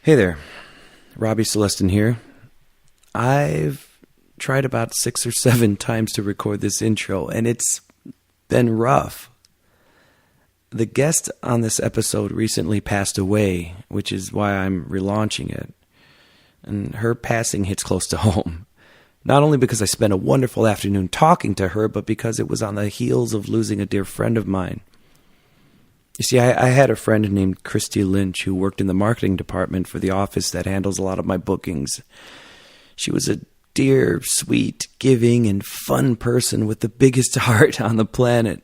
Hey there, Robbie Celestin here. I've tried about 6 or 7 times to record this intro, and it's been rough. The guest on this episode recently passed away, which is why I'm relaunching it. And her passing hits close to home. Not only because I spent a wonderful afternoon talking to her, but because it was on the heels of losing a dear friend of mine. You see, I had a friend named Christy Lynch who worked in the marketing department for the office that handles a lot of my bookings. She was a dear, sweet, giving, and fun person with the biggest heart on the planet.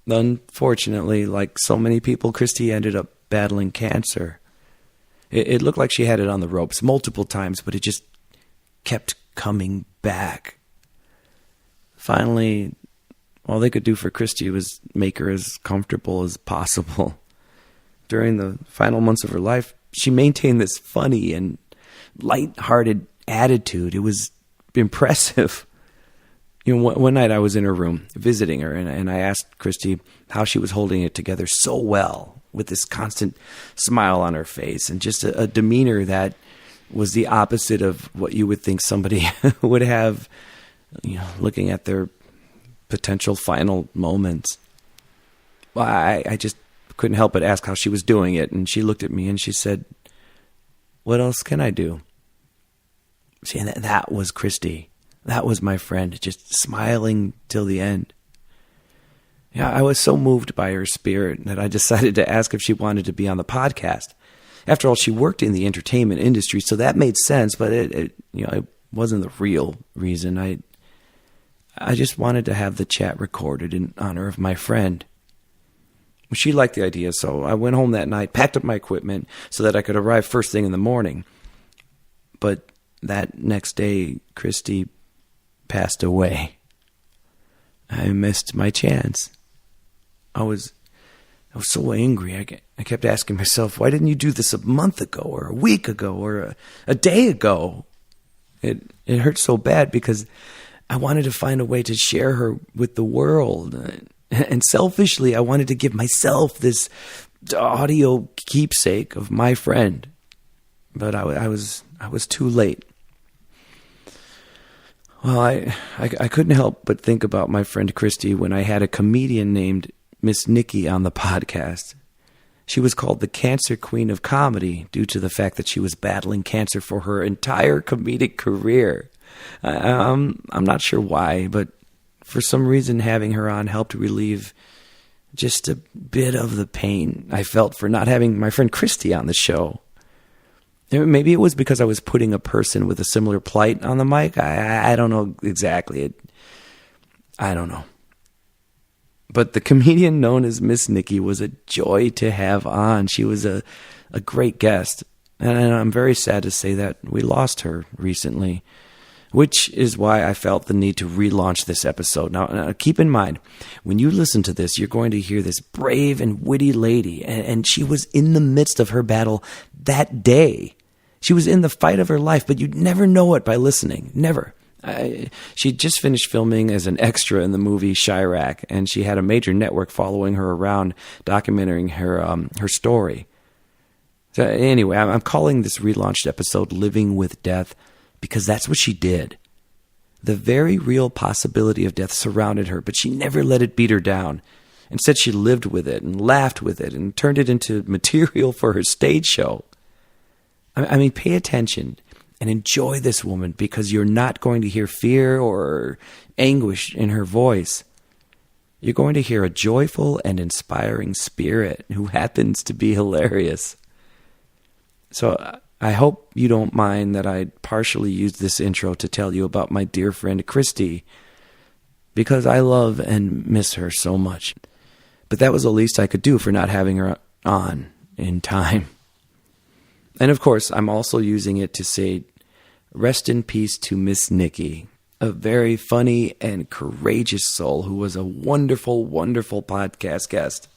Unfortunately, like so many people, Christy ended up battling cancer. It looked like she had it on the ropes multiple times, but it just kept coming back. Finally, all they could do for Christy was make her as comfortable as possible. During the final months of her life, she maintained this funny and light-hearted attitude. It was impressive. You know, one night I was in her room visiting her, and I asked Christy how she was holding it together so well, with this constant smile on her face and just a demeanor that was the opposite of what you would think somebody would have, you know, looking at their potential final moments. Well, I just couldn't help but ask how she was doing it, and she looked at me and she said, "What else can I do?" See, and that was Christy. That was my friend, just smiling till the end. Yeah, I was so moved by her spirit that I decided to ask if she wanted to be on the podcast. After all, she worked in the entertainment industry, so that made sense, but it wasn't the real reason. I just wanted to have the chat recorded in honor of my friend. She liked the idea, so I went home that night, packed up my equipment so that I could arrive first thing in the morning. But that next day, Christy passed away. I missed my chance. I was so angry. I kept asking myself, why didn't you do this a month ago or a week ago or a day ago? It hurt so bad because I wanted to find a way to share her with the world. And selfishly, I wanted to give myself this audio keepsake of my friend. But I was too late. Well, I couldn't help but think about my friend Christy when I had a comedian named Miss Nikki on the podcast. She was called the Cancer Queen of Comedy due to the fact that she was battling cancer for her entire comedic career. I'm not sure why, but for some reason having her on helped relieve just a bit of the pain I felt for not having my friend Christy on the show. Maybe it was because I was putting a person with a similar plight on the mic. I don't know exactly. I don't know. But the comedian known as Miss Nikki was a joy to have on. She was a great guest. And I'm very sad to say that we lost her recently, which is why I felt the need to relaunch this episode. Now, keep in mind, when you listen to this, you're going to hear this brave and witty lady, and she was in the midst of her battle that day. She was in the fight of her life, but you'd never know it by listening. Never. She just finished filming as an extra in the movie Chirac, and she had a major network following her around, documenting her story. So anyway, I'm calling this relaunched episode Living with Death because that's what she did. The very real possibility of death surrounded her, but she never let it beat her down. Instead, she lived with it and laughed with it and turned it into material for her stage show. I mean, pay attention and enjoy this woman because you're not going to hear fear or anguish in her voice. You're going to hear a joyful and inspiring spirit who happens to be hilarious. So I hope you don't mind that I partially used this intro to tell you about my dear friend Christy, because I love and miss her so much. But that was the least I could do for not having her on in time. And of course, I'm also using it to say rest in peace to Miss Nikki, a very funny and courageous soul who was a wonderful, wonderful podcast guest.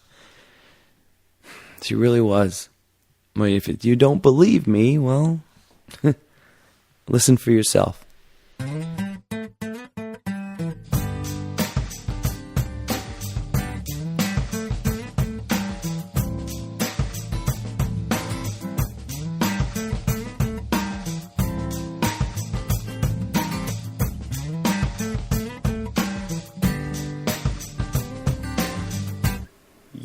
She really was. Well, if you don't believe me, well, listen for yourself.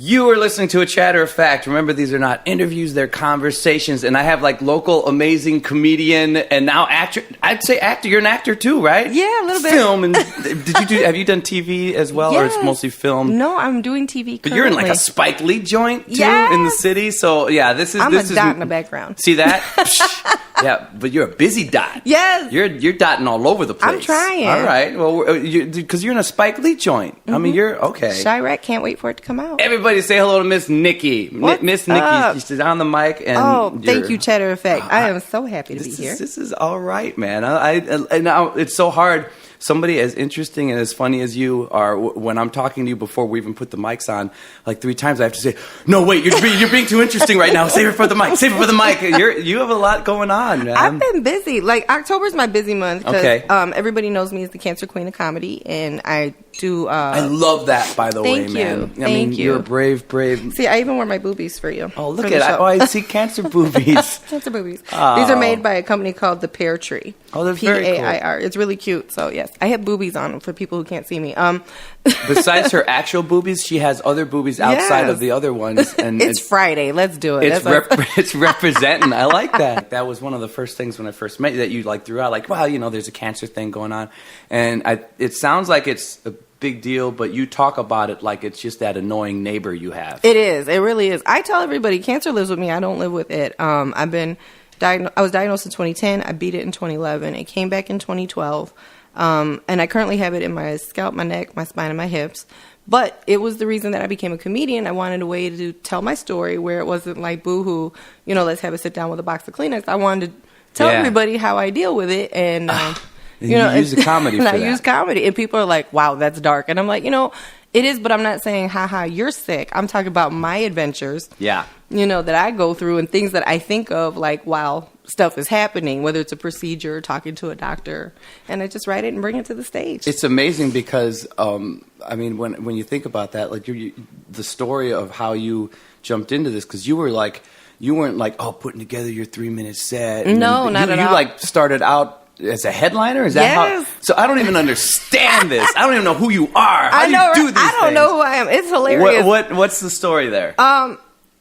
You are listening to A Chatter of Fact. Remember, these are not interviews, they're conversations. And I have like local amazing comedian and now actor. I'd say actor. You're an actor too, right? Yeah, a little bit. Film. And have you done TV as well, or it's mostly film? No, I'm doing TV currently. But you're in like a Spike Lee joint too in the city. So yeah, I'm a dot in the background. See that? Yeah, but you're a busy dot. Yes. You're dotting all over the place. I'm trying. All right. Well, because you're in a Spike Lee joint. Mm-hmm. I mean, you're okay. Chirac, can't wait for it to come out. Everybody say hello to Miss Nikki. Miss Nikki, she's on the mic. And thank you, Chatter Effect. I am so happy to be here. This is all right, man. And now it's so hard. Somebody as interesting and as funny as you are, when I'm talking to you before we even put the mics on, like 3 times I have to say, no, wait, you're being too interesting right now. Save it for the mic. Save it for the mic. You have a lot going on, man. I've been busy. Like, October's my busy month because everybody knows me as the Cancer Queen of Comedy, and I do... I love that, by the way, man. Thank you. You're a brave... See, I even wore my boobies for you. Oh, look at that. Oh, I see cancer boobies. Cancer boobies. Oh. These are made by a company called The Pear Tree. Oh, they're very cool. P-A-I-R. It's really cute. So, yes. I have boobies on them for people who can't see me. Besides her actual boobies, she has other boobies outside of the other ones. And it's Friday. Let's do it. It's representing. I like that. That was one of the first things when I first met you that you like threw out. Like, wow, there's a cancer thing going on. And it sounds like it's a big deal, but you talk about it like it's just that annoying neighbor you have. It is. It really is. I tell everybody, cancer lives with me. I don't live with it. I was diagnosed in 2010. I beat it in 2011. It came back in 2012. And I currently have it in my scalp, my neck, my spine, and my hips. But it was the reason that I became a comedian. I wanted a way to tell my story where it wasn't like, boo-hoo, let's have a sit down with a box of Kleenex. I wanted to tell everybody how I deal with it. And, you use the comedy for that. I use comedy. And people are like, wow, that's dark. And I'm like, it is, but I'm not saying, haha, you're sick. I'm talking about my adventures. Yeah. That I go through and things that I think of, like, while stuff is happening, whether it's a procedure, talking to a doctor, and I just write it and bring it to the stage. It's amazing because, when you think about that, like the story of how you jumped into this, because you weren't like, putting together your 3-minute set. No, not at all. You like started out as a headliner? Is that how? So I don't even understand this. I don't even know who you are. How do you do these I don't know who I am. It's hilarious. What's the story there?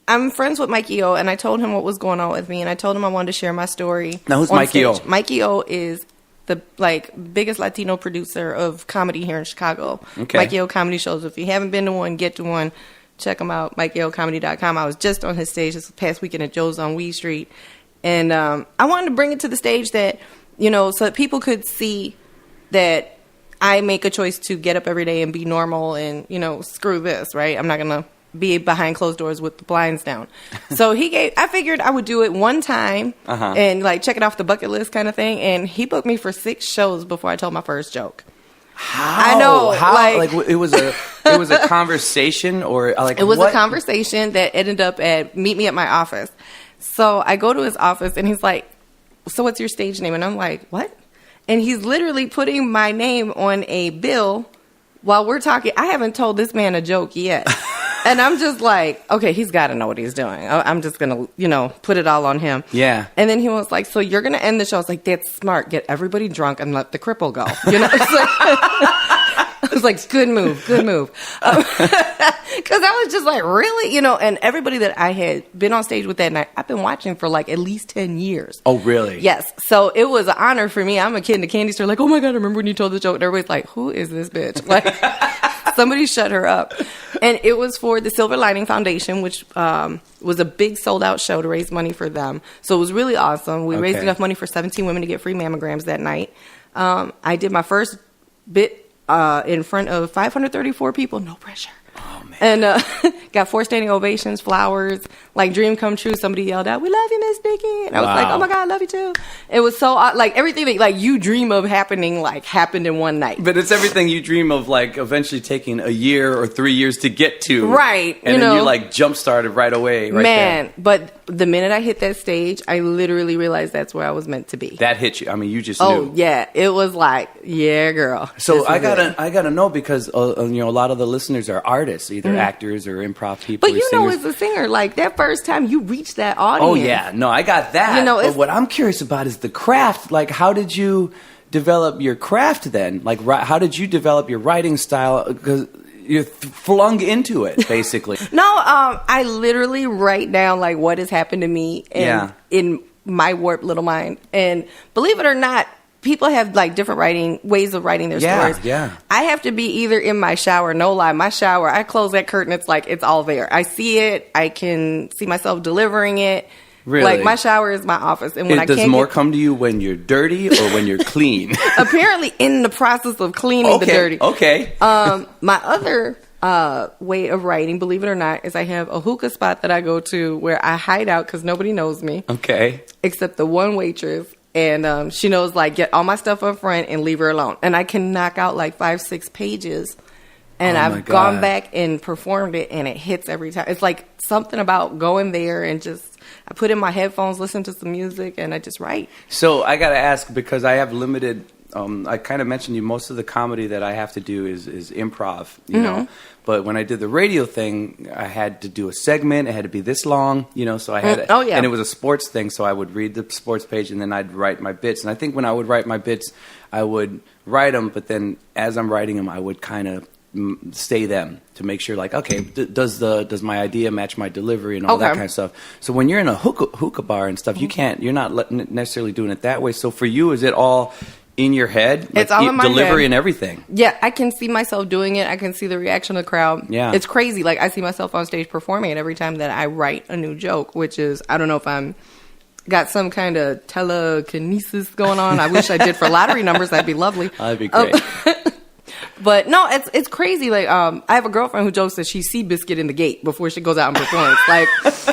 I'm friends with Mikey O, and I told him what was going on with me, and I told him I wanted to share my story. Now, who's Mikey O? Mikey O is the biggest Latino producer of comedy here in Chicago. Okay. Mikey O comedy shows. If you haven't been to one, get to one. Check him out, MikeyOComedy.com. I was just on his stage this past weekend at Joe's on Weed Street, and I wanted to bring it to the stage that so that people could see that I make a choice to get up every day and be normal and screw this, right? I'm not gonna be behind closed doors with the blinds down. So I figured I would do it one time and check it off the bucket list kind of thing. And he booked me for 6 shows before I told my first joke. How? I know. How? It was a conversation or it was a conversation that ended up at meet me at my office. So I go to his office and he's like, so what's your stage name? And I'm like, what? And he's literally putting my name on a bill while we're talking. I haven't told this man a joke yet. And I'm just like, okay, he's got to know what he's doing. I'm just going to, put it all on him. Yeah. And then he was like, so you're going to end the show. I was like, that's smart. Get everybody drunk and let the cripple go. I was like, good move. Because I was just like, really? And everybody that I had been on stage with that night, I've been watching for at least 10 years. Oh, really? Yes. So it was an honor for me. I'm a kid in the candy store like, oh my God, I remember when you told the joke. And everybody's like, who is this bitch? Somebody shut her up. And it was for the Silver Lining Foundation, which was a big sold-out show to raise money for them. So it was really awesome. We raised enough money for 17 women to get free mammograms that night. I did my first bit in front of 534 people. No pressure. Oh, man. And got 4 standing ovations, flowers, dream come true. Somebody yelled out, we love you, Miss Nikki. And I was like, oh my God, I love you too. It was so, everything that you dream of happening, happened in one night. But it's everything you dream of, eventually taking a year or 3 years to get to. Right. And then you, jump-started right away, right there. But the minute I hit that stage, I literally realized that's where I was meant to be. That hit you. I mean, you just knew. Oh, yeah. It was yeah, girl. So I gotta know because, a lot of the listeners are artists, either actors or improv people. But as a singer, that first time you reach that audience. Oh, yeah. No, I got that. But what I'm curious about is the craft. How did you develop your craft then? How did you develop your writing style? Because you're flung into it, basically. No, I literally write down like what has happened to me in my warped little mind. And believe it or not, people have like different ways of writing their stories. Yeah. I have to be either in my shower, no lie, my shower, I close that curtain, it's like it's all there. I see it, I can see myself delivering it. Really? Like my shower is my office. And when does more come to you when you're dirty or when you're clean? Apparently in the process of cleaning the dirty. Okay. My other way of writing, believe it or not, is I have a hookah spot that I go to where I hide out because nobody knows me. Okay. Except the one waitress. And she knows, like, get all my stuff up front and leave her alone. And I can knock out, like, 5-6 pages. And I've gone back and performed it, and it hits every time. It's, like, something about going there and just... I put in my headphones, listen to some music, and I just write. So I got to ask, because I have limited... I kind of mentioned you, most of the comedy that I have to do is improv, you know. But when I did the radio thing, I had to do a segment. It had to be this long, you know, so I had... And it was a sports thing, so I would read the sports page, and then I'd write my bits. And I think when I would write my bits, I would write them, but then as I'm writing them, I would kind of say them to make sure, like, okay, does my idea match my delivery and all that kind of stuff. So when you're in a hookah bar and stuff, you're not necessarily doing it that way. So for you, is it all... in your head? Like, it's all in my delivery head. And everything. Yeah, I can see myself doing it. I can see the reaction of the crowd. Yeah. It's crazy. Like, I see myself on stage performing it every time that I write a new joke, which is, I don't know if I'm got some kind of telekinesis going on. I wish I did for lottery numbers. That'd be lovely. That'd be great. But no, it's crazy. Like, I have a girlfriend who jokes that she see Biscuit in the gate before she goes out and performs. Like,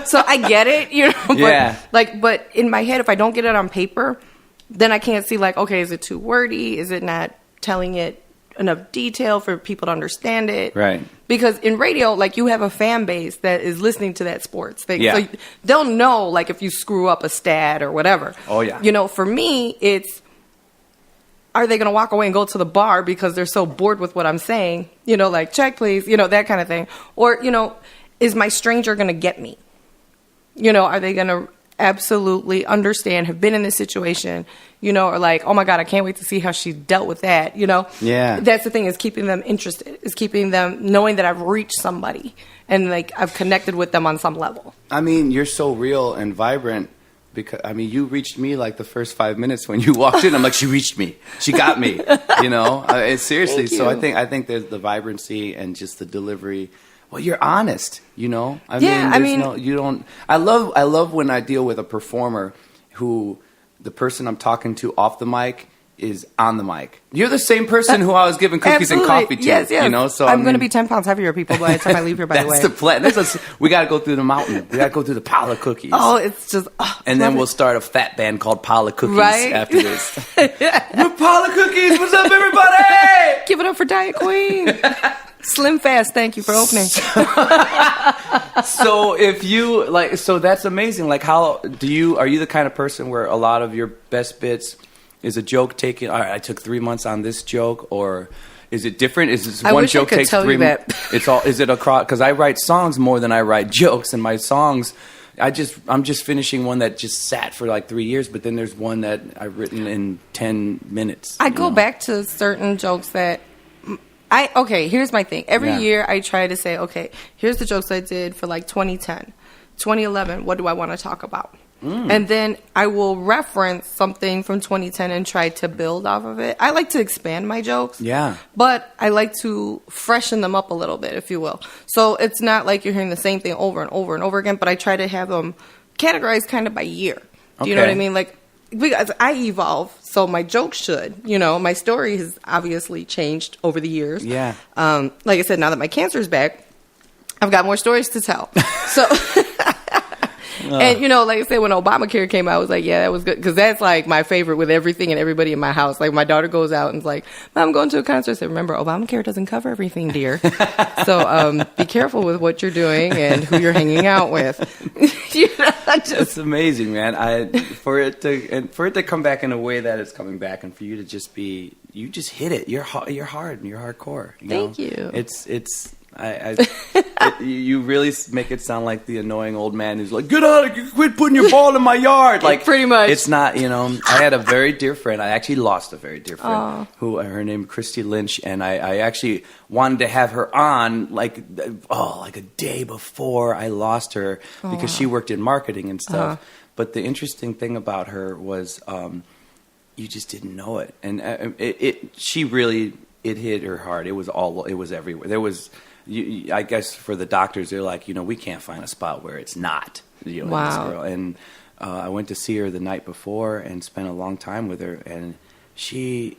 so I get it, you know. But, yeah. But in my head, if I don't get it on paper, then I can't see, like, okay, is it too wordy? Is it not telling it enough detail for people to understand it? Right. Because in radio, like, you have a fan base that is listening to that sports thing. Yeah. So they'll know, like, if you screw up a stat or whatever. Oh, yeah. You know, for me, it's, are they going to walk away and go to the bar because they're so bored with what I'm saying? You know, like, check, please, you know, that kind of thing. Or, you know, is my stranger going to get me? You know, are they going to absolutely understand, have been in this situation, you know, or like, oh my God, I can't wait to see how she dealt with that, you know? Yeah. That's the thing, is keeping them interested, is keeping them knowing that I've reached somebody and like I've connected with them on some level. I mean, you're so real and vibrant because, I mean, you reached me like the first 5 minutes when you walked in. I'm like, she reached me. She got me, you know? Seriously. So I think there's the vibrancy and just the delivery. Well, you're honest, you know? I love when I deal with a performer who the person I'm talking to off the mic is on the mic. You're the same person who I was giving cookies and coffee to. Yes. You know? So I'm going to be 10 pounds heavier, people, by the time I leave here, by the way. That's the plan. We got to go through the mountain. We got to go through the pile of cookies. Oh, it's just... and then we'll start a fat band called Pile of Cookies after this. We're Pile of Cookies! What's up, everybody? Give it up for Diet Queen. Slim Fast, thank you for opening. So if you like, so that's amazing. Like, how are you the kind of person where a lot of your best bits is a joke taken? All right, I took 3 months on this joke, or is it different? Is this one joke takes 3 months? It's all. Is it across? Because I write songs more than I write jokes, and my songs, I'm just finishing one that just sat for like 3 years, but then there's one that I've written in 10 minutes. I go back to certain jokes that. Okay, here's my thing. Every year I try to say, okay, here's the jokes I did for like 2010, 2011. What do I want to talk about? And then I will reference something from 2010 and try to build off of it. I like to expand my jokes. Yeah. But I like to freshen them up a little bit, if you will. So it's not like you're hearing the same thing over and over and over again, but I try to have them categorized kind of by year. Do you know what I mean? Like, because I evolve, so my jokes should. You know, my story has obviously changed over the years. Yeah. Like I said, now that my cancer is back, I've got more stories to tell. So, and you know, like I said, when Obamacare came out, I was like, yeah, that was good, because that's like my favorite with everything and everybody in my house. Like, my daughter goes out and is like, Mom, I'm going to a concert. I said, remember, Obamacare doesn't cover everything, dear. So be careful with what you're doing and who you're hanging out with. You know, it's amazing, man. For it to come back in a way that it's coming back, and for you to just be, you just hit it. You're hard and you're hardcore. Thank you. It's You really make it sound like the annoying old man who's like, "Get out! Quit putting your ball in my yard!" Like pretty much. It's not. I had a very dear friend. I actually lost a very dear friend who her name Christy Lynch, and I actually wanted to have her on like a day before I lost her because she worked in marketing and stuff. But the interesting thing about her was you just didn't know it, and she really hit her hard. It was everywhere. There was. I guess for the doctors, they're like, we can't find a spot where it's not. Wow. In this girl. And I went to see her the night before and spent a long time with her, and she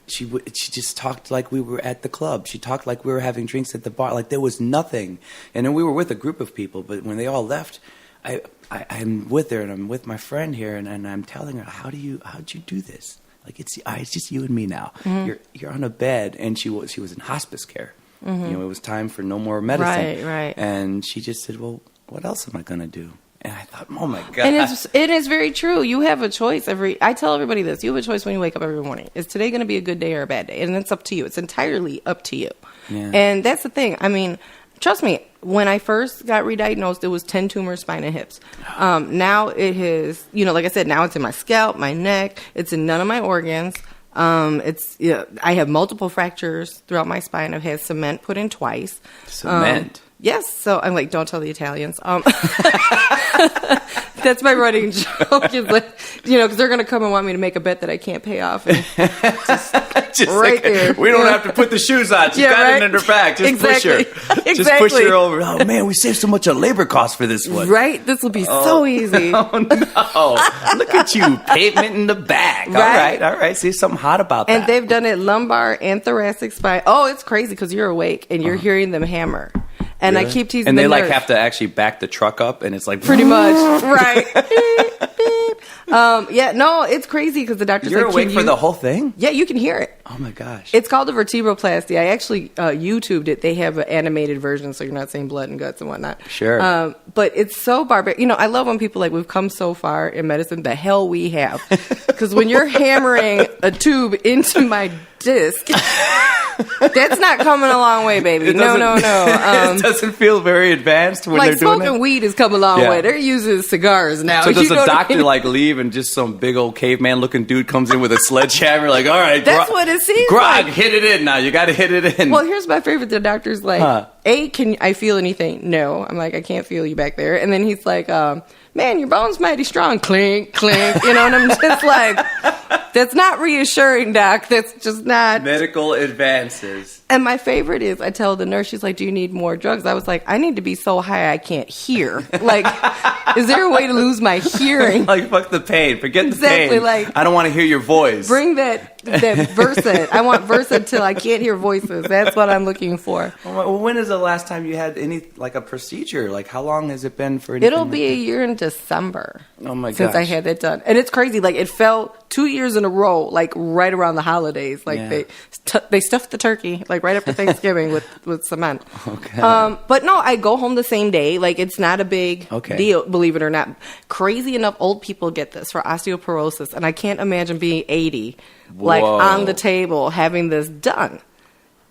just talked like we were at the club. She talked like we were having drinks at the bar, like there was nothing. And then we were with a group of people, but when they all left, I'm with her and I'm with my friend here, and I'm telling her, how'd you do this? Like it's just you and me now. Mm-hmm. You're on a bed, and she was in hospice care. Mm-hmm. It was time for no more medicine. Right. And she just said, well, what else am I going to do? And I thought, oh, my God. And it is very true. You have a choice. I tell everybody this. You have a choice when you wake up every morning. Is today going to be a good day or a bad day? And it's up to you. It's entirely up to you. Yeah. And that's the thing. I mean, trust me, when I first got re-diagnosed, it was 10 tumors, spine and hips. Now it has, like I said, now it's in my scalp, my neck. It's in none of my organs. I have multiple fractures throughout my spine. I've had cement put in twice. Cement? Yes. So I'm like, don't tell the Italians. That's my running joke. Is like, because they're going to come and want me to make a bet that I can't pay off. And just right like, there. We don't have to put the shoes on. She's got it in her back. Just push her. Just push her over. Oh, man, we saved so much on labor costs for this one. Right? This will be so easy. Oh, no. Look at you. Pavement in the back. Right? All right. See, something hot about that. And they've done it lumbar and thoracic spine. Oh, it's crazy because you're awake and you're hearing them hammer. And really? I keep teasing and they nurse. Have to actually back the truck up, and it's like pretty much right. Beep, beep. It's crazy because the doctor's You're like, awake for the whole thing. Yeah, you can hear it. Oh my gosh! It's called a vertebroplasty. I actually YouTubed it. They have an animated version, so you're not seeing blood and guts and whatnot. Sure. But it's so barbaric. I love when people like we've come so far in medicine. The hell we have, because when you're hammering a tube into my disc. That's not coming a long way, baby. No. It doesn't feel very advanced when they're doing it. Like smoking weed has come a long way. They're using cigars now. So does a doctor leave and just some big old caveman looking dude comes in with a sledgehammer like, all right, that's what it seems Grog, like. hit it in now. You got to hit it in. Well, here's my favorite. The doctor's like, can I feel anything? No. I'm like, I can't feel you back there. And then he's like, man, your bone's mighty strong. Clink, clink. And I'm just like, that's not reassuring, doc. That's just not. Medical advances. And my favorite is, I tell the nurse, she's like, do you need more drugs? I was like, I need to be so high I can't hear. Like, is there a way to lose my hearing? Like, fuck the pain. Forget the pain. Exactly. Like, I don't want to hear your voice. Bring that Versed. I want Versed till I can't hear voices. That's what I'm looking for. Well, when is the last time you had a procedure? Like, how long has it been for anything? It'll be a year in December. Oh, my gosh. Since I had that done. And it's crazy. Like, it fell 2 years in a row, like, right around the holidays. Like, they stuffed the turkey, like, right after Thanksgiving with cement. Okay. But no, I go home the same day. Like, it's not a big deal, believe it or not. Crazy enough, old people get this for osteoporosis. And I can't imagine being 80, like, on the table having this done.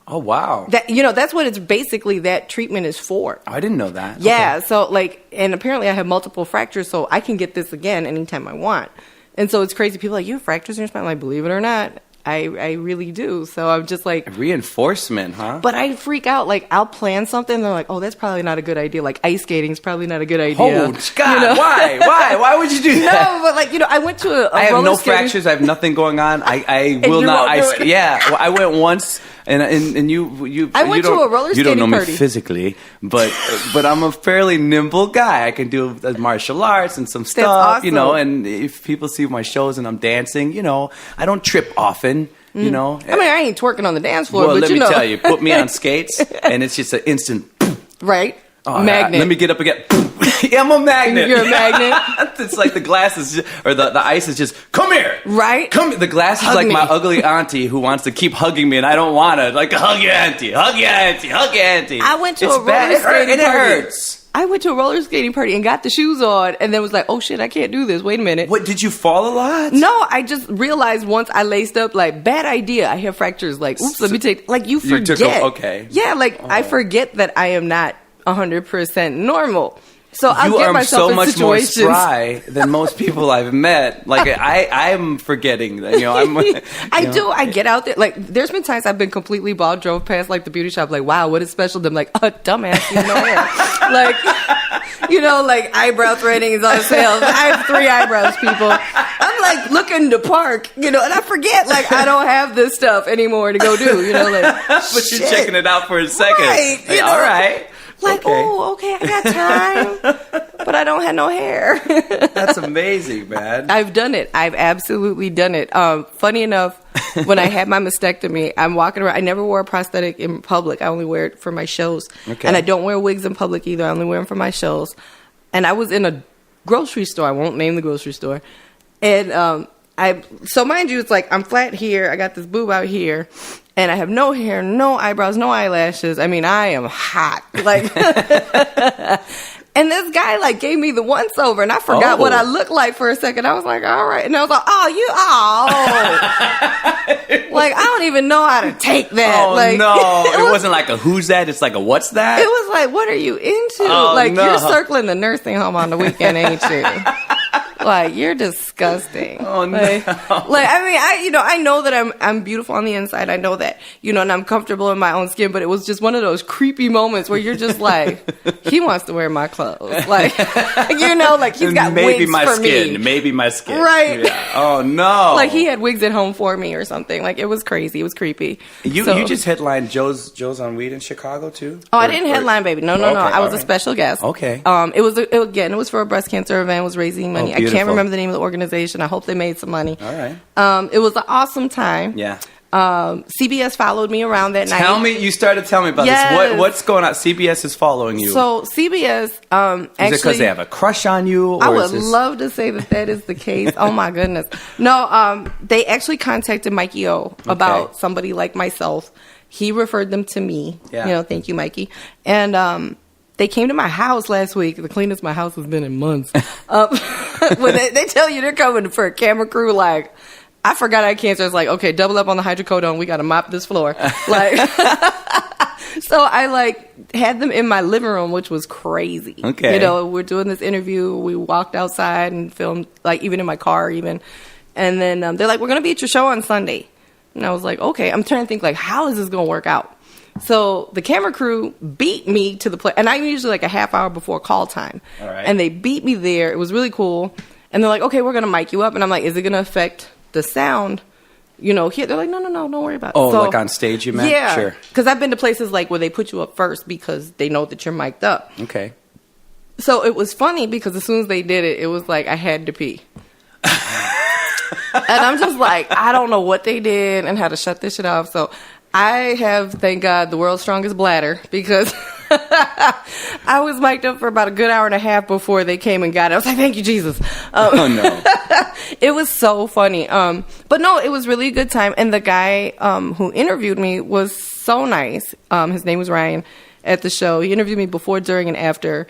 Oh, wow. That's what it's basically, that treatment is for. Oh, I didn't know that. Yeah, okay. So, like, and apparently I have multiple fractures, so I can get this again anytime I want. And so it's crazy. People are like, you have fractures in your spine? I'm like, believe it or not, I really do. So I'm just like... Reinforcement, huh? But I freak out. Like, I'll plan something, and they're like, oh, that's probably not a good idea. Like, ice skating is probably not a good idea. Oh, God, why? Why would you do that? No, but, like, I went to a I have no skating. fractures. I have nothing going on. I will not ice skate. Yeah, well, I went once... And you I went to a roller skating You don't know party. me physically, but I'm a fairly nimble guy. I can do martial arts and some stuff, awesome. And if people see my shows and I'm dancing, I don't trip often, I mean, I ain't twerking on the dance floor, well, but let me tell you, put me on skates and it's just an instant. Right. Oh, magnet. Let me get up again. Yeah, I'm a magnet. You're a magnet. It's like the glass is just, or the ice is just, come here. Right. Come. The glass is like my ugly auntie who wants to keep hugging me, and I don't want to. Like, hug your auntie, hug your auntie, hug your auntie. I went to a roller skating party. And it hurts. I went to a roller skating party and got the shoes on and then was like, oh shit, I can't do this. Wait a minute. What, did you fall a lot? No, I just realized once I laced up, like, bad idea. I have fractures. Like, oops, let me take, like, you forget. Okay. Yeah, like, I forget that I am not 100% normal. So I'll get myself in situations. You are so much more spry than most people I've met. Like, I'm forgetting that, I get out there. Like, there's been times I've been completely bald, drove past, like, the beauty shop, like, wow, what is special? I'm like, dumbass, you have no hair. Like, eyebrow threading is on sale. I have 3 eyebrows, people. I'm, like, looking to park, and I forget, like, I don't have this stuff anymore to go do, like. But shit. You're checking it out for a second. Right, like, all right. Like, okay, I got time, but I don't have no hair. That's amazing, man. I've done it. I've absolutely done it. Funny enough, when I had my mastectomy, I'm walking around. I never wore a prosthetic in public. I only wear it for my shows. Okay. And I don't wear wigs in public either. I only wear them for my shows. And I was in a grocery store. I won't name the grocery store. And so mind you, it's like I'm flat here. I got this boob out here. And I have no hair, no eyebrows, no eyelashes. I mean, I am hot. Like, and this guy, like, gave me the once-over, and I forgot what I looked like for a second. I was like, all right. And I was like, like, I don't even know how to take that. Oh, like, no. It wasn't like a who's that? It's like a what's that? It was like, what are you into? Oh, like, no. You're circling the nursing home on the weekend, ain't you? Like, you're disgusting. Oh, no. Like, I mean, I know that I'm beautiful on the inside. I know that, and I'm comfortable in my own skin, but it was just one of those creepy moments where you're just like, he wants to wear my clothes. Like, like he's got maybe wigs my for skin. me. Maybe my skin. Right. Yeah. Oh, no. Like, he had wigs at home for me or something. Like, it was crazy. It was creepy. You just headlined Joe's on Weed in Chicago, too? Oh, I didn't headline, baby. No. I was a special guest. Okay. It was for a breast cancer event. It was raising money. I can't remember the name of the organization. I hope they made some money. All right. It was an awesome time. Yeah. CBS followed me around that night. You started telling me about this. What's going on? CBS is following you. So CBS, actually, is it because they have a crush on you? Or I would love to say that is the case. Oh my goodness. No, they actually contacted Mikey O about somebody like myself. He referred them to me. Yeah. Thank you, Mikey. And, they came to my house last week. The cleanest my house has been in months. When they tell you they're coming for a camera crew, like, I forgot I had cancer. It's like, okay, double up on the hydrocodone. We got to mop this floor. Like, so I had them in my living room, which was crazy. Okay. We're doing this interview. We walked outside and filmed, like, even in my car even. And then they're like, we're going to be at your show on Sunday. And I was like, okay. I'm trying to think, like, how is this going to work out? So the camera crew beat me to the place, and I'm usually like a half hour before call time. All right. And they beat me there. It was really cool. And they're like, okay, we're going to mic you up. And I'm like, is it going to affect the sound? Here. They're like, no, don't worry about it. Oh, like on stage you meant? Yeah. Sure. Because I've been to places like where they put you up first because they know that you're mic'd up. Okay. So it was funny because as soon as they did it, it was like I had to pee. And I'm just like, I don't know what they did and how to shut this shit off. So I have, thank God, the world's strongest bladder because I was mic'd up for about a good hour and a half before they came and got it. I was like, thank you, Jesus. Oh, no. It was so funny. But no, it was really a good time. And the guy who interviewed me was so nice. His name was Ryan at the show. He interviewed me before, during, and after.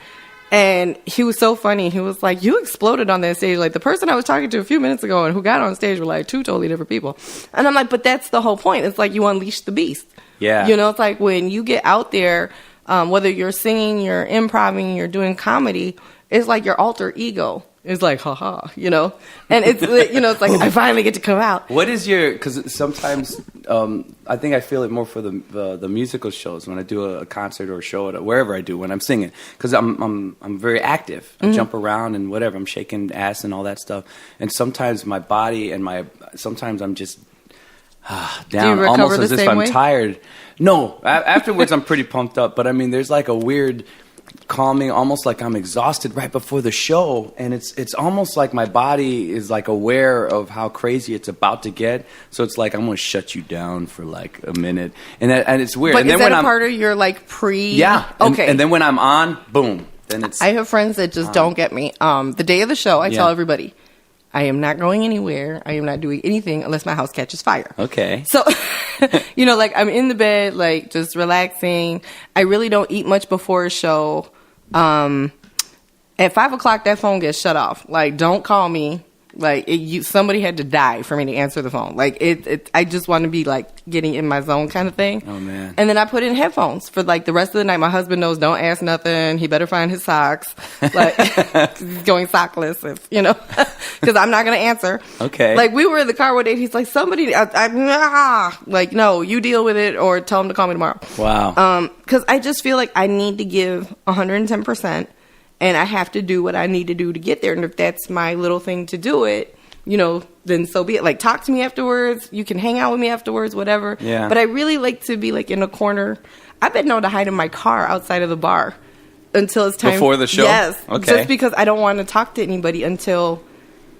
And he was so funny. He was like, you exploded on that stage. Like, the person I was talking to a few minutes ago and who got on stage were like 2 totally different people. And I'm like, but that's the whole point. It's like you unleash the beast. Yeah. It's like when you get out there, whether you're singing, you're improvising, you're doing comedy, it's like your alter ego. It's like, haha, and it's, it's like, I finally get to come out. What is because sometimes, I think I feel it more for the musical shows when I do a concert or a show, wherever I do, when I'm singing, because I'm very active. I jump around and whatever, I'm shaking ass and all that stuff. And sometimes my body and sometimes I'm just down, almost as if I'm tired. No, afterwards I'm pretty pumped up, but I mean, there's like a weird calming, almost like I'm exhausted right before the show, and it's almost like my body is like aware of how crazy it's about to get, so it's like I'm gonna shut you down for like a minute, and it's weird. But and is then that when a part of your like pre? Yeah. Okay. And then when I'm on, boom. Then it's. I have friends that just don't get me. The day of the show, I tell everybody, I am not going anywhere. I am not doing anything unless my house catches fire. Okay. So, like I'm in the bed, like just relaxing. I really don't eat much before a show. At 5 o'clock, that phone gets shut off. Like, don't call me. Like, somebody had to die for me to answer the phone. Like, I just want to be, like, getting in my zone kind of thing. Oh, man. And then I put in headphones for, like, the rest of the night. My husband knows, don't ask nothing. He better find his socks. Like, he's going sockless, because I'm not going to answer. Okay. Like, we were in the car one day, and he's like, like, no, you deal with it or tell him to call me tomorrow. Wow. Because I just feel like I need to give 110%. And I have to do what I need to do to get there. And if that's my little thing to do it, then so be it. Like, talk to me afterwards. You can hang out with me afterwards, whatever. Yeah. But I really like to be, like, in a corner. I've been known to hide in my car outside of the bar until it's time. Before the show? Yes. Okay. Just because I don't want to talk to anybody until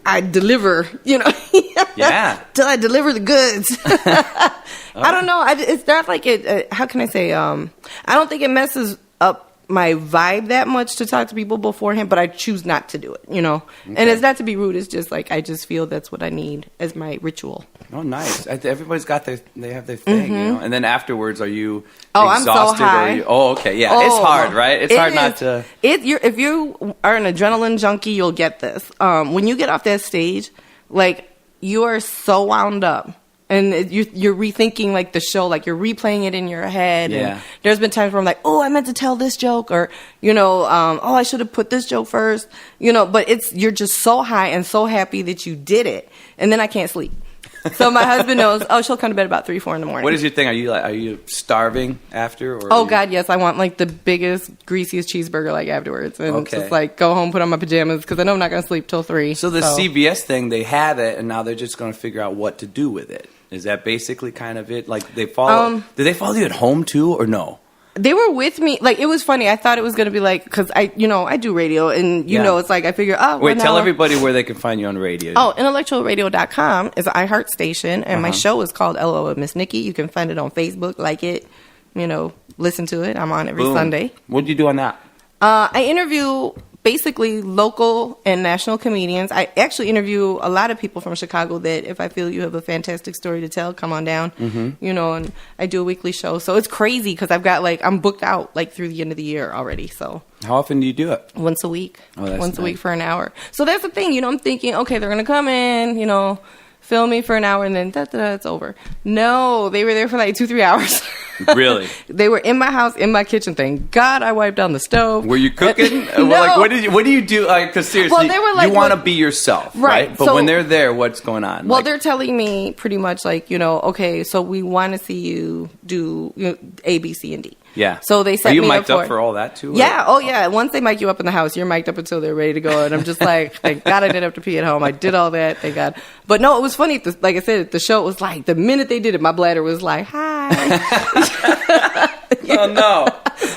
I deliver, Yeah. Till I deliver the goods. I don't know. It's not like it, how can I say, I don't think it messes up my vibe that much to talk to people beforehand, but I choose not to do it, Okay. And it's not to be rude. It's just like, I just feel that's what I need as my ritual. Oh, nice. Everybody's got they have their thing, And then afterwards, are you I'm exhausted? so high. Okay. Yeah. It's hard, right? It's hard not to. If you are an adrenaline junkie, you'll get this. When you get off that stage, like, you are so wound up. And you're rethinking, like, the show, like, you're replaying it in your head. Yeah. And there's been times where I'm like, oh, I meant to tell this joke, or, oh, I should have put this joke first, but you're just so high and so happy that you did it. And then I can't sleep. So my husband knows, she'll come to bed about 3, 4 in the morning. What is your thing? Are you starving after? Or God, yes. I want, like, the biggest, greasiest cheeseburger, like, afterwards. And just, like, go home, put on my pajamas, because I know I'm not going to sleep till 3. So the CBS thing, they had it, and now they're just going to figure out what to do with it. Is that basically kind of it? Like, they follow... did they follow you at home, too, or no? They were with me. Like, it was funny. I thought it was going to be like... Because, I do radio, and, it's like, I figure, Wait, tell everybody where they can find you on radio. intellectualradio.com is an iHeart station, and my show is called LO with Miss Nikki. You can find it on Facebook, like it, listen to it. I'm on every Sunday. What do you do on that? I interview... basically local and national comedians. I actually interview a lot of people from Chicago that if I feel you have a fantastic story to tell, come on down, and I do a weekly show. So it's crazy because I'm booked out like through the end of the year already. So how often do you do it? Once a week. Oh, that's Once a week for an hour. So that's the thing, I'm thinking, okay, they're going to come in, film me for an hour and then it's over. No, they were there for like 2-3 hours. Really? They were in my house, in my kitchen. Thank God I wiped down the stove. Were you cooking? No. Like, what do you do? Because seriously, they were like, you want to be yourself, right? But so, when they're there, what's going on? Well, they're telling me pretty much like, okay, so we want to see you do A, B, C, and D. Yeah. So they set me up. Are you mic'd up for all that too? Yeah. Oh, yeah. Once they mic you up in the house, you're mic'd up until they're ready to go. And I'm just like, thank God I didn't have to pee at home. I did all that. Thank God. But no, it was funny. Like I said, the show was like, the minute they did it, my bladder was like, hi. Oh, no.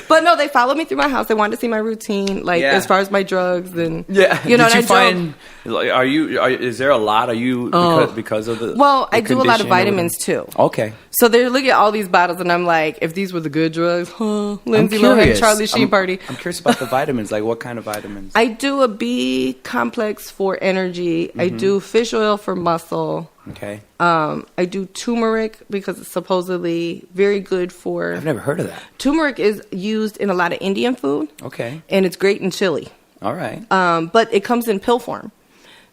But no, they followed me through my house. They wanted to see my routine, like as far as my drugs and Did you find? Is there a lot? Are you because of the? Well, I do a lot of vitamins too. Okay. So they're looking at all these bottles, and I'm like, if these were the good drugs, Lindsay Lohan, Charlie Sheen party. I'm curious about the vitamins. Like, what kind of vitamins? I do a B complex for energy. I do fish oil for muscle. Okay. I do turmeric because it's supposedly very good for... I've never heard of that. Turmeric is used in a lot of Indian food. Okay. And it's great in chili. All right. But it comes in pill form.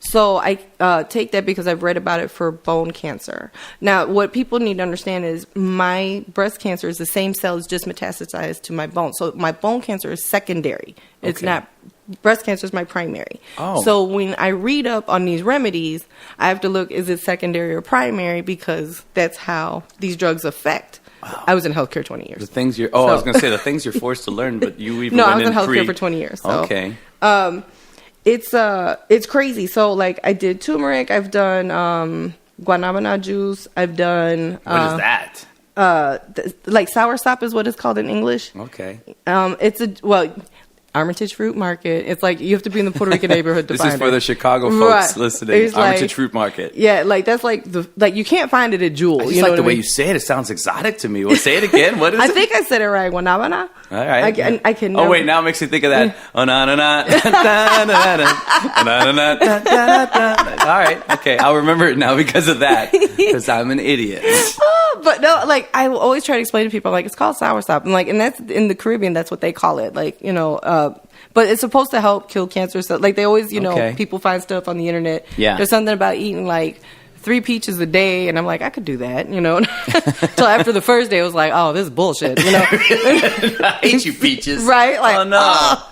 So I take that because I've read about it for bone cancer. Now, what people need to understand is my breast cancer is the same cells just metastasized to my bone. So my bone cancer is secondary. It's not... Breast cancer is my primary. Oh. So when I read up on these remedies, I have to look, is it secondary or primary? Because that's how these drugs affect. Wow. I was in healthcare 20 years. The things I was going to say the things you're forced to learn, but you even No, went I was in healthcare pre- for 20 years. So. Okay. It's crazy. So like I did turmeric, I've done guanabana juice, I've done What is that? Like soursop is what it's called in English. Okay. Armitage Fruit Market. It's like you have to be in the Puerto Rican neighborhood to find it. This is for the Chicago folks listening. It's Armitage Fruit Market. Yeah, like that's like you can't find it at Jewel. I just like the way you say it. It sounds exotic to me. Well, say it again. What is it? I think I said it right. Guanabana. All right. I can. Oh wait, now it makes me think of that. Oh na na na na na na. All right. Okay, I'll remember it now because of that. Because I'm an idiot. But no, like I always try to explain to people, like it's called soursop, and like, and that's in the Caribbean, that's what they call it, like but it's supposed to help kill cancer. So like they always, people find stuff on the internet. Yeah, there's something about eating like 3 peaches a day, and I'm like, I could do that, Till after the first day, I was like, oh, this is bullshit, I hate you, peaches. Right? Like, oh no.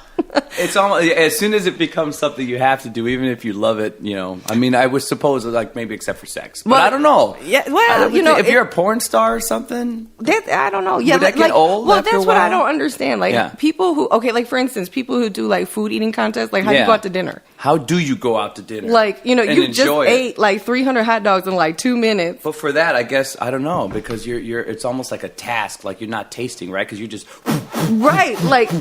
It's almost as soon as it becomes something you have to do, even if you love it. I mean, I would suppose like maybe except for sex, but I don't know. Yeah, well, if you're a porn star or something, I don't know. Yeah, would that get old? Well, after that's a what while? I don't understand. Like people who, like for instance, people who do like food eating contests. Like how do you go out to dinner? How do you go out to dinner? Like you just ate like 300 hot dogs in like 2 minutes. But for that, I guess I don't know because you're. It's almost like a task. Like you're not tasting, right? Because you just right. Like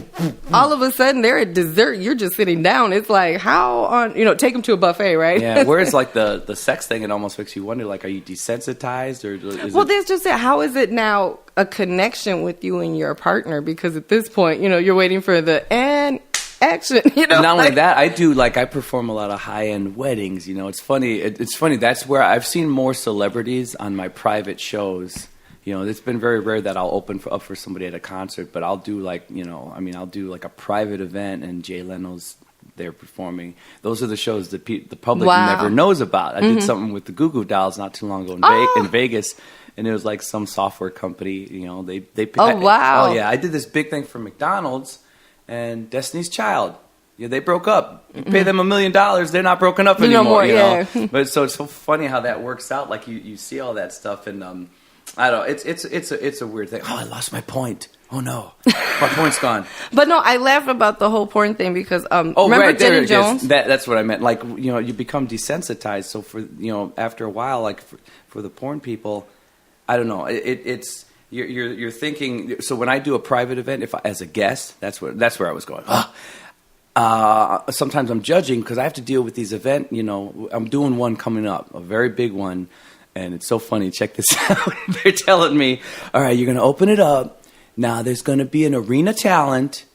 all of a sudden they're at dessert. You're just sitting down. It's like how on take them to a buffet, right? Yeah. Whereas like the sex thing, it almost makes you wonder. Like, are you desensitized or? There's just that. How is it now a connection with you and your partner? Because at this point, you're waiting for the action. And not only that, I perform a lot of high end weddings. It's funny. It's funny. That's where I've seen more celebrities on my private shows. It's been very rare that I'll open up for somebody at a concert, but I'll do I'll do like a private event and Jay Leno's there performing. Those are the shows that the public never knows about. I did something with the Goo Goo Dolls not too long ago in Vegas, and it was like some software company. Wow. Oh yeah, I did this big thing for McDonald's and Destiny's Child. Yeah, they broke up. You pay them $1 million, they're not broken up anymore. But so it's so funny how that works out. Like you see all that stuff and. I don't know. It's a weird thing. Oh, I lost my point. Oh no, my point's gone. But no, I laugh about the whole porn thing because remember right, Jenny Jones? That's what I meant. Like you become desensitized. So for after a while, like for the porn people, I don't know. It's you're thinking. So when I do a private event, as a guest, that's where I was going. Sometimes I'm judging because I have to deal with these events. I'm doing one coming up, a very big one. And it's so funny. Check this out. They're telling me, all right, you're going to open it up. Now there's going to be an arena talent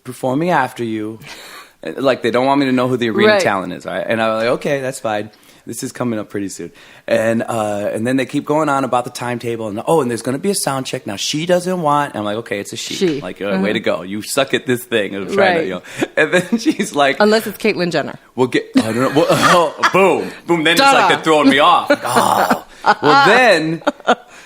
performing after you. Like they don't want me to know who the arena talent is. Right? And I'm like, okay, that's fine. This is coming up pretty soon. And then they keep going on about the timetable. And there's going to be a sound check. Now she doesn't want. And I'm like, okay, it's a she. Like, way to go. You suck at this thing. I'm trying to, And then she's like, unless it's Caitlyn Jenner. We'll get. I don't know. Boom. Then it's like they're throwing me off. Like, well, then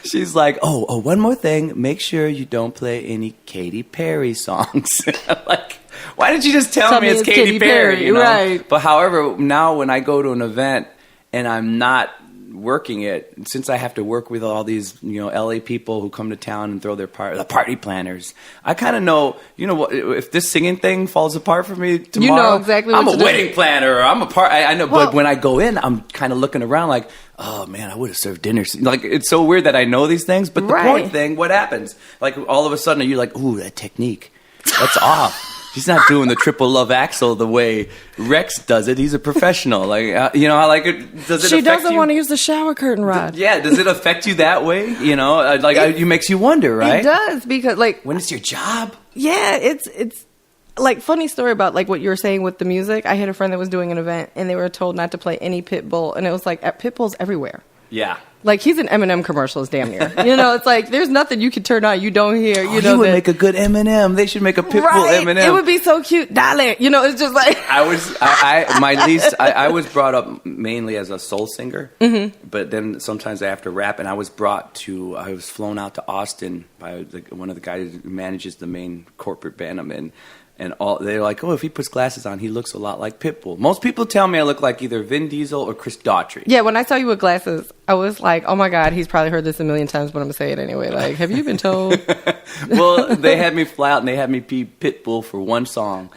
she's like, one more thing. Make sure you don't play any Katy Perry songs. Like, why didn't you just tell me it's Katy Perry? Right. But however, now when I go to an event and I'm not working it, since I have to work with all these, LA people who come to town and throw the party planners, I kind of know, what, if this singing thing falls apart for me tomorrow, you know exactly what I'm a wedding planner, or I'm a I know, but when I go in, I'm kind of looking around like, oh man, I would have served dinner. Like, it's so weird that I know these things, but the point thing, what happens? Like, all of a sudden, you're like, ooh, that technique, that's off. He's not doing the triple love axel the way Rex does it. He's a professional. Like, I like it. Does it? She affect doesn't you? Want to use the shower curtain rod. Does it affect you that way? It makes you wonder, right? It does because, like, when it's your job. Yeah, it's like funny story about like what you were saying with the music. I had a friend that was doing an event and they were told not to play any Pitbull, and it was like Pitbull's everywhere. Yeah. Like, he's an Eminem commercials, damn near. It's like, there's nothing you can turn on you don't hear. He would make a good Eminem. They should make a Pitbull Eminem. It would be so cute. Darling. It's just like... I was brought up mainly as a soul singer. Mm-hmm. But then sometimes I have to rap. And I was flown out to Austin by one of the guys who manages the main corporate band I'm in. And they're like, if he puts glasses on, he looks a lot like Pitbull. Most people tell me I look like either Vin Diesel or Chris Daughtry. Yeah, when I saw you with glasses, I was like, oh my God, he's probably heard this a million times, but I'm going to say it anyway. Like, have you been told? Well, they had me fly out and they had me be Pitbull for one song.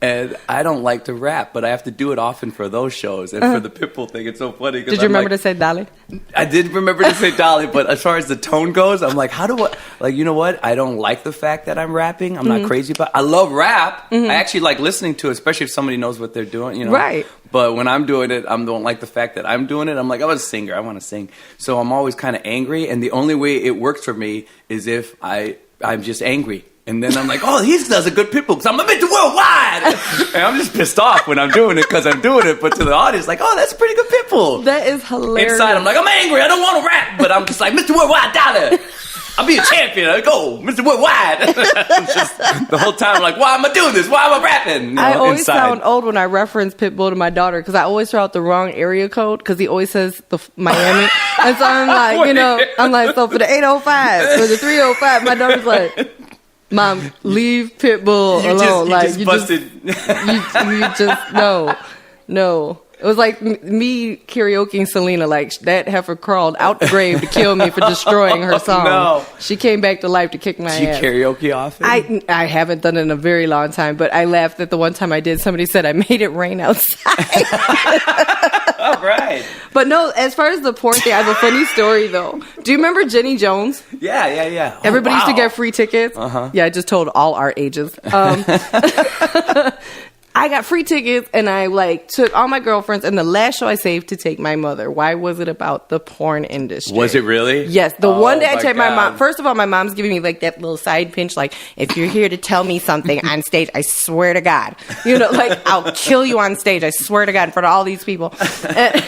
And I don't like to rap, but I have to do it often for those shows. And for the Pitbull thing, it's so funny. Did you remember to say Dolly? I did remember to say Dolly, but as far as the tone goes, I'm like, how do I... Like, you know what? I don't like the fact that I'm rapping. I'm not crazy about it. I love rap. I actually like listening to it, especially if somebody knows what they're doing, Right. But when I'm doing it, I don't like the fact that I'm doing it. I'm like, I'm a singer. I want to sing. So I'm always kind of angry. And the only way it works for me is if I'm just angry. And then I'm like, oh, he does a good pit bull because I'm a Mr. Worldwide. And I'm just pissed off when I'm doing it because I'm doing it. But to the audience, like, oh, that's a pretty good pit bull. That is hilarious. Inside, I'm like, I'm angry. I don't want to rap. But I'm just like, Mr. Worldwide, dollar. I'll be a champion. I go, Mr. Worldwide. Just, the whole time, I'm like, why am I doing this? Why am I rapping? You know, I always inside. sound old when I reference Pitbull to my daughter because I always throw out the wrong area code because he always says the Miami. And so I'm like, I'm like, so for the 805, for the 305, my daughter's like, Mom, leave Pitbull alone. You busted. You just, no. It was like me karaokeing Selena. Like, that heifer crawled out the grave to kill me for destroying her song. No. She came back to life to kick my ass. Did you karaoke often? I haven't done it in a very long time, but I laughed at the one time I did. Somebody said I made it rain outside. All right. But no, as far as the porn thing, I have a funny story, though. Do you remember Jenny Jones? Yeah. Everybody used to get free tickets. Uh-huh. Yeah, I just told all our ages. I got free tickets, and I took all my girlfriends, and the last show I saved to take my mother. Why was it about the porn industry? Was it really? Yes. The one day I took my God. mom. First of all, my mom's giving me that little side pinch, like, if you're here to tell me something on stage, I swear to God, I'll kill you on stage. I swear to God in front of all these people. And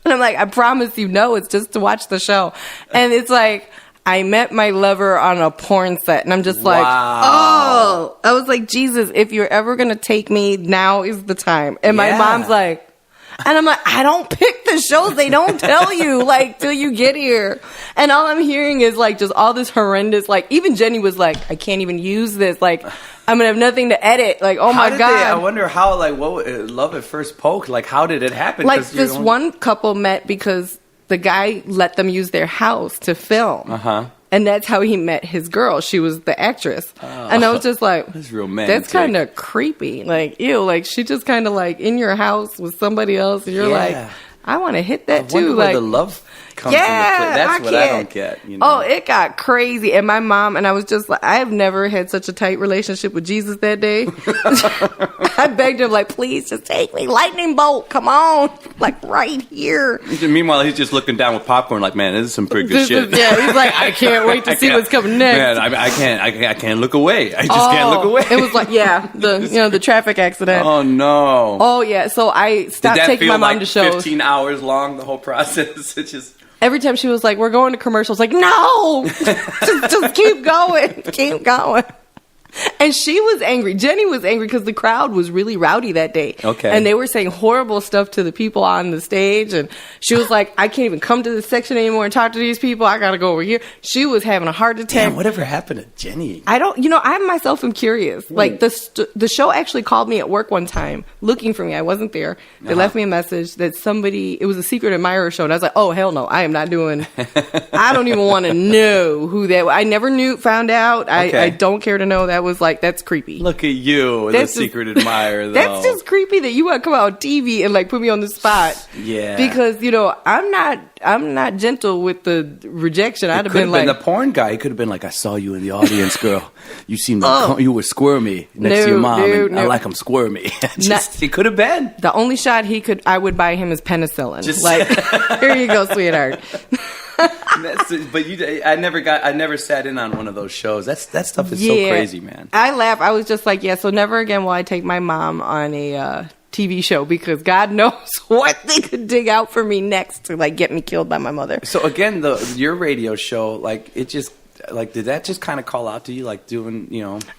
I'm like, I promise you, no, it's just to watch the show. And it's like, I met my lover on a porn set, and I'm just like, oh, I was like, Jesus, if you're ever going to take me, now is the time. And my mom's like, and I'm like, I don't pick the shows. They don't tell you, till you get here. And all I'm hearing is, just all this horrendous, even Jenny was like, I can't even use this. I'm going to have nothing to edit. Oh, my God. I wonder how, what Love at First Poke, how did it happen? This one couple met because the guy let them use their house to film. Uh-huh. And that's how he met his girl. She was the actress. Oh, and I was just like, that's romantic. That's kind of creepy. Ew, she just kind of in your house with somebody else. And you're like, I want to hit that too. Wonder where the love comes into play. That's what I don't get. Oh, it got crazy. And my mom, and I was just like, I have never had such a tight relationship with Jesus that day. I begged him, please just take me. Lightning bolt, come on. Right here. Meanwhile, he's just looking down with popcorn man, this is some pretty good shit. He's like, I can't wait to see what's coming next. Man, I can't look away. I just can't look away. It was the traffic accident. Oh, no. Oh, yeah. So I stopped taking my mom to shows. 15 hours long, the whole process. It just... Every time she was like, we're going to commercials, no, just keep going. And she was angry. Jenny was angry because the crowd was really rowdy that day. Okay. And they were saying horrible stuff to the people on the stage. And she was like, I can't even come to this section anymore and talk to these people. I got to go over here. She was having a heart attack. Damn, whatever happened to Jenny? I myself am curious. The show actually called me at work one time looking for me. I wasn't there. They left me a message that it was a Secret Admirer show. And I was like, oh, hell no. I am not doing, I don't even want to know who that was. I never found out. Okay. I don't care to know. That was that's creepy. Look at you, the Secret Admirer, though. That's just creepy that you want to come out on TV and put me on the spot. Yeah. Because, I'm not gentle with the rejection. I'd have been the porn guy. He could have been I saw you in the audience, girl. You seemed you were squirmy next to your mom. I like them squirmy. It could have been. The only shot I would buy him is penicillin. Here you go, sweetheart. But I never sat in on one of those shows. That stuff is so crazy, man. I laugh. I was just so never again will I take my mom on a TV show because God knows what they could dig out for me next to get me killed by my mother. So again, your radio show, it just did that just kind of call out to you, doing,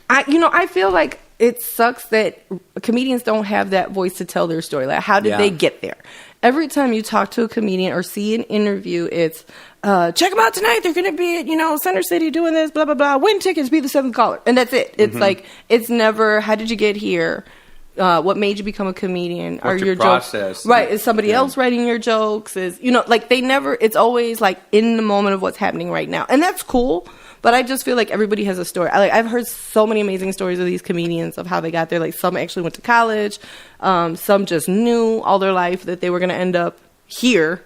I feel it sucks that comedians don't have that voice to tell their story. How did they get there? Every time you talk to a comedian or see an interview, it's, check them out tonight. They're going to be at, Center City doing this, blah, blah, blah. Win tickets, be the seventh caller. And that's it. It's it's never, how did you get here? What made you become a comedian? What's your process? Jokes, right. Is somebody else writing your jokes? Is, they never, it's always in the moment of what's happening right now. And that's cool. But I just feel everybody has a story. I've heard so many amazing stories of these comedians of how they got there. Some actually went to college. Some just knew all their life that they were going to end up here.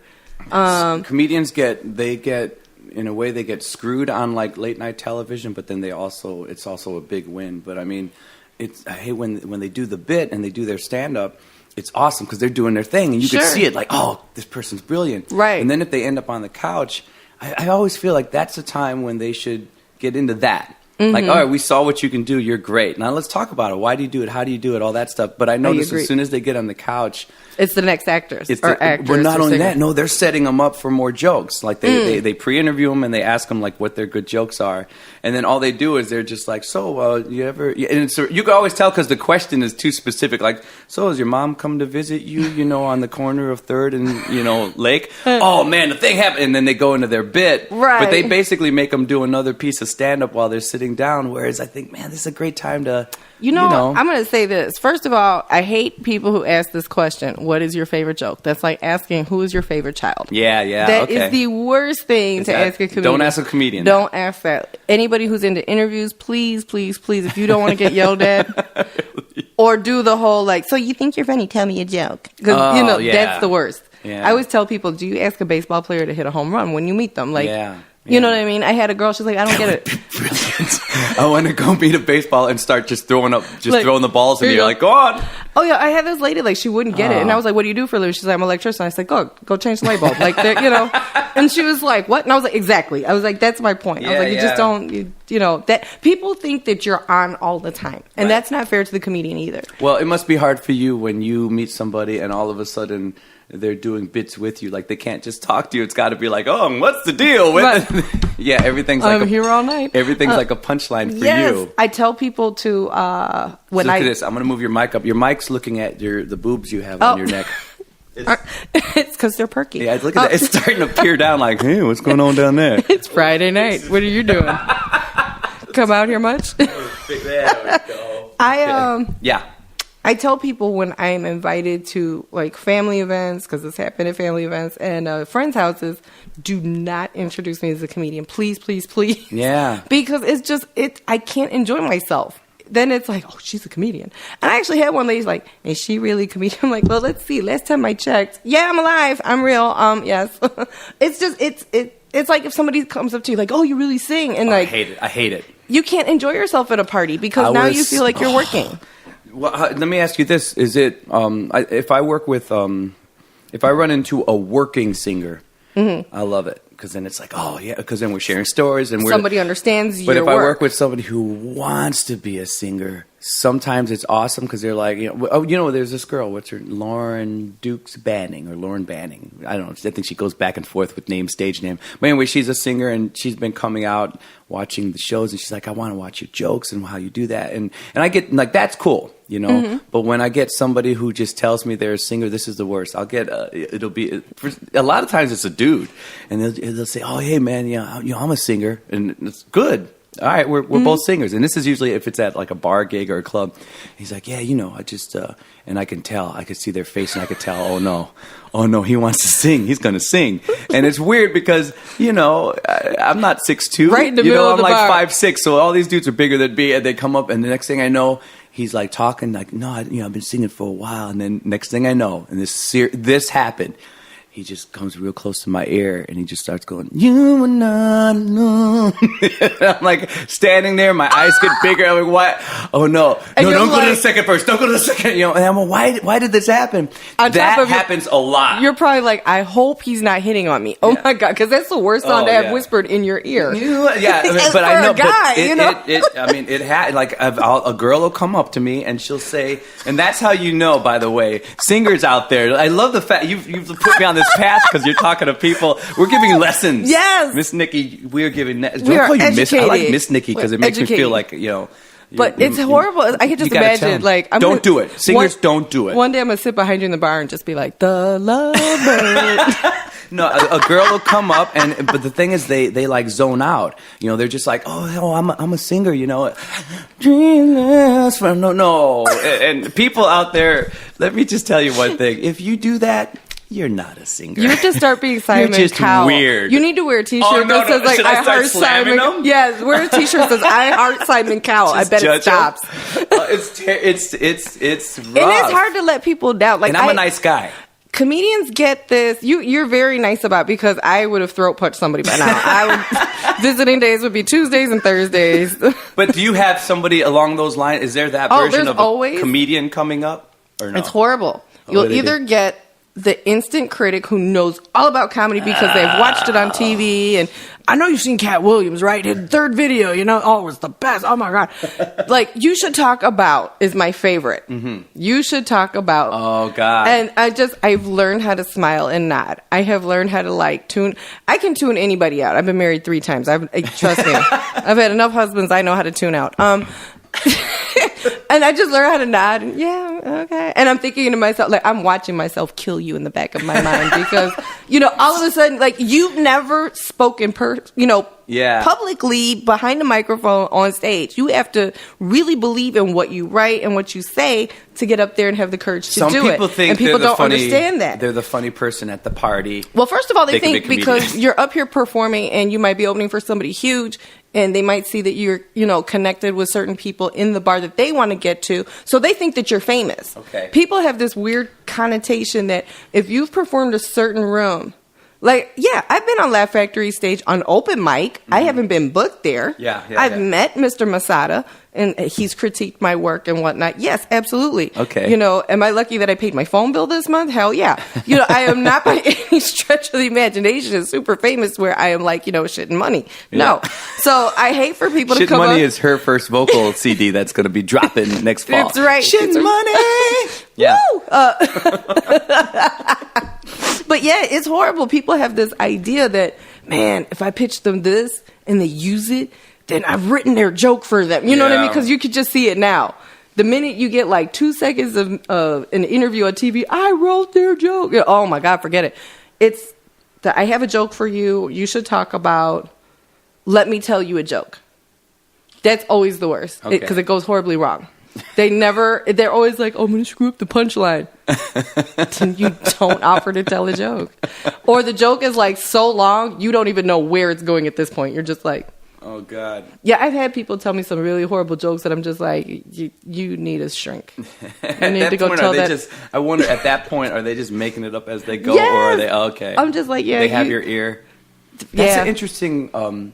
Comedians get in a way they get screwed on late night television, but then it's also a big win. But I mean, I hate when they do the bit and they do their stand up. It's awesome because they're doing their thing and you can see it oh, this person's brilliant. Right. And then if they end up on the couch, I always feel that's the time when they should get into that. Like, all right, we saw what you can do. You're great. Now let's talk about it. Why do you do it? How do you do it? All that stuff. But I notice as soon as they get on the couch, it's the next actors actors. Well, not only that, no, they're setting them up for more jokes. Like they pre-interview them and they ask them like what their good jokes are, and then all they do is they're just like, so you ever? And you can always tell because the question is too specific. Like, so has your mom come to visit you? You know, on the corner of Third and Lake. Oh man, the thing happened, and then they go into their bit. Right. But they basically make them do another piece of stand-up while they're sitting down. Whereas I think, man, this is a great time to. I'm going to say this. First of all, I hate people who ask this question, what is your favorite joke? That's like asking, who is your favorite child? Yeah, That is the worst thing to ask a comedian. Don't ask a comedian. Don't ask that. Anybody who's into interviews, please, please, please, if you don't want to get yelled at, or do the whole, like, so you think you're funny, tell me a joke. Because, that's the worst. Yeah. I always tell people, do you ask a baseball player to hit a home run when you meet them? Like, You know what I mean? I had a girl, she's like, I don't get it. Brilliant. I want to go meet a baseball and start just throwing the balls and you're like, go on. Oh yeah, I had this lady, like, she wouldn't get it. And I was like, what do you do for a living? She's like, I'm an electrician. I said, go change the light bulb. Like, and she was like, what? And I was like, exactly. I was like, that's my point. I was like, you just don't, that people think that you're on all the time. And that's not fair to the comedian either. Well, it must be hard for you when you meet somebody and all of a sudden they're doing bits with you. Like, they can't just talk to you. It's got to be like, oh, what's the deal with it? Yeah, everything's like I'm here all night. Everything's like a punchline for you. I tell people to look at this. I'm going to move your mic up. Your mic's looking at the boobs you have on your neck. It's because they're perky. Yeah, look at that. It's starting to peer down like, hey, what's going on down there? It's Friday night. What are you doing? Come out here much? There we go. I tell people when I'm invited to, like, family events, because this happened at family events, and friends' houses, do not introduce me as a comedian. Please, please, please. Yeah. Because I can't enjoy myself. Then it's like, oh, she's a comedian. And I actually had one lady's like, is she really a comedian? I'm like, well, let's see. Last time I checked, yeah, I'm alive. I'm real. Yes. It's just, it's like if somebody comes up to you like, oh, you really sing. And like, I hate it. You can't enjoy yourself at a party because now you feel like you're working. Well, let me ask you this: is it if I work with if I run into a working singer, I love it because then it's like, oh yeah, because then we're sharing stories and somebody understands your work. But if I work with somebody who wants to be a singer, sometimes it's awesome because they're like, there's this girl, what's her, Lauren Banning. I don't know. I think she goes back and forth with stage name. But anyway, she's a singer and she's been coming out watching the shows and she's like, I want to watch your jokes and how you do that. And I get like, that's cool, But when I get somebody who just tells me they're a singer, this is the worst. I'll get, it'll be, a lot of times it's a dude and they'll say, oh, hey man, I'm a singer and it's good. All right, we're both singers. And this is usually if it's at like a bar gig or a club. He's like, yeah, I just, and I can tell. I could see their face and I could tell, oh no, he wants to sing. He's going to sing. And it's weird because, I'm not 6'2". Right in the middle of the bar. I'm like 5'6", so all these dudes are bigger than me. And they come up and the next thing I know, he's like talking like, no, I've been singing for a while. And then next thing I know, and this happened. He just comes real close to my ear and he just starts going, you are not alone. I'm like standing there, my eyes get bigger. I'm like, what? Oh no. No, don't go to the second verse. Don't go to the second. And I'm like, why did this happen? That happens a lot. You're probably like, I hope he's not hitting on me. Oh my God. Because that's the worst sound to have whispered in your ear. Yeah. But I know. It had like a girl will come up to me and she'll say, and that's how by the way, singers out there. I love the fact you've put me on this path because you're talking to people. We're giving lessons. Yes. Miss Nikki, we're giving... Don't call you Miss. I like Miss Nikki because it makes me feel like, But it's horrible. I can just imagine, like... Don't do it. Singers, don't do it. One day I'm going to sit behind you in the bar and just be like, the lovebird. No, a girl will come up, but the thing is, they like zone out. They're just like, oh, I'm a singer, Dreamless. No. And people out there, let me just tell you one thing. If you do that... You're not a singer. You have to start being Simon You're just Cowell. Weird. You need to wear a T-shirt that says like I heart Simon. Them? Yes, wear a T-shirt that says I heart Simon Cowell. I bet it stops. It's rough. And it's hard to let people down. Like, and I'm a nice guy. Comedians get this. You're very nice about it because I would have throat punched somebody by now. Visiting days would be Tuesdays and Thursdays. But do you have somebody along those lines? Is there that version of a comedian coming up or no? It's horrible. You'll either get the instant critic who knows all about comedy because they've watched it on TV. And I know you've seen Cat Williams, right? His third video, you know, oh, it was the best. Oh my God. Like, You Should Talk About is my favorite. Mm-hmm. You Should Talk About. Oh God. And I've learned how to smile and nod. I have learned how to I can tune anybody out. I've been married 3 times. Trust me. I've had enough husbands. I know how to tune out. And I just learned how to nod. And, yeah, okay. And I'm thinking to myself, like, I'm watching myself kill you in the back of my mind because, you know, all of a sudden, like, you've never spoken publicly behind the microphone on stage. You have to really believe in what you write and what you say to get up there and have the courage to do it. Some people think and people don't understand that. They're the funny person at the party. Well, first of all, they think because you're up here performing and you might be opening for somebody huge, and they might see that you're, you know, connected with certain people in the bar that they want to get to. So they think that you're famous. Okay. People have this weird connotation that if you've performed a certain room, like, yeah, I've been on Laugh Factory stage on open mic. Mm-hmm. I haven't been booked there. I've met Mr. Masada, and he's critiqued my work and whatnot. Yes, absolutely. Okay. You know, am I lucky that I paid my phone bill this month? Hell yeah. You know, I am not by any stretch of the imagination super famous where I am like, you know, shitting money. Yeah. No. So I hate for people to come Money up. is her first vocal CD that's going to be dropping next fall. That's right. Shitting money. Yeah. But yeah, it's horrible. People have this idea that, man, if I pitch them this and they use it, then I've written their joke for them. You know what I mean? Because you could just see it now. The minute you get like 2 seconds of an interview on TV, I wrote their joke. Oh my God, forget it. I have a joke for you. You should talk about, let me tell you a joke. That's always the worst because it goes horribly wrong. They're always like, oh, I'm going to screw up the punchline. And you don't offer to tell a joke. Or the joke is like so long, you don't even know where it's going at this point. You're just like, oh God. Yeah, I've had people tell me some really horrible jokes that I'm just like, you need a shrink. You need to go tell that. I wonder, at that point, are they just making it up as they go? Yes! Or are they, okay. I'm just like, yeah. They have your ear. That's an interesting,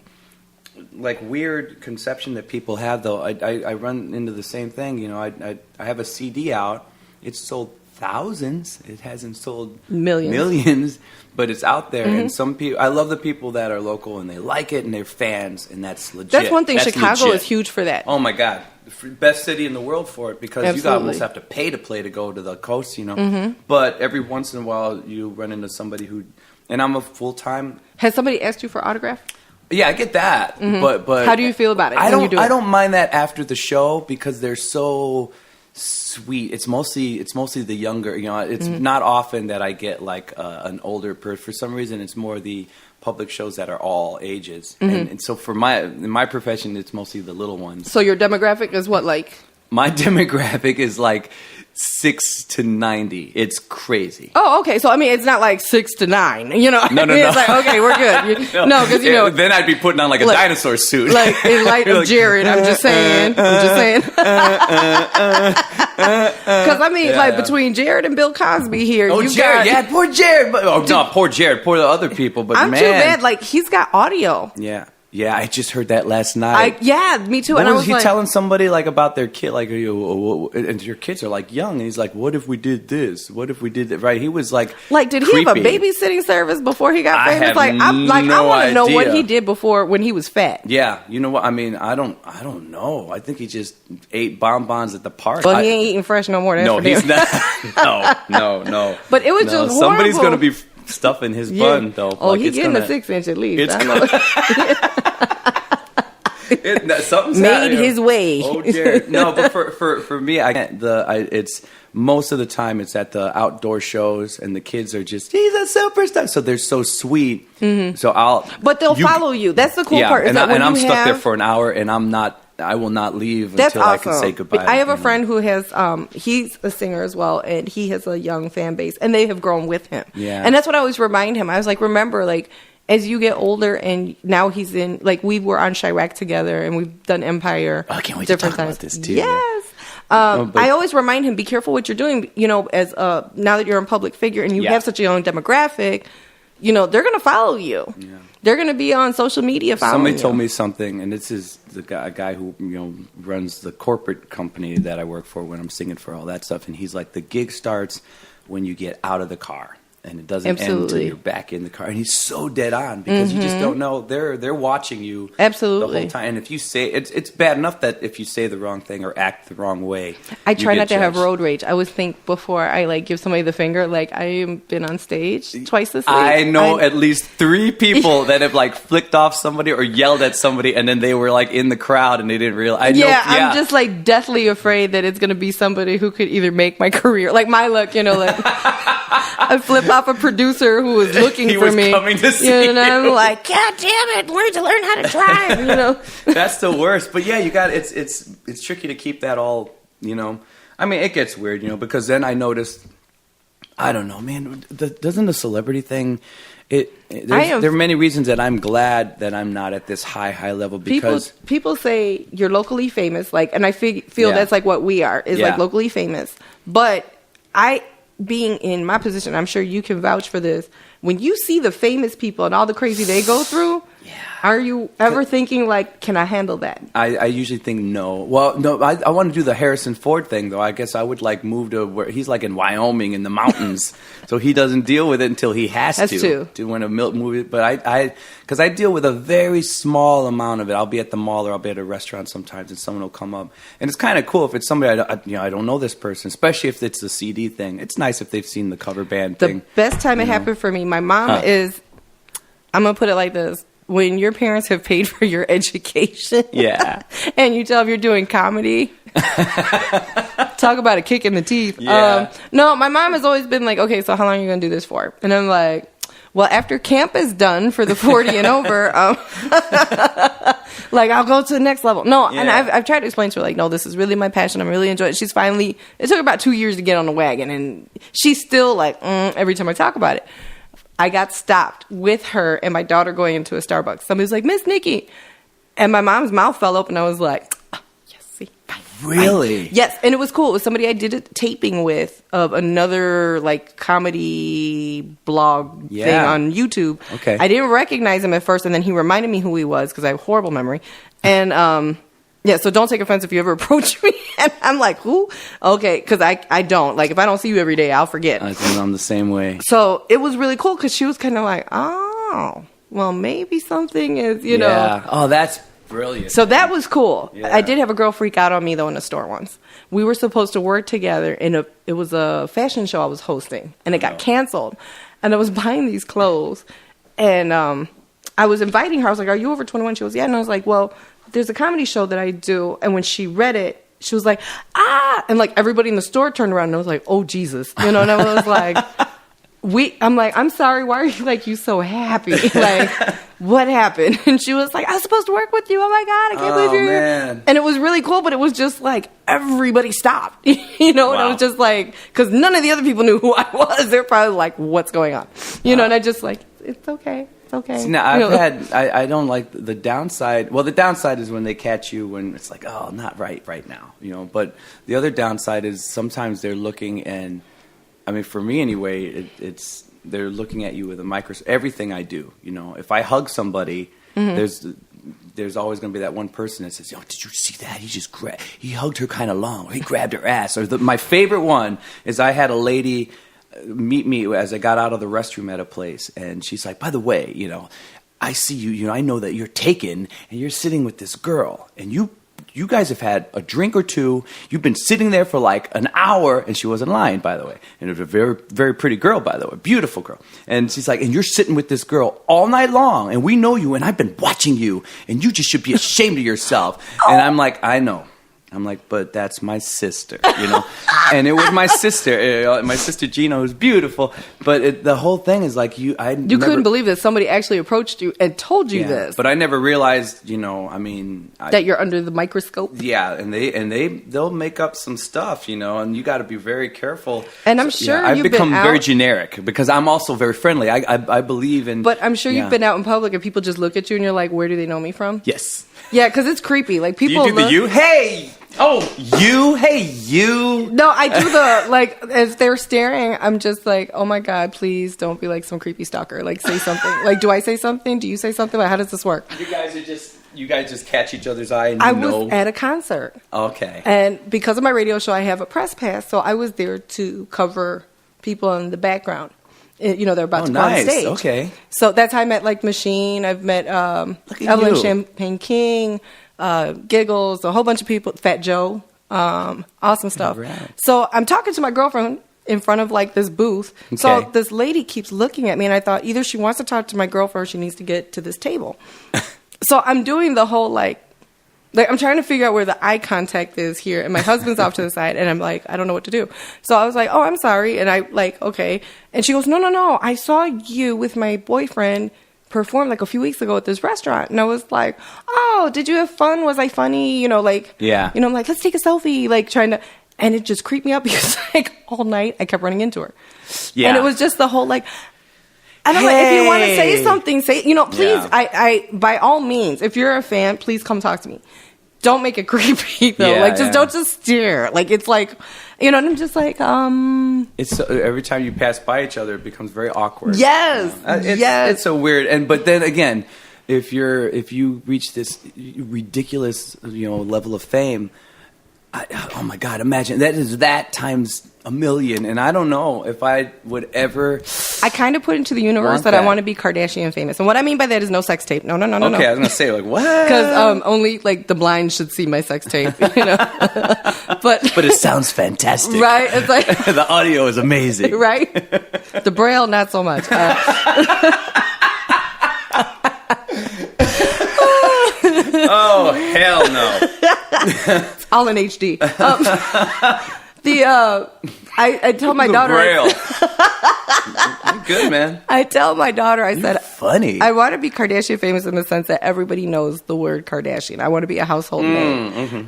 like, weird conception that people have, though. I run into the same thing. You know, I have a CD out. It's sold thousands. It hasn't sold millions, but it's out there. Mm-hmm. And some people, I love the people that are local and they like it and they're fans, and that's legit. That's one thing. Chicago is huge for that. Oh my God, best city in the world for it, because you almost have to pay to play to go to the coast, you know. Mm-hmm. But every once in a while, you run into somebody who, and I'm a full-time. Has somebody asked you for autograph? Yeah, I get that, mm-hmm. but how do you feel about it? I don't mind that after the show because they're so sweet. It's mostly the younger. You know, it's not often that I get like an older person. For some reason, it's more the public shows that are all ages, and so in my profession, it's mostly the little ones. So your demographic is what, like? My demographic is like 6 to 90. It's crazy. Oh, okay. So I mean, it's not like 6 to 9. You know, no. It's like, okay, we're good. No, because you know, then I'd be putting on like a dinosaur suit, like in light of Jared. I'm just saying. Because I mean, like between Jared and Bill Cosby here. Oh, Jared, poor Jared. No, poor Jared, poor the other people. But I'm too bad. Like, he's got audio. Yeah, I just heard that last night. Me too. And was he telling somebody like about their kid, like, and your kids are like young, and he's like, "What if we did this? What if we did that?" Right? He was like, did he have a babysitting service before he got famous? I want to know what he did before when he was fat. Yeah, you know what I mean. I don't know. I think he just ate bonbons at the park. Well, he ain't eating fresh no more. No, he's not. No. But it was just horrible. Somebody's gonna be stuffing his bun though. Oh, he's getting a 6-inch at least. Something's made his way. Oh, Jared. No, but for me, it's most of the time it's at the outdoor shows, and the kids are just, he's a superstar. So they're so sweet. Mm-hmm. So but they'll follow you. That's the cool part. And I'm stuck there for an hour, and I will not leave until I can say goodbye. I have a friend who has, he's a singer as well, and he has a young fan base, and they have grown with him. Yeah. And that's what I always remind him. I was like, remember, like, as you get older, and now he's in, like, we were on Chirac together, and we've done Empire. I can't wait to talk about this too. Yes. I always remind him, be careful what you're doing, you know, as now that you're a public figure and you have such a young demographic, you know, they're going to follow you. Yeah. They're going to be on social media following Somebody told me something, and this is a guy who, you know, runs the corporate company that I work for when I'm singing for all that stuff, and he's like, the gig starts when you get out of the car. and it doesn't end Absolutely. until you're back in the car. And he's so dead on because you just don't know. They're watching you Absolutely. the whole time. And if you say it's bad enough that if you say the wrong thing or act the wrong way, I you try get not to have judged. road rage. I always think before I like give somebody the finger. Like I have been on stage twice this week. I know at least 3 people that have like flicked off somebody or yelled at somebody, and then they were like in the crowd and they didn't realize. I'm just like deathly afraid that it's going to be somebody who could either make my career, like my luck, like I flip off a producer who was looking He for was me. coming to see And I'm you. like, God damn it, where'd you learn how to drive? That's the worst. But yeah, you got it's tricky to keep that all. I mean, it gets weird, because then I noticed. I don't know, man. Doesn't the celebrity thing? There are many reasons that I'm glad that I'm not at this high level because people say you're locally famous, and I feel that's like what we are is like locally famous. But being in my position, I'm sure you can vouch for this. When you see the famous people and all the crazy they go through, are you ever thinking like, can I handle that? I usually think no. Well, no, I want to do the Harrison Ford thing though. I guess I would like move to where he's like in Wyoming in the mountains, so he doesn't deal with it until he has to when a movie. But because I deal with a very small amount of it. I'll be at the mall or I'll be at a restaurant sometimes, and someone will come up, and it's kind of cool if it's somebody I don't know this person, especially if it's the CD thing. It's nice if they've seen the cover band thing. The best time it happened for me, my mom is. I'm gonna put it like this. When your parents have paid for your education, and you tell them you're doing comedy, talk about a kick in the teeth. No, my mom has always been like, okay, so how long are you going to do this for? And I'm like, well, after camp is done for the 40 and over, like I'll go to the next level. No, and I've tried to explain to her, like, no, this is really my passion. I'm really enjoying it. She's finally, it took about 2 years to get on the wagon, and she's still like, every time I talk about it. I got stopped with her and my daughter going into a Starbucks. Somebody was like, Miss Nikki. And my mom's mouth fell open. I was like, oh, yes, see. Bye, really? bye. Yes. And it was cool. It was somebody I did a taping with of another like comedy blog thing on YouTube. Okay. I didn't recognize him at first. And then he reminded me who he was because I have horrible memory. And, so don't take offense if you ever approach me. And I'm like, who? Okay, because I don't. Like, if I don't see you every day, I'll forget. I think I'm the same way. So it was really cool because she was kind of like, oh, well, maybe something is, you know. Oh, that's brilliant. So that was cool. Yeah. I did have a girl freak out on me, though, in a store once. We were supposed to work together, and it was a fashion show I was hosting, and it got canceled. And I was buying these clothes, and I was inviting her. I was like, are you over 21? She was, yeah. And I was like, well, there's a comedy show that I do. And when she read it, she was like, ah. And like everybody in the store turned around and I was like, oh, Jesus. And I was like, I'm like, I'm sorry. Why are you like, you so happy? Like, what happened? And she was like, I was supposed to work with you. Oh my God. I can't believe you're here. And it was really cool, but it was just like, everybody stopped, and it was just like, cause none of the other people knew who I was. They're probably like, what's going on? And I just like, it's okay. Okay. See, now I don't like the downside. Well, the downside is when they catch you when it's like, oh, not right now, But the other downside is sometimes they're looking, and I mean, for me anyway, it's they're looking at you with a microscope. Everything I do, if I hug somebody, there's always going to be that one person that says, "Oh, did you see that? He hugged her kind of long, or he grabbed her ass." Or my favorite one is I had a lady meet me as I got out of the restroom at a place, and she's like, by the way, I see you, I know that you're taken and you're sitting with this girl, and you guys have had a drink or two, you've been sitting there for like an hour, and she wasn't lying, by the way, and it was a very, very pretty girl, by the way, beautiful girl, and she's like, and you're sitting with this girl all night long, and we know you, and I've been watching you, and you just should be ashamed of yourself. And I'm like, I know. I'm like, but that's my sister, and it was my sister Gina, who's beautiful. But the whole thing is like you couldn't believe that somebody actually approached you and told you this. But I never realized, that you're under the microscope. Yeah, and they'll make up some stuff, and you got to be very careful. And I'm sure I've you've become been very out. Generic because I'm also very friendly. I believe in. But I'm sure you've been out in public and people just look at you and you're like, where do they know me from? Yes. Yeah, because it's creepy. Like people. Do you do the you? Hey. Oh, you? Hey, you. No, I do the, like, as they're staring, I'm just like, oh my God, please don't be like some creepy stalker. Like, say something. Like, do I say something? Do you say something? Like, how does this work? You guys just catch each other's eye and I was at a concert. Okay. And because of my radio show, I have a press pass. So I was there to cover people in the background. They're about to go nice. on stage. Okay. So that's how I met like Machine. I've met Evelyn Champagne King, Giggles, a whole bunch of people, Fat Joe, awesome stuff. Right. So I'm talking to my girlfriend in front of like this booth. Okay. So this lady keeps looking at me, and I thought either she wants to talk to my girlfriend or she needs to get to this table. So I'm doing the whole like I'm trying to figure out where the eye contact is here, and my husband's off to the side, and I'm like, I don't know what to do. So I was like, oh, I'm sorry. And I like, okay. And she goes, no. I saw you with my boyfriend perform like a few weeks ago at this restaurant. And I was like, oh, did you have fun? Was I funny? I'm like, let's take a selfie, like trying to, and it just creeped me out because like all night I kept running into her. Yeah. And it was just the whole like, and I'm like, if you want to say something, say, please, yeah. I by all means, if you're a fan, please come talk to me. Don't make it creepy though. Yeah, don't just stare. Like, it's like, and I'm just like, It's so, every time you pass by each other, it becomes very awkward. Yes. It's so weird. But then again, if you reach this ridiculous, level of fame, oh my God, imagine that times a million. And I don't know if I would ever. I kind of put into the universe that I want to be Kardashian famous. And what I mean by that is no sex tape. No. Okay, I was going to say, like, what? Because only, like, the blind should see my sex tape, But it sounds fantastic. Right? It's like. The audio is amazing. Right? The Braille, not so much. Oh, hell no. It's all in HD. I tell my daughter. Braille. Good, man. I tell my daughter, I said, funny. I want to be Kardashian famous in the sense that everybody knows the word Kardashian. I want to be a household name. Mm-hmm.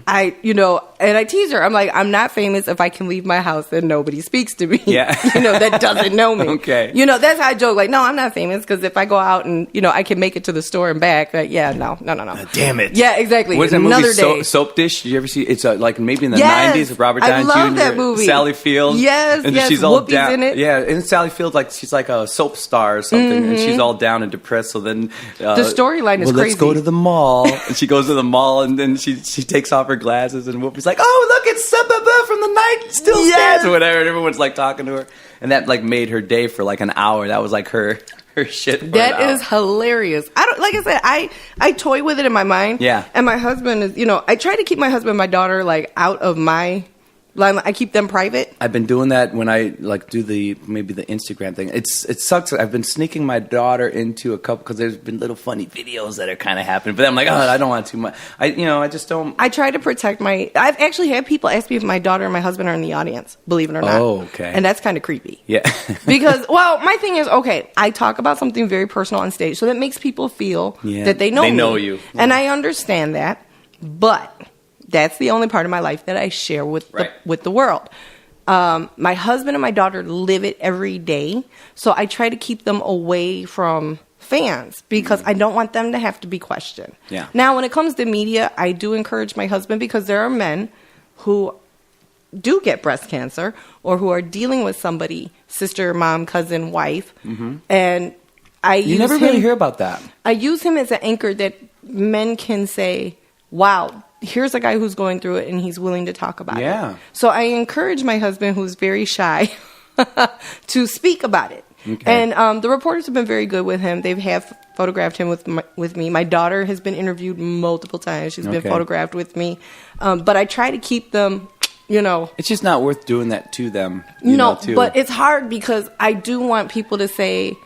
And I tease her. I'm like, I'm not famous if I can leave my house and nobody speaks to me. Yeah. That doesn't know me. Okay. That's how I joke. Like, no, I'm not famous because if I go out and, I can make it to the store and back. Like, yeah, no. Damn it. Yeah, exactly. What's that Another movie, day. Soap Dish? Did you ever see? It's like maybe in the 90s. Robert Downey Jr. I love that movie. Sally Field. Yes, and yes. She's all Whoopi's down. in it. Yeah, and Sally Field, like she's like a soap star or something, and she's all down and depressed. So then the storyline is crazy. Let's go to the mall. And she goes to the mall, and then she takes off her glasses, and Whoopi's like, "Oh, look, it's Sababa from the night still stands," or whatever. And everyone's like talking to her, and that like made her day for like an hour. That was like her shit. That is hilarious. Like I said, I toy with it in my mind. Yeah. And my husband is, I try to keep my husband and my daughter like out of my. I keep them private. I've been doing that when I like do maybe the Instagram thing. It sucks. I've been sneaking my daughter into a couple because there's been little funny videos that are kind of happening. But I'm like, I don't want too much. I just don't. I try to protect I've actually had people ask me if my daughter and my husband are in the audience. Believe it or not. Oh, okay. And that's kind of creepy. Yeah. Because my thing is, okay, I talk about something very personal on stage, so that makes people feel that they know me. They know you, and I understand that, but. That's the only part of my life that I share with the world. My husband and my daughter live it every day, so I try to keep them away from fans because I don't want them to have to be questioned. Yeah. Now, when it comes to media, I do encourage my husband because there are men who do get breast cancer or who are dealing with somebody, sister, mom, cousin, wife, and you never really hear about that. I use him as an anchor that men can say, wow, here's a guy who's going through it and he's willing to talk about it. So I encourage my husband, who's very shy, to speak about it. Okay. And the reporters have been very good with him. They have photographed him with me. My daughter has been interviewed multiple times. She's been photographed with me. But I try to keep them, It's just not worth doing that to them. But it's hard because I do want people to say,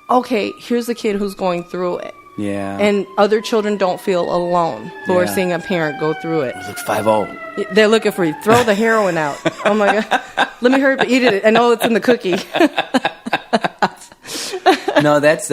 okay, here's a kid who's going through it. Yeah. And other children don't feel alone who are seeing a parent go through it. Look, 5-0. They're looking for you. Throw the heroin out. Oh my God. Let me hurry up and eat it. I know it's in the cookie. No, that's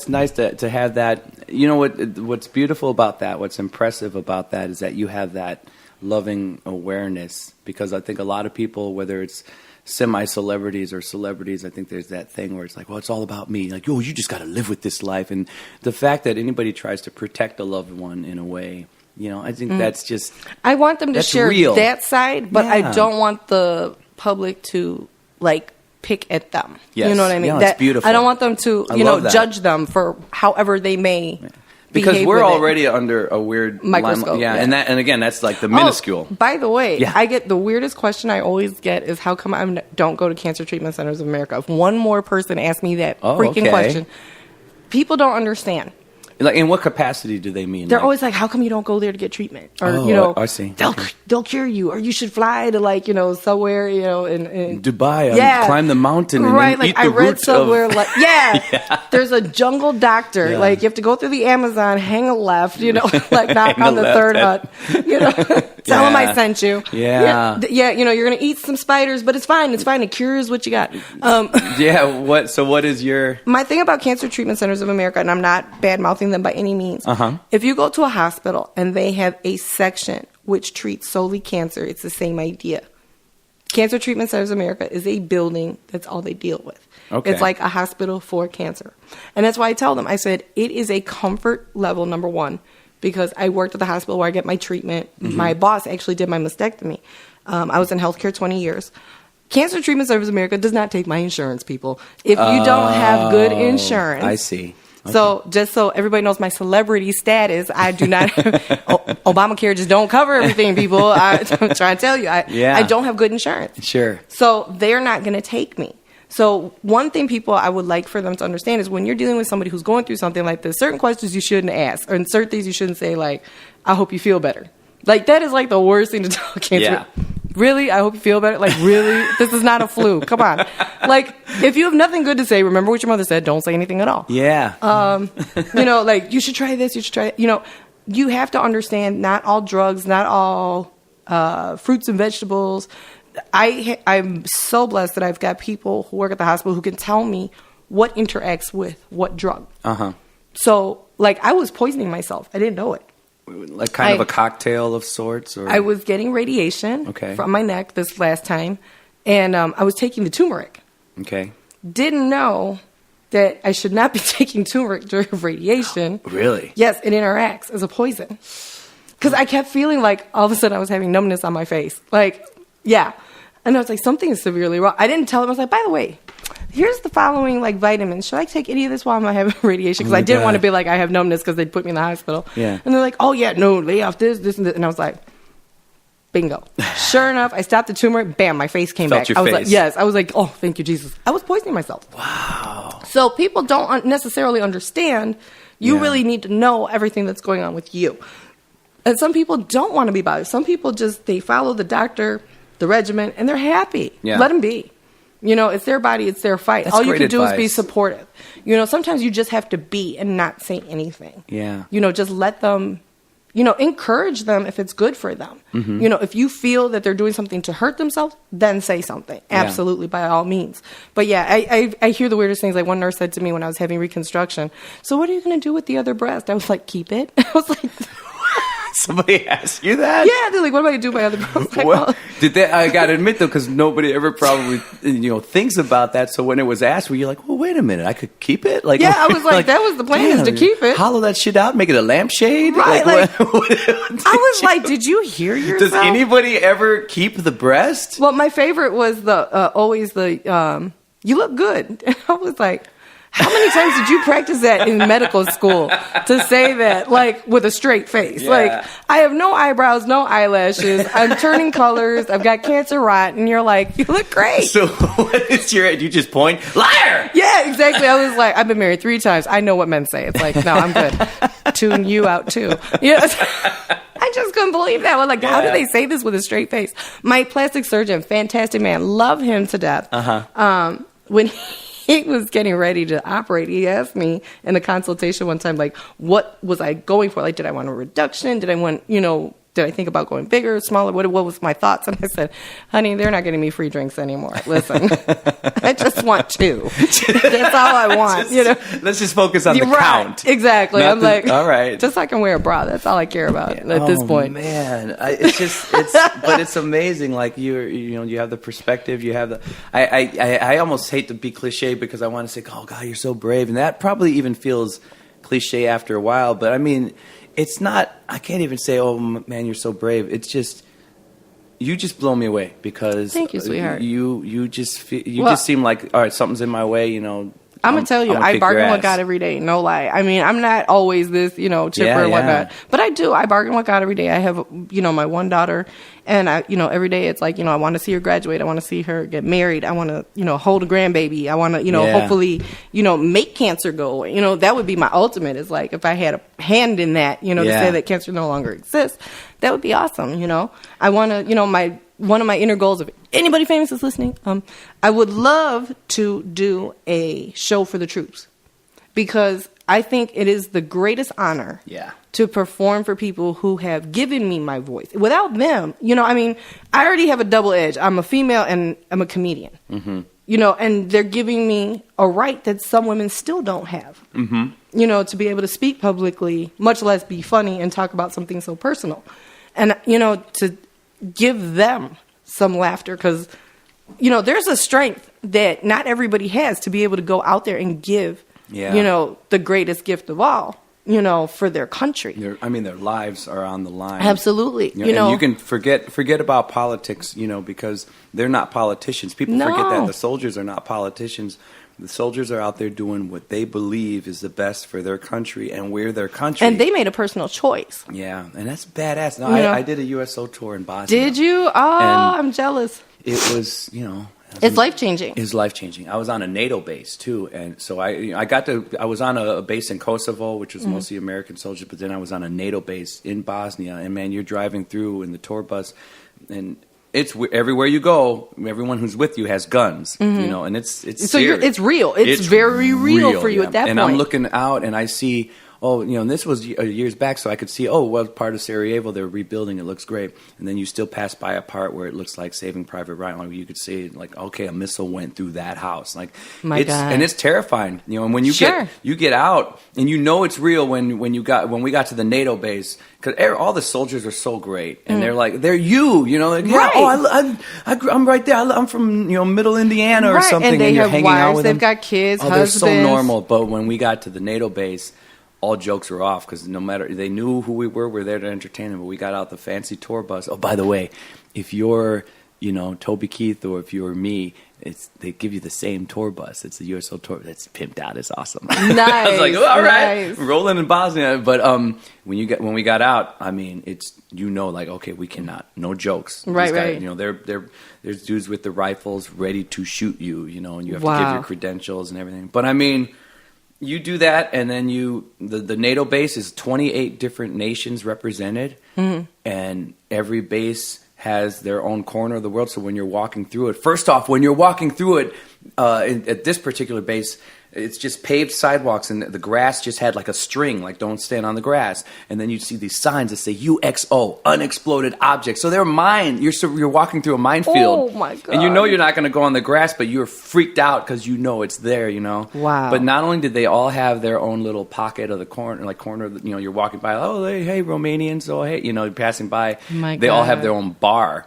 nice to have that. You know what's beautiful about that, what's impressive about that is that you have that loving awareness, because I think a lot of people, whether it's semi-celebrities or celebrities, I think there's that thing where it's like, well, it's all about me. Like, you just got to live with this life. And the fact that anybody tries to protect a loved one in a way, I think that's just... I want them to share real. That side, but I don't want the public to, pick at them. Yes. You know what I mean? That's beautiful. I don't want them to, judge them for however they may Because behave we're with it. already under a weird Microscope, yeah, yeah. and again, that's like the minuscule. Oh, by the way, Yeah. I get the weirdest question I always get is how come I don't go to Cancer Treatment Centers of America? If one more person asks me that freaking question, people don't understand. Like, in what capacity do they mean? They're like, always like, how come you don't go there to get treatment? Or, I see. They'll cure you, or you should fly to, like, somewhere, in Dubai, yeah. climb the mountain and right, then like eat the I read roots somewhere, of... like, yeah, there's a jungle doctor. Yeah. Like, you have to go through the Amazon, hang a left, like knock on the third hut, tell them I sent you. Yeah. Yeah, you're going to eat some spiders, but it's fine. It's fine. It cures what you got. Yeah, what is your... My thing about Cancer Treatment Centers of America, and I'm not bad-mouthing them by any means, if you go to a hospital and they have a section which treats solely cancer, it's the same idea. Cancer Treatment Centers of America is a building, that's all they deal with. Okay. It's like a hospital for cancer. And that's why I tell them, I said, it is a comfort level, number one, because I worked at the hospital where I get my treatment. My boss actually did my mastectomy. I was in healthcare 20 years. Cancer Treatment Centers of America does not take my insurance, people. If you don't have good insurance. I see. Okay. So just so everybody knows my celebrity status, I do not. Obamacare just don't cover everything, people. I'm trying to tell you, I don't have good insurance. Sure. So they're not going to take me. So one thing people I would like for them to understand is when you're dealing with somebody who's going through something like this, certain questions you shouldn't ask, or certain things you shouldn't say, like, I hope you feel better. Like, that is like the worst thing to tell a cancer. Yeah. Really? I hope you feel better? Like, really? This is not a flu. Come on. Like, if you have nothing good to say, remember what your mother said, don't say anything at all. Yeah. Like, you should try this, you should try it. You have to understand not all drugs, not all fruits and vegetables. I'm so blessed that I've got people who work at the hospital who can tell me what interacts with what drug. So, like, I was poisoning myself. I didn't know it. Like kind of a cocktail of sorts? Or? I was getting radiation from my neck this last time, and I was taking the turmeric. Okay. Didn't know that I should not be taking turmeric during radiation. Really? Yes, it interacts as a poison. Because I kept feeling like all of a sudden I was having numbness on my face. Like, yeah. And I was like, something is severely wrong. I didn't tell them. I was like, by the way, here's the following, like, vitamins. Should I take any of this while I'm having radiation? Because I didn't want to be like, I have numbness because they'd put me in the hospital. Yeah. And they're like, oh, yeah, no, lay off this, and this. And I was like, bingo. Sure enough, I stopped the tumor. Bam, my face came back. Your I was face. like, yes. I was like, oh, thank you, Jesus. I was poisoning myself. Wow. So people don't necessarily understand. You really need to know everything that's going on with you. And some people don't want to be bothered. Some people they follow the doctor, the regimen, and they're happy. Yeah. Let them be. It's their body, it's their fight. That's all you great can do is advice. be supportive. Sometimes you just have to be and not say anything. Yeah. Just let them, encourage them if it's good for them. If you feel that they're doing something to hurt themselves, then say something. Absolutely, by all means. But yeah, I hear the weirdest things. Like, one nurse said to me when I was having reconstruction, so what are you going to do with the other breast? I was like, keep it. I was like... Somebody asked you that? Yeah, they're like, what am I going to do with my other breast? Well, I got to admit, though, because nobody ever probably, thinks about that. So when it was asked, you're like, well, wait a minute, I could keep it? Like, yeah, I was like, that was the plan, is to keep it. Hollow that shit out, make it a lampshade? Right, what I was like, did you hear yourself? Does anybody ever keep the breast? Well, my favorite was always the, you look good. And I was like, how many times did you practice that in medical school to say that, like, with a straight face? Yeah. Like, I have no eyebrows, no eyelashes. I'm turning colors. I've got cancer rot. And you're like, you look great. So what is you just point? Liar! Yeah, exactly. I was like, I've been married 3 times. I know what men say. It's like, no, I'm good. Tune you out, too. I just couldn't believe that. Well, like, how do they say this with a straight face? My plastic surgeon, fantastic man, love him to death. When he was getting ready to operate, he asked me in a consultation one time, like, what was I going for? Like, did I want a reduction? Did I want, did I think about going bigger, smaller? What was my thoughts? And I said, honey, they're not getting me free drinks anymore. Listen, I just want 2. That's all I want. Let's just focus on the count. Exactly. Not I'm like, all right. Just so I can wear a bra. That's all I care about at this point. Man, but it's amazing. Like, you have the perspective. You have the. I almost hate to be cliche because I want to say, oh God, you're so brave, and that probably even feels cliche after a while. But I mean, it's not. I can't even say, oh man, you're so brave. It's just. You just blow me away because thank you, sweetheart. You just just seem like, all right, something's in my way. I'm gonna tell you, I bargain with God every day. No lie. I mean, I'm not always this, chipper and whatnot, but I do. I bargain with God every day. I have, my one daughter, and I, every day it's like, I want to see her graduate. I want to see her get married. I want to, hold a grandbaby. I want to, hopefully, make cancer go away. That would be my ultimate. Is like if I had a hand in that, to say that cancer no longer exists, that would be awesome. I want to, one of my inner goals, if anybody famous is listening, I would love to do a show for the troops, because I think it is the greatest honor to perform for people who have given me my voice. Without them, I already have a double edge. I'm a female and I'm a comedian, and they're giving me a right that some women still don't have, to be able to speak publicly, much less be funny and talk about something so personal. And, to give them some laughter, because, there's a strength that not everybody has to be able to go out there and give, the greatest gift of all, for their country. Their lives are on the line. Absolutely. And you can forget about politics, because they're not politicians. People forget that the soldiers are not politicians. The soldiers are out there doing what they believe is the best for their country, and we're their country. And they made a personal choice. Yeah, and that's badass. No, I did a USO tour in Bosnia. Did you? Oh, I'm jealous. It was, it's life-changing. It's life-changing. I was on a NATO base, too, and so I was on a base in Kosovo, which was mostly American soldiers, but then I was on a NATO base in Bosnia, and, man, you're driving through in the tour bus, and it's everywhere you go. Everyone who's with you has guns, and it's so it's real. It's very real for you at that point. And I'm looking out, and I see, and this was years back, so I could see, part of Sarajevo, they're rebuilding. It looks great. And then you still pass by a part where it looks like Saving Private Ryan. Like you could see, like, okay, a missile went through that house. Like, My God. And it's terrifying, And when you get out, and it's real when we got to the NATO base. Because all the soldiers are so great, and they're like, they're you, right. I'm right there. I'm from Middle Indiana or something, and you're have hanging wives, out with them. They've got kids, husbands. They're so normal. But when we got to the NATO base, all jokes were off, because no matter, they knew who we were there to entertain them. But we got out the fancy tour bus. Oh, by the way, if you're Toby Keith, or if you're me, they give you the same tour bus. It's the USO tour. That's pimped out. It's awesome. Nice. I was like, all right, nice. Rolling in Bosnia. But when we got out, it's like, okay, we cannot, no jokes. Right, guys, right. there's dudes with the rifles ready to shoot you. And you have to give your credentials and everything. But you do that, and then the NATO base is 28 different nations represented, and every base has their own corner of the world. So when you're walking through it, first off, at this particular base, it's just paved sidewalks, and the grass just had like a string, like don't stand on the grass. And then you'd see these signs that say UXO, unexploded objects. So they're mine. You're walking through a minefield. Oh my God. And you're not going to go on the grass, but you're freaked out because it's there, Wow. But not only did they all have their own little pocket of the corner, you're walking by, hey, Romanians, you're passing by. They all have their own bar.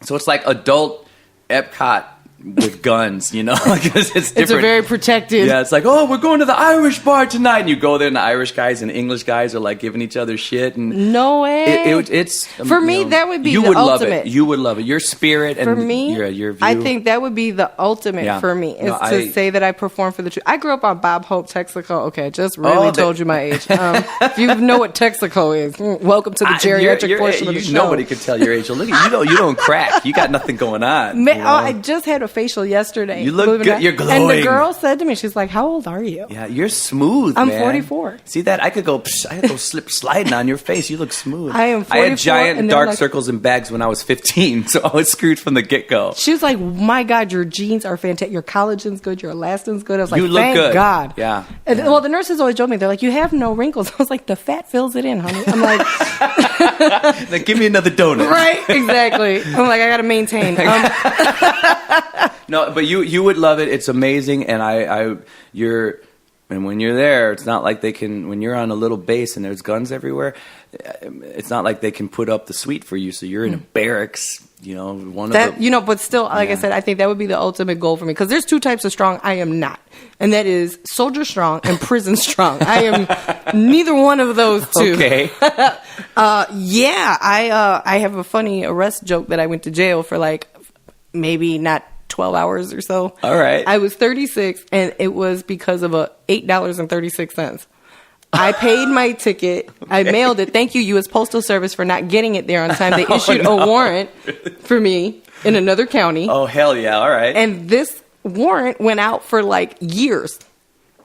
So it's like adult Epcot with guns, because it's different. It's a very protected. Yeah, it's like, we're going to the Irish bar tonight, and you go there, and the Irish guys and English guys are like giving each other shit. And no way. It's for me that would be you the would ultimate. love it. You would love it. Your spirit and for me, your view. I think that would be the ultimate for me is to say that I perform for the truth. I grew up on Bob Hope, Texaco. Okay, I just really told you my age. If you know what Texaco is, welcome to the geriatric portion of the show. Nobody could tell your age. Look at you don't crack. You got nothing going on. I just had a facial yesterday. You look good. You're glowing. And the girl said to me, she's like, "How old are you?" Yeah, you're smooth. I'm man. 44. See that? I could go slip sliding on your face. You look smooth. I am 44. I had giant dark circles and bags when I was 15, so I was screwed from the get go. She was like, "My God, your jeans are fantastic. Your collagen's good. Your elastin's good." I was like, "You look thank good." God. Yeah. And, well, the nurses always joke me. They're like, "You have no wrinkles." I was like, "The fat fills it in, honey." I'm like, "Then give me another donut." Right? Exactly. I'm like, I got to maintain. No, but you would love it. It's amazing, and and when you're there, it's not like they can. When you're on a little base and there's guns everywhere, it's not like they can put up the suite for you. So you're in a barracks. But still, like I said, I think that would be the ultimate goal for me. Because there's two types of strong I am not. And that is soldier strong and prison strong. I am neither one of those two. Okay. I have a funny arrest joke that I went to jail for maybe not 12 hours or so. All right. I was 36, and it was because of $8.36. I paid my ticket. I mailed it. Thank you, U.S. Postal Service, for not getting it there on time. They issued a warrant for me in another county. Oh, hell yeah. All right. And this warrant went out for like years.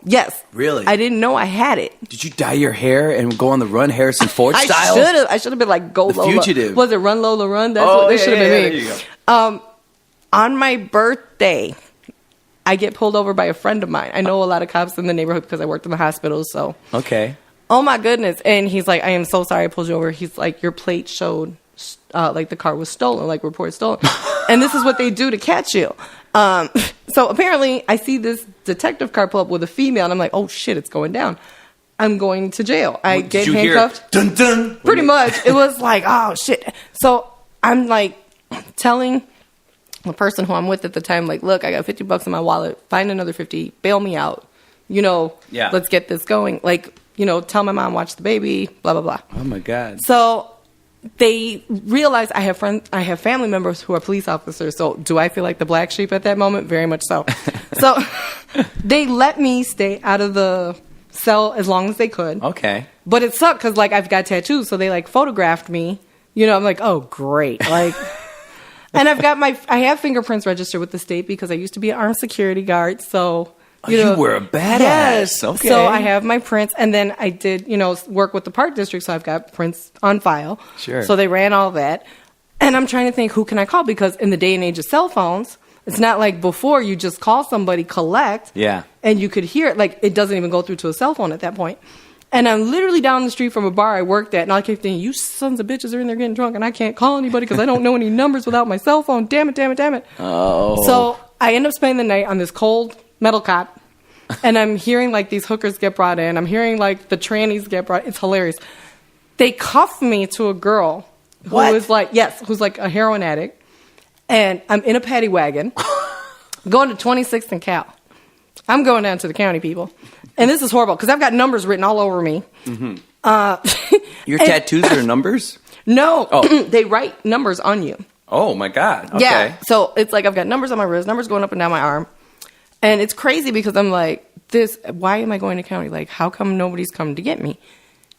Yes. Really? I didn't know I had it. Did you dye your hair and go on the run, Harrison Ford style? I should have been like Go The Lola. Fugitive. Was it Run Lola Run? That's what they should have been me. There you go. On my birthday, I get pulled over by a friend of mine. I know a lot of cops in the neighborhood because I worked in the hospital. So, Okay. oh my goodness! And he's like, "I am so sorry I pulled you over." He's like, "Your plate showed like the car was stolen, like reported stolen." And this is what they do to catch you. So apparently, I see this detective car pull up with a female, and I'm like, "Oh shit, it's going down." I'm going to jail. I Did get you handcuffed. Hear, dun dun. Pretty much. It was like, oh shit. So I'm like telling the person who I'm with at the time, like, look, I got $50 in my wallet. Find another 50. Bail me out. Yeah. Let's get this going. Like, tell my mom, watch the baby, blah, blah, blah. Oh my God. So they realize I have family members who are police officers. So do I feel like the black sheep at that moment? Very much so. So they let me stay out of the cell as long as they could. Okay. But it sucked because, like, I've got tattoos, so they, like, photographed me. I'm like, oh, great. Like, and I have fingerprints registered with the state because I used to be an armed security guard, so... You were a badass. Yes. Okay. So I have my prints, and then I did, work with the park district, so I've got prints on file. Sure. So they ran all that. And I'm trying to think, who can I call? Because in the day and age of cell phones, it's not like before you just call somebody, collect, Yeah. and you could hear it. Like, it doesn't even go through to a cell phone at that point. And I'm literally down the street from a bar I worked at, and I kept thinking, you sons of bitches are in there getting drunk, and I can't call anybody because I don't know any numbers without my cell phone. Damn it, damn it, damn it. Oh. So I end up spending the night on this cold metal cot, and I'm hearing, like, these hookers get brought in. I'm hearing, like, the trannies get brought in. It's hilarious. They cuff me to a girl who is like, who's like a heroin addict, and I'm in a paddy wagon going to 26th and Cal. I'm going down to the county, people. And this is horrible because I've got numbers written all over me. Mm-hmm. Your tattoos are numbers? No. Oh. They write numbers on you. Oh, my God. Okay. Yeah. So it's like I've got numbers on my wrist, numbers going up and down my arm. And it's crazy because I'm like, why am I going to county? Like, how come nobody's come to get me?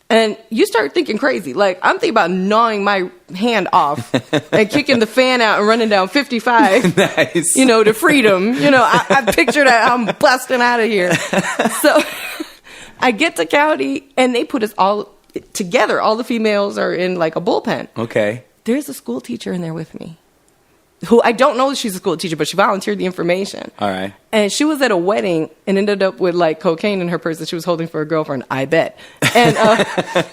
And you start thinking crazy. Like, I'm thinking about gnawing my hand off and kicking the fan out and running down 55, Nice. To freedom. I pictured I'm blasting out of here. So I get to county, and they put us all together. All the females are in, like, a bullpen. Okay. There's a school teacher in there with me, who I don't know that she's a school teacher, but she volunteered the information. All right. And she was at a wedding and ended up with, like, cocaine in her purse that she was holding for her girlfriend, I bet. And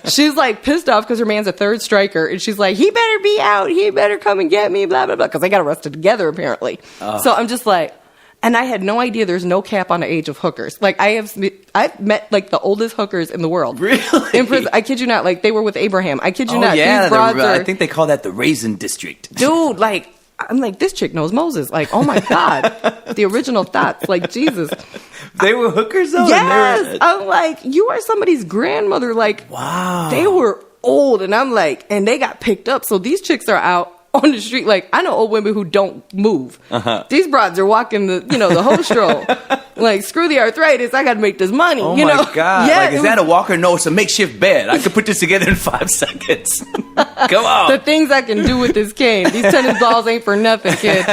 she's, like, pissed off because her man's a third striker. And she's like, he better be out. He better come and get me, blah, blah, blah. Because they got arrested together, apparently. Oh. So I'm just like, and I had no idea there's no cap on the age of hookers. Like, I've met, like, the oldest hookers in the world. Really? In prison. I kid you not. Like, they were with Abraham. I kid you not. Yeah. These broads I think they call that the Raisin District. Dude, like, I'm like, this chick knows Moses. Like, oh my God. The original thoughts. Like, Jesus. They were hookers, though? Yes. I'm like, you are somebody's grandmother. Like, wow. They were old. And I'm like, and they got picked up. So these chicks are out on the street. Like, I know old women who don't move. Uh-huh. These broads are walking the whole stroll. Like, screw the arthritis. I got to make this money. Oh, my God. Yeah, like, is that a walker? No, it's a makeshift bed. I could put this together in 5 seconds. Come on. The things I can do with this cane. These tennis balls ain't for nothing, kid.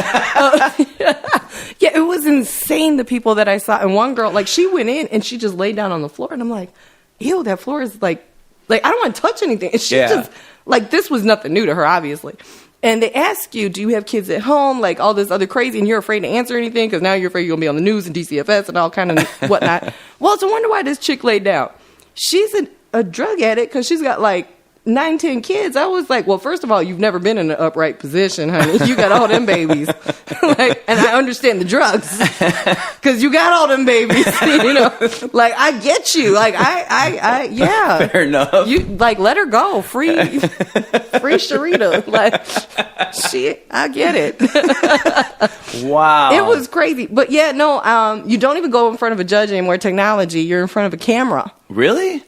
Yeah, it was insane, the people that I saw. And one girl, like, she went in and she just laid down on the floor. And I'm like, ew, that floor is like I don't want to touch anything. And she just, like, this was nothing new to her, obviously. And they ask you, do you have kids at home? Like, all this other crazy, and you're afraid to answer anything because now you're afraid you're going to be on the news and DCFS and all kind of whatnot. Well, it's a wonder why this chick laid down. She's a drug addict because she's got, like, 9, 10 kids. I was like, well, first of all, you've never been in an upright position, honey. You got all them babies. Like, and I understand the drugs because you got all them babies, like, I get you. Like, I yeah. Fair enough. You, like, let her go. Free Sharita. Like, shit, I get it. Wow. It was crazy. But yeah, no, you don't even go in front of a judge anymore, technology. You're in front of a camera. Really?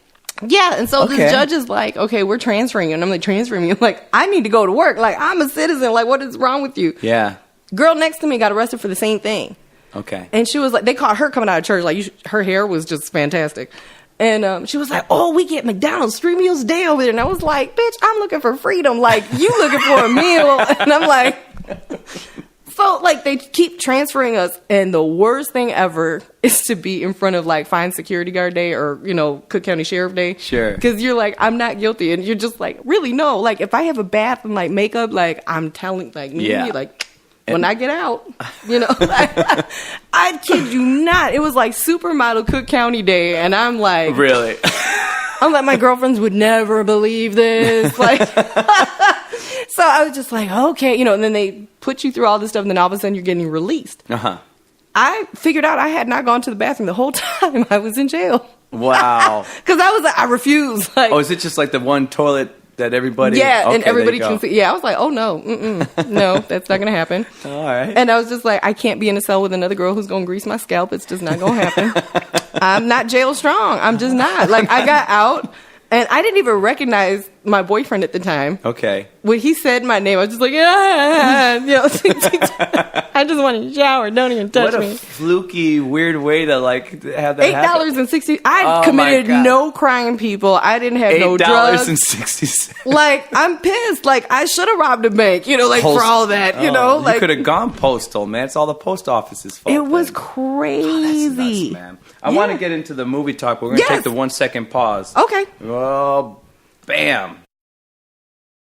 Yeah, and so the judge is like, okay, we're transferring you. And I'm like, transferring you? Like, I need to go to work. Like, I'm a citizen. Like, what is wrong with you? Yeah. Girl next to me got arrested for the same thing. Okay. And she was like, they caught her coming out of church. Like, her hair was just fantastic. And she was like, oh, we get McDonald's 3 meals a day over there. And I was like, bitch, I'm looking for freedom. Like, you looking for a meal. And I'm like, so, like, they keep transferring us. And the worst thing ever is to be in front of, like, Fine Security Guard Day or, you know, Cook County Sheriff Day. Sure. Because you're like, I'm not guilty. And you're just like, really, no. Like, if I have a bath and, like, makeup, like, I'm telling, like, me, yeah. like, when I get out, you know, like, I kid you not. It was like Supermodel Cook County Day. And I'm like, really? I'm like, my girlfriends would never believe this. Like, so I was just like, okay, you know, and then they put you through all this stuff. And then all of a sudden you're getting released. Uh-huh. I figured out I had not gone to the bathroom the whole time I was in jail. Wow. Because I was like, I refuse. Like, oh, is it just like the one toilet that everybody... Yeah, okay, and everybody can see. Yeah, I was like, oh, no. No, that's not going to happen. All right. And I was just like, I can't be in a cell with another girl who's going to grease my scalp. It's just not going to happen. I'm not jail strong. I'm just not. Like, I got out, and I didn't even recognize my boyfriend at the time. Okay. When he said my name, I was just like, ah, you know, I just want to shower. Don't even touch me. What a fluky, weird way to, like, have that happen. $8.60. I committed no crime, people. I didn't have no drugs. $8.60. Like, I'm pissed. Like, I should have robbed a bank, you know, like, for all that, you know. Like, you could have gone postal, man. It's all the post office's fault. It was crazy. Oh, that's nuts, man. I want to get into the movie talk, but we're going to take the 1 second pause. Okay. Oh, bam.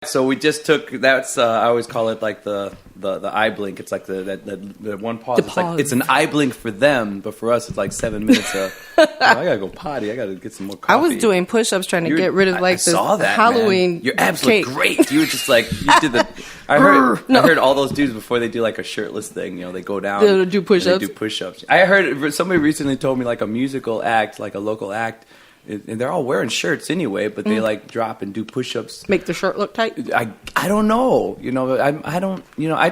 So we just took, that's, I always call it like the eye blink. It's like the one pause. It's like, it's an eye blink for them, but for us, it's like 7 minutes of, I gotta go potty. I gotta get some more coffee. I was doing push-ups trying to get rid of, like, this Halloween man. Your abs look great. You were just like, you did the, I heard all those dudes before they do like a shirtless thing, you know, they go down. They'll do push-ups. They do push-ups. I heard, somebody recently told me like a musical act, like a local act, and they're all wearing shirts anyway, but they like drop and do push-ups. Make the shirt look tight. I don't know, you know. I don't, you know. I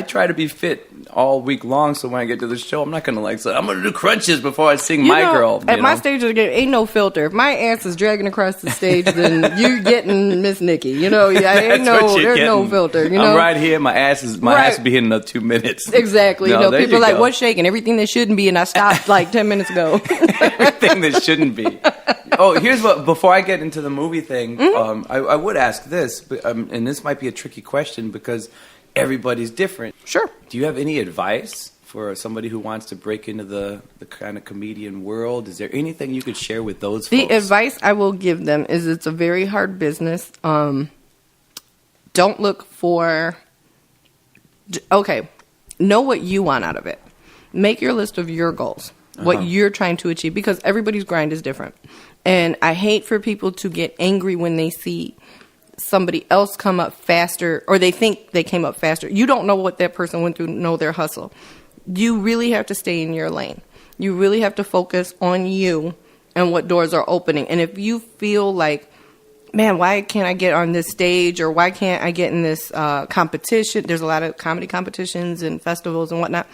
try to be fit all week long, so when I get to the show, I'm not gonna like say I'm gonna do crunches before I sing My Girl. At my stage of the game, ain't no filter. If my ass is dragging across the stage, then you're getting Miss Nikki. You know, there's no filter. You know, I'm right here. My ass will be in another 2 minutes. Exactly. No, you know, people are like, what's shaking? Everything that shouldn't be, and I stopped like 10 minutes ago. Everything that shouldn't be. Oh, here's what, before I get into the movie thing, I would ask this, and this might be a tricky question because everybody's different. Sure. Do you have any advice for somebody who wants to break into the kind of comedian world? Is there anything you could share with those folks? The advice I will give them is it's a very hard business. Don't look for... Okay, know what you want out of it. Make your list of your goals, what you're trying to achieve, because everybody's grind is different. And I hate for people to get angry when they see somebody else come up faster, or they think they came up faster. You don't know what that person went through, know their hustle. You really have to stay in your lane. You really have to focus on you and what doors are opening. And if you feel like, man, why can't I get on this stage, or why can't I get in this competition? There's a lot of comedy competitions and festivals and whatnot.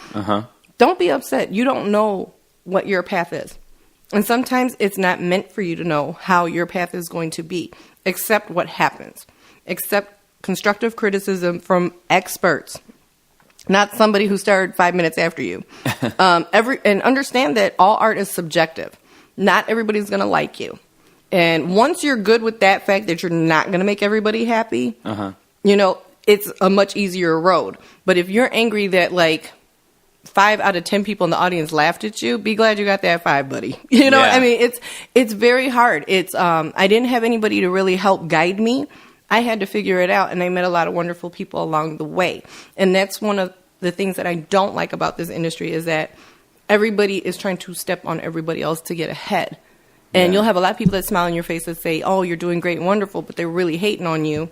Don't be upset. You don't know what your path is. And sometimes it's not meant for you to know how your path is going to be. Accept what happens. Accept constructive criticism from experts, not somebody who started 5 minutes after you. And understand that all art is subjective. Not everybody's going to like you. And once you're good with that fact that you're not going to make everybody happy, you know, it's a much easier road. But if you're angry that, like, 5 out of 10 people in the audience laughed at you, be glad you got that 5, buddy. You know, I mean, it's very hard. It's I didn't have anybody to really help guide me. I had to figure it out, and I met a lot of wonderful people along the way. And that's one of the things that I don't like about this industry, is that everybody is trying to step on everybody else to get ahead. And you'll have a lot of people that smile in your face that say, oh, you're doing great and wonderful, but they're really hating on you.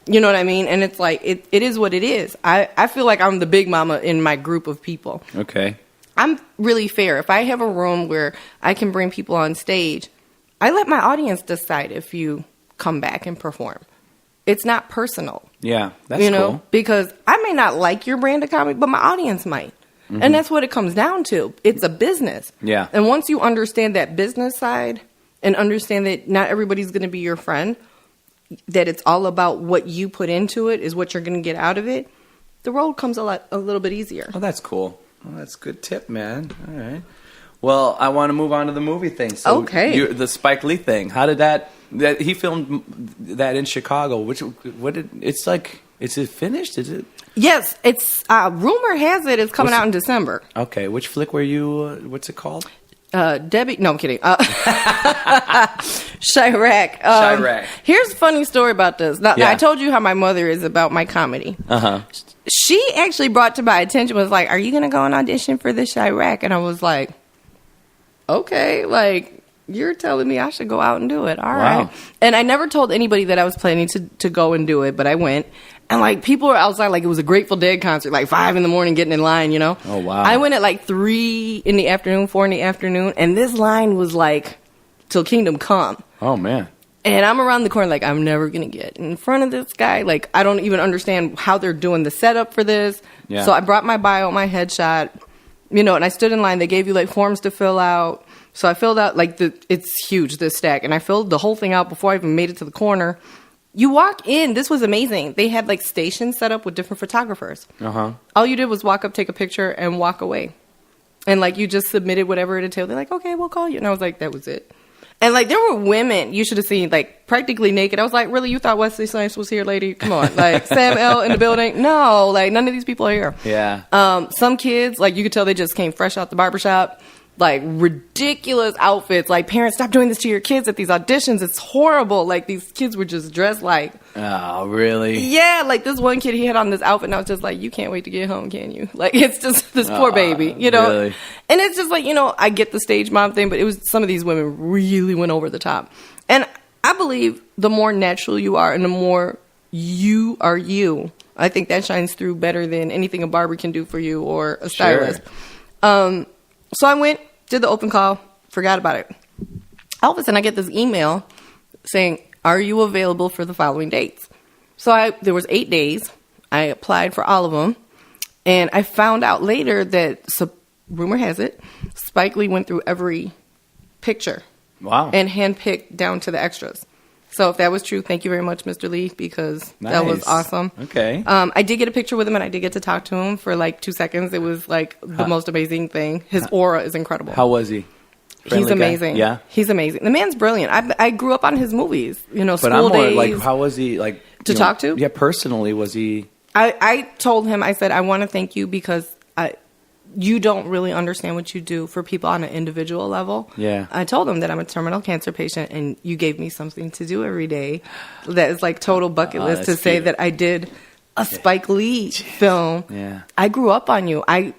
You know what I mean? And it's like, it is what it is. I feel like I'm the big mama in my group of people. Okay. I'm really fair. If I have a room where I can bring people on stage, I let my audience decide if you come back and perform. It's not personal. Yeah, that's cool. Because I may not like your brand of comedy, but my audience might. And that's what it comes down to. It's a business. Yeah. And once you understand that business side and understand that not everybody's going to be your friend, that it's all about what you put into it is what you're going to get out of it, the road comes a little bit easier. Oh, that's cool. Well, that's a good tip, man. All right. Well, I want to move on to the movie thing. So okay. The Spike Lee thing. How did that he filmed that in Chicago? Is it finished? Is it? Yes, it's rumor has it's coming out in December. Okay, which flick were you? What's it called? Debbie. No, I'm kidding. Chirac. Chirac. Here's a funny story about this. Now, I told you how my mother is about my comedy. She actually brought to my attention, was like, "Are you going to go and audition for the Chirac?" And I was like, "Okay, like you're telling me I should go out and do it. All right." And I never told anybody that I was planning to go and do it, but I went. And, like, people were outside like it was a Grateful Dead concert, like 5 a.m. getting in line, you know? Oh, wow. I went at, like, 3 in the afternoon, 4 in the afternoon, and this line was, like, till Kingdom Come. Oh, man. And I'm around the corner like, I'm never going to get in front of this guy. Like, I don't even understand how they're doing the setup for this. Yeah. So I brought my bio, my headshot, you know, and I stood in line. They gave you, like, forms to fill out. So I filled out, like, it's huge, this stack. And I filled the whole thing out before I even made it to the corner. You walk in, this was amazing. They had like stations set up with different photographers. All you did was walk up, take a picture, and walk away. And like you just submitted whatever it entailed. They're like, okay, we'll call you. And I was like, that was it. And like there were women you should have seen like practically naked. I was like, really? You thought Wesley Snipes was here, lady? Come on. Like Sam L in the building? No, like none of these people are here. Yeah. Some kids, like you could tell they just came fresh out the barbershop. Like ridiculous outfits. Like, parents, stop doing this to your kids at these auditions. It's horrible. Like, these kids were just dressed like... Oh, really? Yeah, like this one kid, he had on this outfit and I was just like, you can't wait to get home, can you? Like, it's just this poor baby, you know? Really? And it's just like, you know, I get the stage mom thing, but it was some of these women really went over the top. And I believe the more natural you are and the more you are you, I think that shines through better than anything a barber can do for you or a stylist. Sure. So I went, did the open call, forgot about it. All of a sudden, I get this email saying, are you available for the following dates? So there was 8 days. I applied for all of them. And I found out later that, so rumor has it, Spike Lee went through every picture. Wow. And handpicked down to the extras. So if that was true, thank you very much, Mr. Lee, because that was awesome. Okay. I did get a picture with him, and I did get to talk to him for like 2 seconds. It was like the most amazing thing. His aura is incredible. How was he? He's amazing. Guy? Yeah, he's amazing. The man's brilliant. I grew up on his movies. You know, but School I'm more Days. like, how was he? Like to talk to? Yeah, personally, was he? I told him. I said, I want to thank you because you don't really understand what you do for people on an individual level. Yeah. I told him that I'm a terminal cancer patient and you gave me something to do every day. That is like total bucket list to say that I did a Spike Lee film. Yeah. I grew up on you. I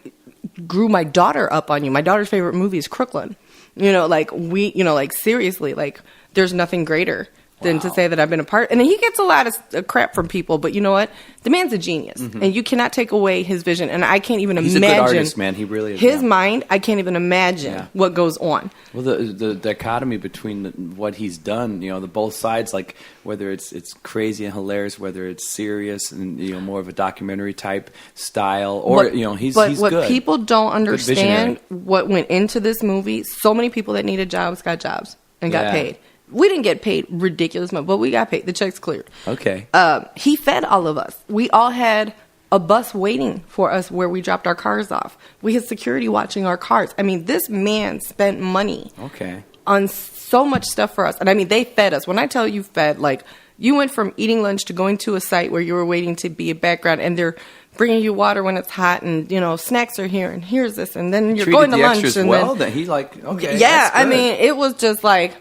grew my daughter up on you. My daughter's favorite movie is Crooklyn. You know, like like seriously, like there's nothing greater than to say that I've been a part. And he gets a lot of crap from people, but you know what? The man's a genius, and you cannot take away his vision. And I can't even He's imagine. a good artist, man. He really is. His mind, I can't even imagine what goes on. Well, the dichotomy between what he's done, you know, the both sides, like whether it's crazy and hilarious, whether it's serious and more of a documentary type style, or he's what good. People don't understand what went into this movie. So many people that needed jobs got jobs and got paid. We didn't get paid ridiculous money, but we got paid. The checks cleared. Okay. He fed all of us. We all had a bus waiting for us where we dropped our cars off. We had security watching our cars. I mean, this man spent money on so much stuff for us. And I mean, they fed us. When I tell you fed, like, you went from eating lunch to going to a site where you were waiting to be a background, and they're bringing you water when it's hot, and snacks are here, and here's this, and then you're going to lunch. And then he's like, okay, yeah. I mean, it was just like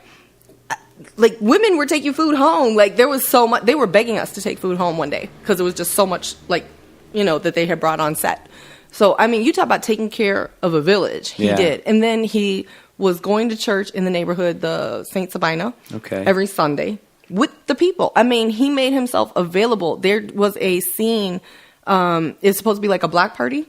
women were taking food home. Like, there was so much. They were begging us to take food home one day because it was just so much, that they had brought on set. So, I mean, you talk about taking care of a village. He did. And then he was going to church in the neighborhood, the St. Sabina, every Sunday with the people. I mean, he made himself available. There was a scene. It's supposed to be like a block party.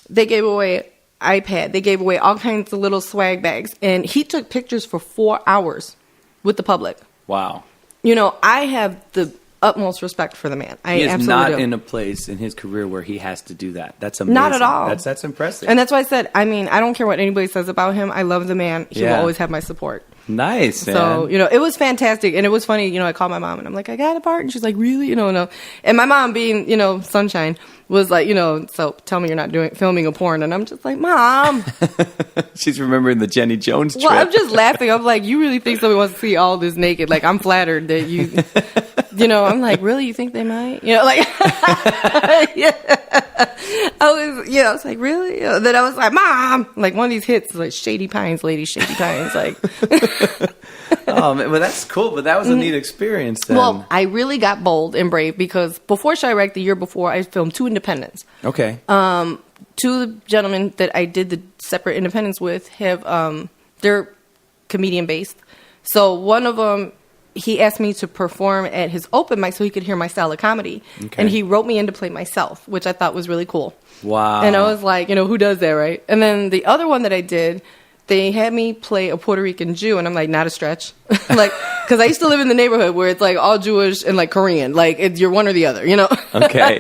They gave away iPad. They gave away all kinds of little swag bags. And he took pictures for 4 hours with the public. Wow. I have the utmost respect for the man. I He is absolutely not do. in a place in his career where he has to do that. That's amazing. Not at all. That's impressive. And that's why I said, I mean, I don't care what anybody says about him. I love the man. He will always have my support. Nice, man. So, it was fantastic. And it was funny, I called my mom and I'm like, I got a part. And she's like, really? No. And my mom being, sunshine, was like, so tell me you're not filming a porn. And I'm just like, Mom. She's remembering the Jenny Jones trip. Well, I'm just laughing. I'm like, you really think somebody wants to see all this naked? Like, I'm flattered that you, I'm like, really? You think they might? Yeah. I was like, really? Then I was like, Mom, like one of these hits, like Shady Pines, lady, Shady Pines, like. Oh, man, well, that's cool, but that was a neat experience then. Well, I really got bold and brave because before Chirac, the year before, I filmed 2 independents. Okay. 2 of the gentlemen that I did the separate independents with have, they're comedian based. So one of them, he asked me to perform at his open mic so he could hear my style of comedy. Okay. And he wrote me in to play myself, which I thought was really cool. Wow. And I was like, who does that, right? And then the other one that I did, they had me play a Puerto Rican Jew, and I'm like, not a stretch. Like, because I used to live in the neighborhood where it's like all Jewish and like Korean. Like, you're one or the other, Okay.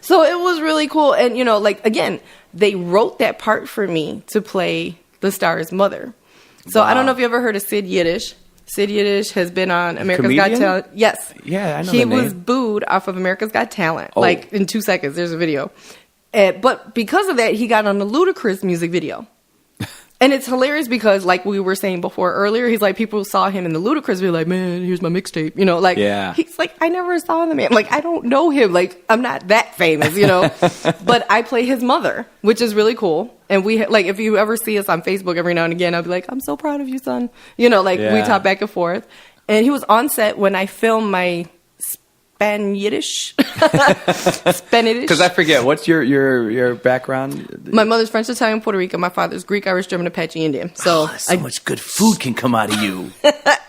So it was really cool. And, like, again, they wrote that part for me to play the star's mother. So I don't know if you ever heard of Sid Yiddish. Sid Yiddish has been on America's Got Comedian? Talent. Yes. Yeah, I know He the name. was booed off of America's Got Talent. Oh. Like, in 2 seconds, there's a video. But because of that, he got on the Ludacris music video. And it's hilarious because, like we were saying before earlier, he's like, people saw him in the Ludacris video, like, man, here's my mixtape. Yeah. He's like, I never saw the man. Like, I don't know him. Like, I'm not that famous, But I play his mother, which is really cool. And we, like, if you ever see us on Facebook every now and again, I'll be like, I'm so proud of you, son. We talk back and forth. And he was on set when I filmed my Spanish. Spanish. Because I forget, what's your background? My mother's French, Italian, Puerto Rican. My father's Greek, Irish, German, Apache, Indian. So So much good food can come out of you.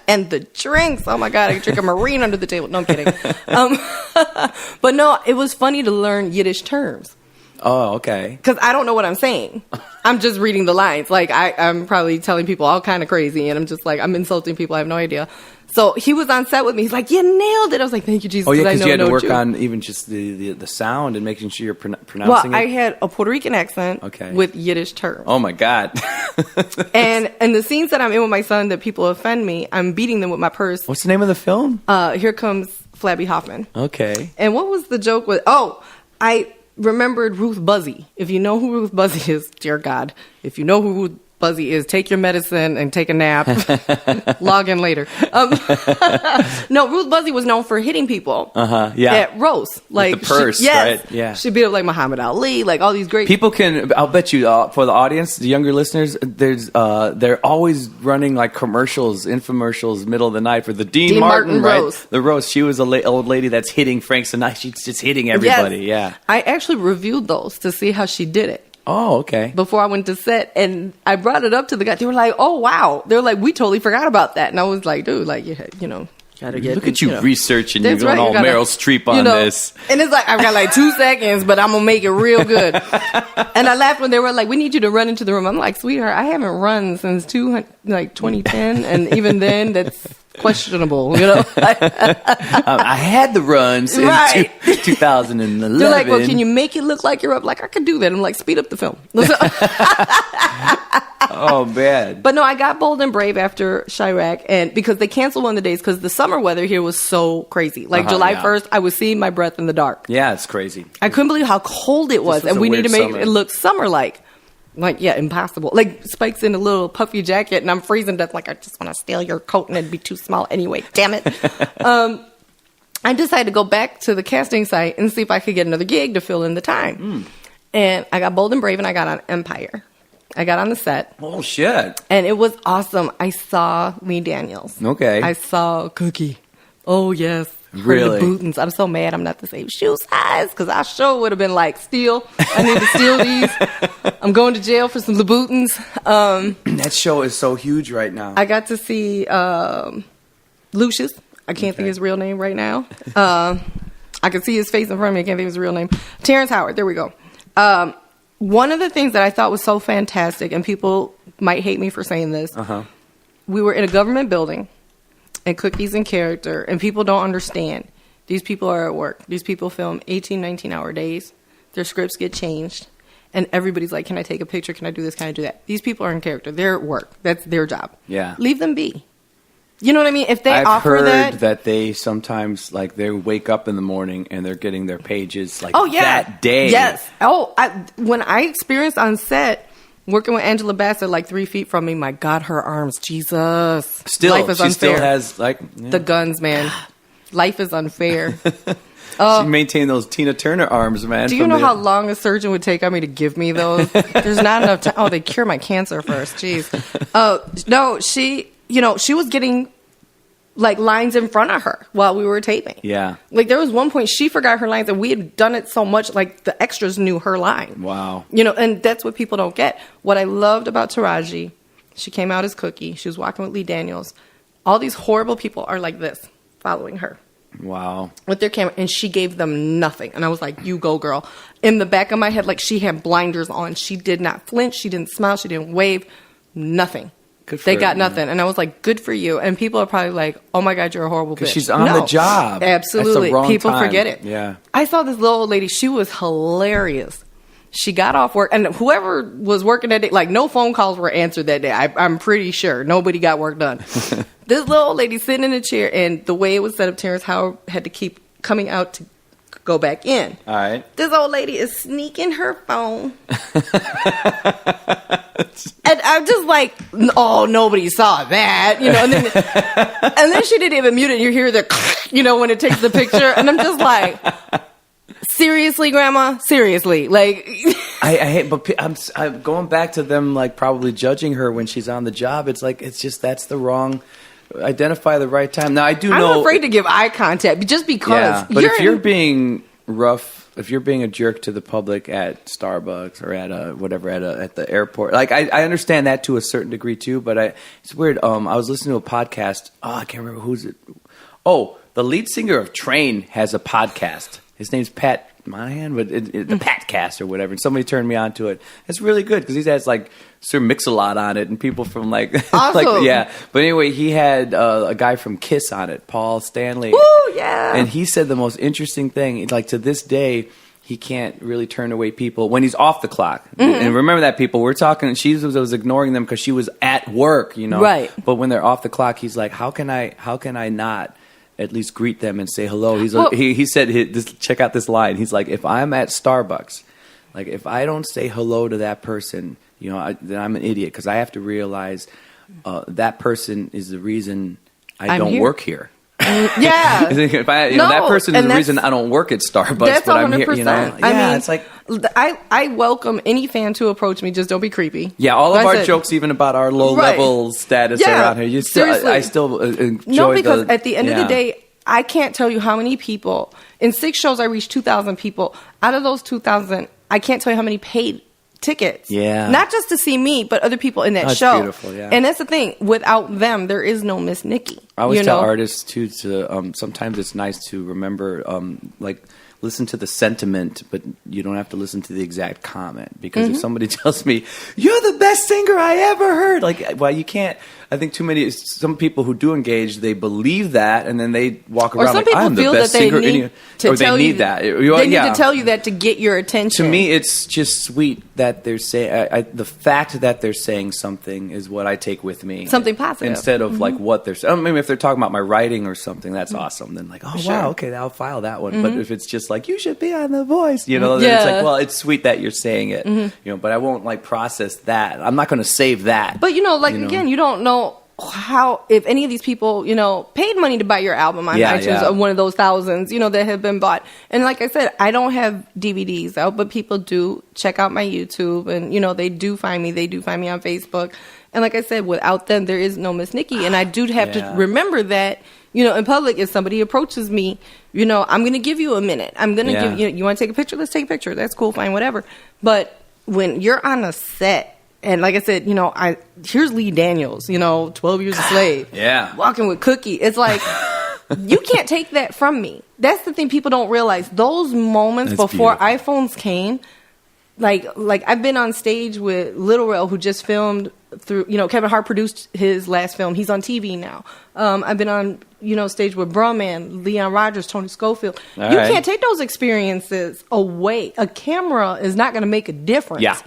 And the drinks. Oh my God, I could drink a Marine under the table. No, I'm kidding. But no, it was funny to learn Yiddish terms. Oh, okay. Because I don't know what I'm saying. I'm just reading the lines. Like, I'm probably telling people all kind of crazy, and I'm just like, I'm insulting people. I have no idea. So he was on set with me. He's like, you nailed it. I was like, thank you, Jesus. Oh, yeah, because you had to work Jew. on even just the sound and making sure you're pronouncing Well, it. I had a Puerto Rican accent with Yiddish terms. Oh, my God. And the scenes that I'm in with my son that people offend me, I'm beating them with my purse. What's the name of the film? Here comes Flabby Hoffman. Okay. And what was the joke with... Oh, I remembered Ruth Buzzy. If you know who Ruth Buzzy is, dear God, if you know who Ruth Buzzy is, take your medicine and take a nap. Log in later. No, Ruth Buzzy was known for hitting people. Yeah. At roast. Like with the purse, yes, right? Yeah. She beat up like Muhammad Ali, like all these great People can. I'll bet you for the audience, the younger listeners, they're always running like commercials, infomercials, middle of the night for the Dean Martin right? roast. The roast. She was a old lady that's hitting Frank Sinatra. She's just hitting everybody. Yes. Yeah. I actually reviewed those to see how she did it. Oh, okay. Before I went to set, and I brought it up to the guy. They were like, "Oh, wow!" They're like, "We totally forgot about that." And I was like, "Dude, like, gotta get." Look at you researching. You're That's going right, all you gotta- Meryl Streep on this. And it's like I've got like 2 seconds, but I'm gonna make it real good. And I laughed when they were like, "We need you to run into the room." I'm like, "Sweetheart, I haven't run since 2010, and even then, that's questionable." I had the run since Right. 2011. They're like, "Well, can you make it look like you're up?" Like, I could do that. I'm like, "Speed up the film." Oh, man. But no, I got bold and brave after Chirac, and because they canceled one of the days because the summer weather here was so crazy. Like July 1st, I was seeing my breath in the dark. Yeah, it's crazy. I couldn't believe how cold it was, was and a we need weird to make summer. it look summer-like. Like, yeah, impossible. Like, Spike's in a little puffy jacket, and I'm freezing to death. Like, I just want to steal your coat, and it'd be too small anyway. Damn it. I decided to go back to the casting site and see if I could get another gig to fill in the time. And I got bold and brave, and I got on Empire. I got on the set. Oh, shit. And it was awesome. I saw Lee Daniels. Okay. I saw Cookie. Oh, yes. Really? The Bootins. I'm so mad I'm not the same shoe size because I sure would have been like, steal. I need to steal these. I'm going to jail for some Louboutins. That show is so huge right now. I got to see Lucius. I can't think of his real name right now. I can see his face in front of me. I can't think of his real name. Terrence Howard. There we go. One of the things that I thought was so fantastic, and people might hate me for saying this, we were in a government building, and Cookie's in character, and people don't understand. These people are at work. These people film 18, 19-hour days. Their scripts get changed. And everybody's like, can I take a picture? Can I do this? Can I do that? These people are in character. They're at work. That's their job. Yeah. Leave them be. You know what I mean? If they I've offer heard that they sometimes, like, they wake up in the morning and they're getting their pages, like, that day. Yes. When I experienced on set, working with Angela Bassett, like 3 feet from me, my God, her arms, Jesus. Still, life is she unfair. still has, like... Yeah. The guns, man. Life is unfair. She maintained those Tina Turner arms, man. Do you know how long a surgeon would take on me to give me those? There's not enough time. Oh, they cure my cancer first. Jeez. No, she was getting like lines in front of her while we were taping. Yeah. Like there was one point she forgot her lines and we had done it so much like the extras knew her line. Wow. And that's what people don't get. What I loved about Taraji, she came out as Cookie. She was walking with Lee Daniels. All these horrible people are like this, following her. Wow. With their camera, and she gave them nothing. And I was like, you go, girl. In the back of my head, like she had blinders on. She did not flinch. She didn't smile. She didn't wave. Nothing. They got nothing. And I was like, good for you. And people are probably like, oh my God, you're a horrible bitch. Because she's on the job. Absolutely. People forget it. Yeah. I saw this little old lady. She was hilarious. She got off work, and whoever was working that day, like no phone calls were answered that day. I'm pretty sure nobody got work done. This little old lady sitting in a chair, and the way it was set up, Terrence Howard had to keep coming out to go back in. All right. This old lady is sneaking her phone. And I'm just like, oh, nobody saw that, and then she didn't even mute it. And you hear the, when it takes the picture, and I'm just like, seriously, Grandma, seriously, like. I hate, but I'm going back to them, like probably judging her when she's on the job. It's like that's the wrong. Identify the right time. Now I do know. I'm afraid to give eye contact just because. Yeah, but if you're being rough, if you're being a jerk to the public at Starbucks or at at the airport, like I understand that to a certain degree too. But it's weird. I was listening to a podcast. Oh, I can't remember who's it. Oh, the lead singer of Train has a podcast. His name's Pat Monahan, but the Patcast or whatever. And somebody turned me on to it. It's really good because he has like Sir Mix-a-Lot on it and people from like, awesome. Yeah. But anyway, he had a guy from Kiss on it, Paul Stanley. Woo, yeah. And he said the most interesting thing. Like to this day, he can't really turn away people when he's off the clock. Mm-hmm. And remember that, people. We're talking. She was ignoring them because she was at work, Right. But when they're off the clock, he's like, how can I not at least greet them and say hello? He said, check out this line. He's like, if I'm at Starbucks, like if I don't say hello to that person, then I'm an idiot because I have to realize that person is the reason I don't work here. Yeah. If that person is the reason I don't work at Starbucks, that's but 100%. I'm here. Yeah, it's like I welcome any fan to approach me. Just don't be creepy. Yeah, all of our jokes, even about our low level status around here. I still enjoy. No, because at the end of the day, I can't tell you how many people in 6 shows I reached 2,000 people. Out of those 2,000, I can't tell you how many paid tickets. Yeah. Not just to see me, but other people in that show. Beautiful, yeah. And that's the thing. Without them, there is no Miss Nikki. I always tell artists, too, to sometimes it's nice to remember, listen to the sentiment, but you don't have to listen to the exact comment. Because if somebody tells me, you're the best singer I ever heard, you can't. I think some people who do engage, they believe that, and then they walk around like, I'm the best singer. They need that. They need to tell you that to get your attention. To me, it's just sweet that they're saying, the fact that they're saying something is what I take with me. Something positive. Instead of like what they're saying. Maybe if they're talking about my writing or something, that's awesome. Then like, wow, okay, I'll file that one. But if it's just like, you should be on The Voice, then it's like, well, it's sweet that you're saying it, but I won't like process that. I'm not going to save that. But again, you don't know how, if any of these people, paid money to buy your album on iTunes, or one of those thousands, that have been bought. And like I said, I don't have DVDs out, but people do check out my YouTube, and they do find me. They do find me on Facebook. And like I said, without them, there is no Miss Nikki. And I do have to remember that, in public, if somebody approaches me, I'm going to give you a minute. I'm going to give you want to take a picture? Let's take a picture. That's cool, fine, whatever. But when you're on a set, and like I said, here's Lee Daniels, 12 Years a Slave. Yeah. Walking with Cookie. It's like, you can't take that from me. That's the thing people don't realize. Those moments before iPhones came, like I've been on stage with Little Rel, who just filmed through, Kevin Hart produced his last film. He's on TV now. I've been on, stage with Brumman, Leon Rogers, Tony Schofield. You can't take those experiences away. A camera is not going to make a difference. Yeah.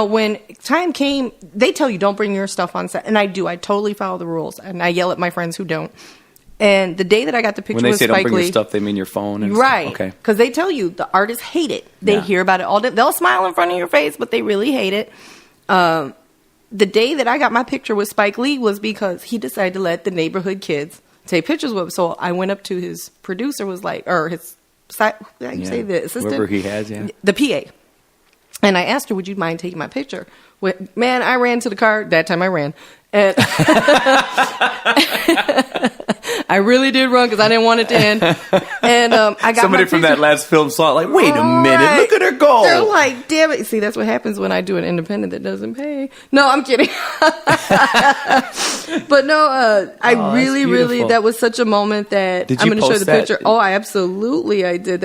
When time came, they tell you don't bring your stuff on set. And I do. I totally follow the rules. And I yell at my friends who don't. And the day that I got the picture with Spike Lee. When they say don't bring your stuff, they mean your phone and right. stuff. Okay. Because they tell you the artists hate it. They hear about it all day. They'll smile in front of your face, but they really hate it. The day that I got my picture with Spike Lee was because he decided to let the neighborhood kids take pictures with him. So I went up to his producer, or his, how do you say, the assistant? Whoever he has, the PA. And I asked her, would you mind taking my picture? Man, I ran to the car. That time I ran. And I really did run because I didn't want it to end. And I got somebody from that last film saw it like, wait a minute, look at her go. They're like, damn it. See, that's what happens when I do an independent that doesn't pay. No, I'm kidding. But no, I really, that was such a moment that I'm going to show you the picture. Oh, I did.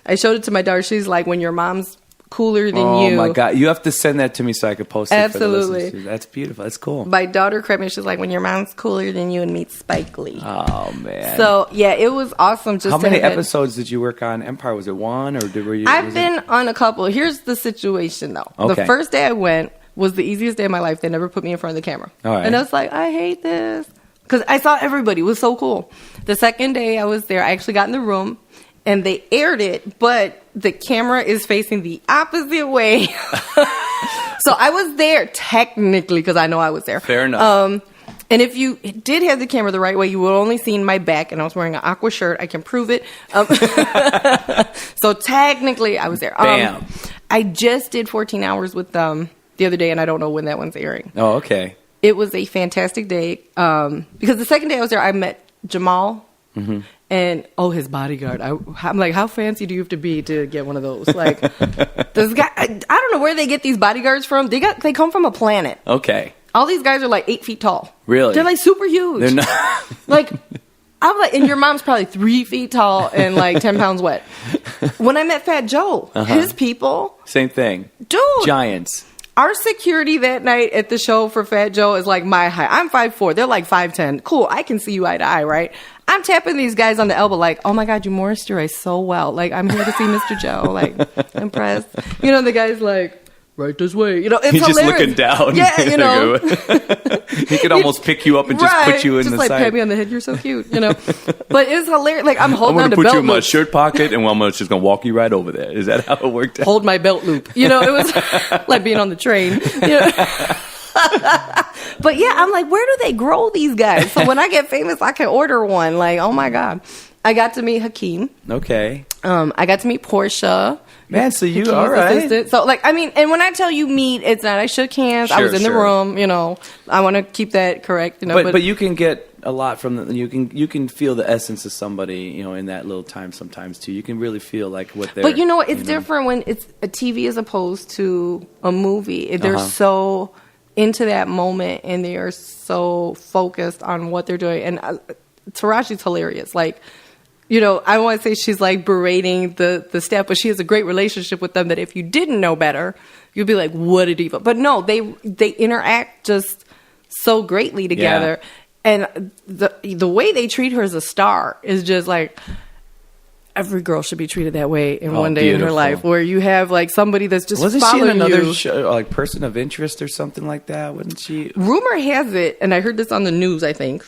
I showed it to my daughter. She's like, when your mom's cooler than you. Oh my God. You have to send that to me so I could post it. Absolutely. For the that's beautiful. That's cool. My daughter crept me. She's like, when your mom's cooler than you and meet Spike Lee. Oh man. So yeah, it was awesome. How many episodes did you work on Empire? Was it one or were you? I've been on a couple. Here's the situation though. Okay. The first day I went was the easiest day of my life. They never put me in front of the camera. All right. And I was like, I hate this. Because I saw everybody. It was so cool. The second day I was there, I actually got in the room and they aired it, but the camera is facing the opposite way. So I was there technically because I know I was there. Fair enough. And if you did have the camera the right way, you would only seen my back, and I was wearing an aqua shirt. I can prove it. So technically, I was there. Bam. I just did 14 hours with them the other day, and I don't know when that one's airing. Oh, okay. It was a fantastic day because the second day I was there, I met Jamal. Mm-hmm. And his bodyguard. I'm like, how fancy do you have to be to get one of those? Like, this guy. I don't know where they get these bodyguards from. They come from a planet. Okay. All these guys are like 8 feet tall. Really? They're like super huge. They're not. Like, I'm like, and your mom's probably 3 feet tall and like 10 pounds wet. When I met Fat Joe, his people. Same thing. Dude. Giants. Our security that night at the show for Fat Joe is like my height. I'm 5'4". They're like 5'10". Cool. I can see you eye to eye, right? I'm tapping these guys on the elbow like, oh my God, you moisturize so well. Like, I'm here to see Mr. Joe. Like, impressed. The guy's like, right this way. It's He's hilarious. just looking down. Yeah, He could almost pick you up and just put you in the side. Just like pat me on the head. You're so cute, But it's hilarious. Like, I'm holding on to belt I'm going to put you in my loops. shirt pocket, and I'm just going to walk you right over there. Is that how it worked out? Hold my belt loop. It was like being on the train. But yeah, I'm like, where do they grow these guys? So when I get famous, I can order one. Like, oh my God. I got to meet Hakeem. Okay. I got to meet Portia. Man, so you, Hakeem's all right. assistant. So, like, I mean, and when I tell you meet, it's not, I shook hands. I was in the room, I want to keep that correct, But you can get a lot from you can feel the essence of somebody, in that little time sometimes too. You can really feel like what they're. But it's different when it's a TV as opposed to a movie. They're so into that moment and they are so focused on what they're doing. And Taraji's hilarious. Like, I want to say she's like berating the staff, but she has a great relationship with them that if you didn't know better, you'd be like, what a diva. But no, they interact just so greatly together. Yeah. And the way they treat her as a star is just like, every girl should be treated that way in one day in her life, where you have like somebody that's just Wasn't following she in another you. show, like Person of Interest or something like that? Wasn't she? Rumor has it, and I heard this on the news, I think,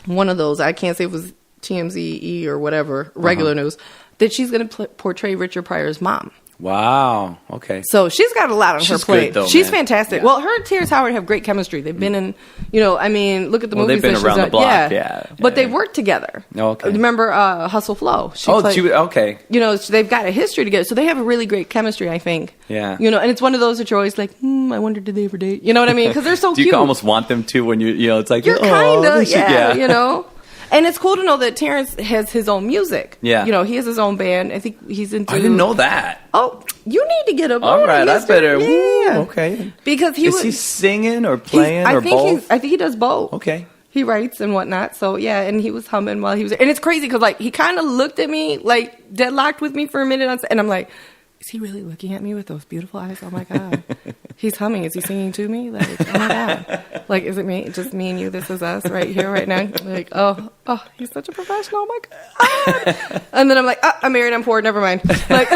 one of those, I can't say if it was TMZ or whatever, regular news, that she's going to portray Richard Pryor's mom. Wow. Okay. So she's got a lot on her plate. Good, though, she's man. fantastic. Yeah. Well, her and Terrence Howard have great chemistry. They've been in, look at the movies. They've been around the block. Yeah. But they've worked together. Oh, okay. Remember Hustle Flow? Okay. They've got a history together. So they have a really great chemistry, I think. Yeah. And it's one of those that you're always like, I wonder, did they ever date? You know what I mean? Because they're so cute. You almost want them to when it's like, you're kind of, yeah. And it's cool to know that Terrence has his own music. Yeah. He has his own band. I think he's into... I didn't know that. Oh, you need to get him on. All right, I better... Yeah. Ooh, okay. Because Is he singing or playing or both? I think he does both. Okay. He writes and whatnot. So, yeah, and he was humming while he was... And it's crazy because, like, he kind of looked at me, like, deadlocked with me for a minute. And I'm like, is he really looking at me with those beautiful eyes? Oh my God. He's humming. Is he singing to me? Like, oh my God. Like, is it me? Just me and you? This is us right here, right now. Like, oh, he's such a professional. Oh my God. And then I'm like, I'm married. I'm poor. Never mind. Like,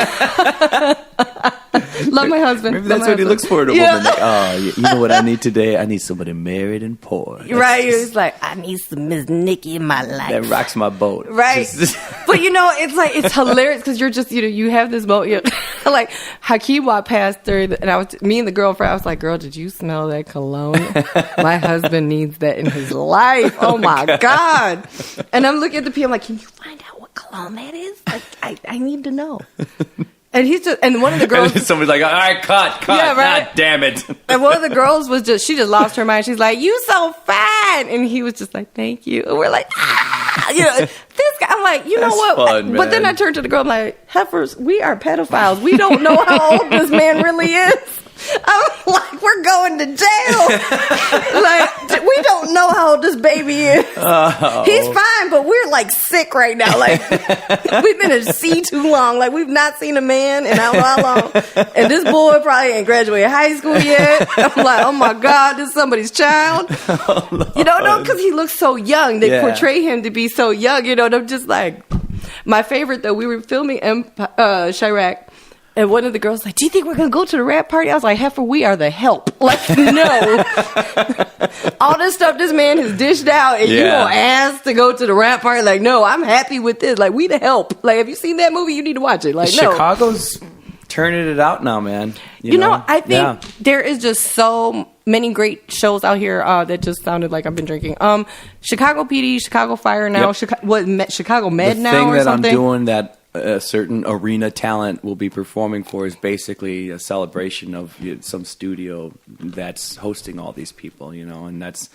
love my husband. Maybe that's what he looks for in a woman. Like, you know what I need today? I need somebody married and poor. Right. He's like, I need some Miss Nikki in my life. That rocks my boat. Right. But it's like, it's hilarious because you're just, you have this boat. Like, Hakeem walked past her, and me and the girlfriend, I was like, girl, did you smell that cologne? My husband needs that in his life. Oh my God. And I'm looking at the PM like, can you find out what cologne that is? Like, I need to know. And he's just, and one of the girls, and somebody's like, all right, cut. Yeah, right? God damn it. And one of the girls she just lost her mind. She's like, you so fine. And he was just like, thank you. And we're like, this guy, I'm like, you know what? Fun, but then I turned to the girl, I'm like, heifers, we are pedophiles. We don't know how old this man really is. I'm like, we're going to jail. Like, we don't know how old this baby is. Oh. He's fine, but we're like sick right now. Like, we've been at sea too long. Like, we've not seen a man in I don't know how long. And this boy probably ain't graduated high school yet. I'm like, oh my God, this is somebody's child. Oh, no, because he looks so young. They portray him to be so young. And I'm just like, my favorite though, we were filming Chirac. And one of the girls was like, do you think we're going to go to the rap party? I was like, heifer, we are the help. Like, no. All this stuff this man has dished out, and you don't ask to go to the rap party. Like, no, I'm happy with this. Like, we the help. Like, have you seen that movie? You need to watch it. Like, no. Chicago's turning it out now, man. You know, I think there is just so many great shows out here that just sounded like I've been drinking. Chicago PD, Chicago Fire now, Chicago Med now or something? The thing that I'm doing that a certain arena talent will be performing for is basically a celebration of some studio that's hosting all these people, and that's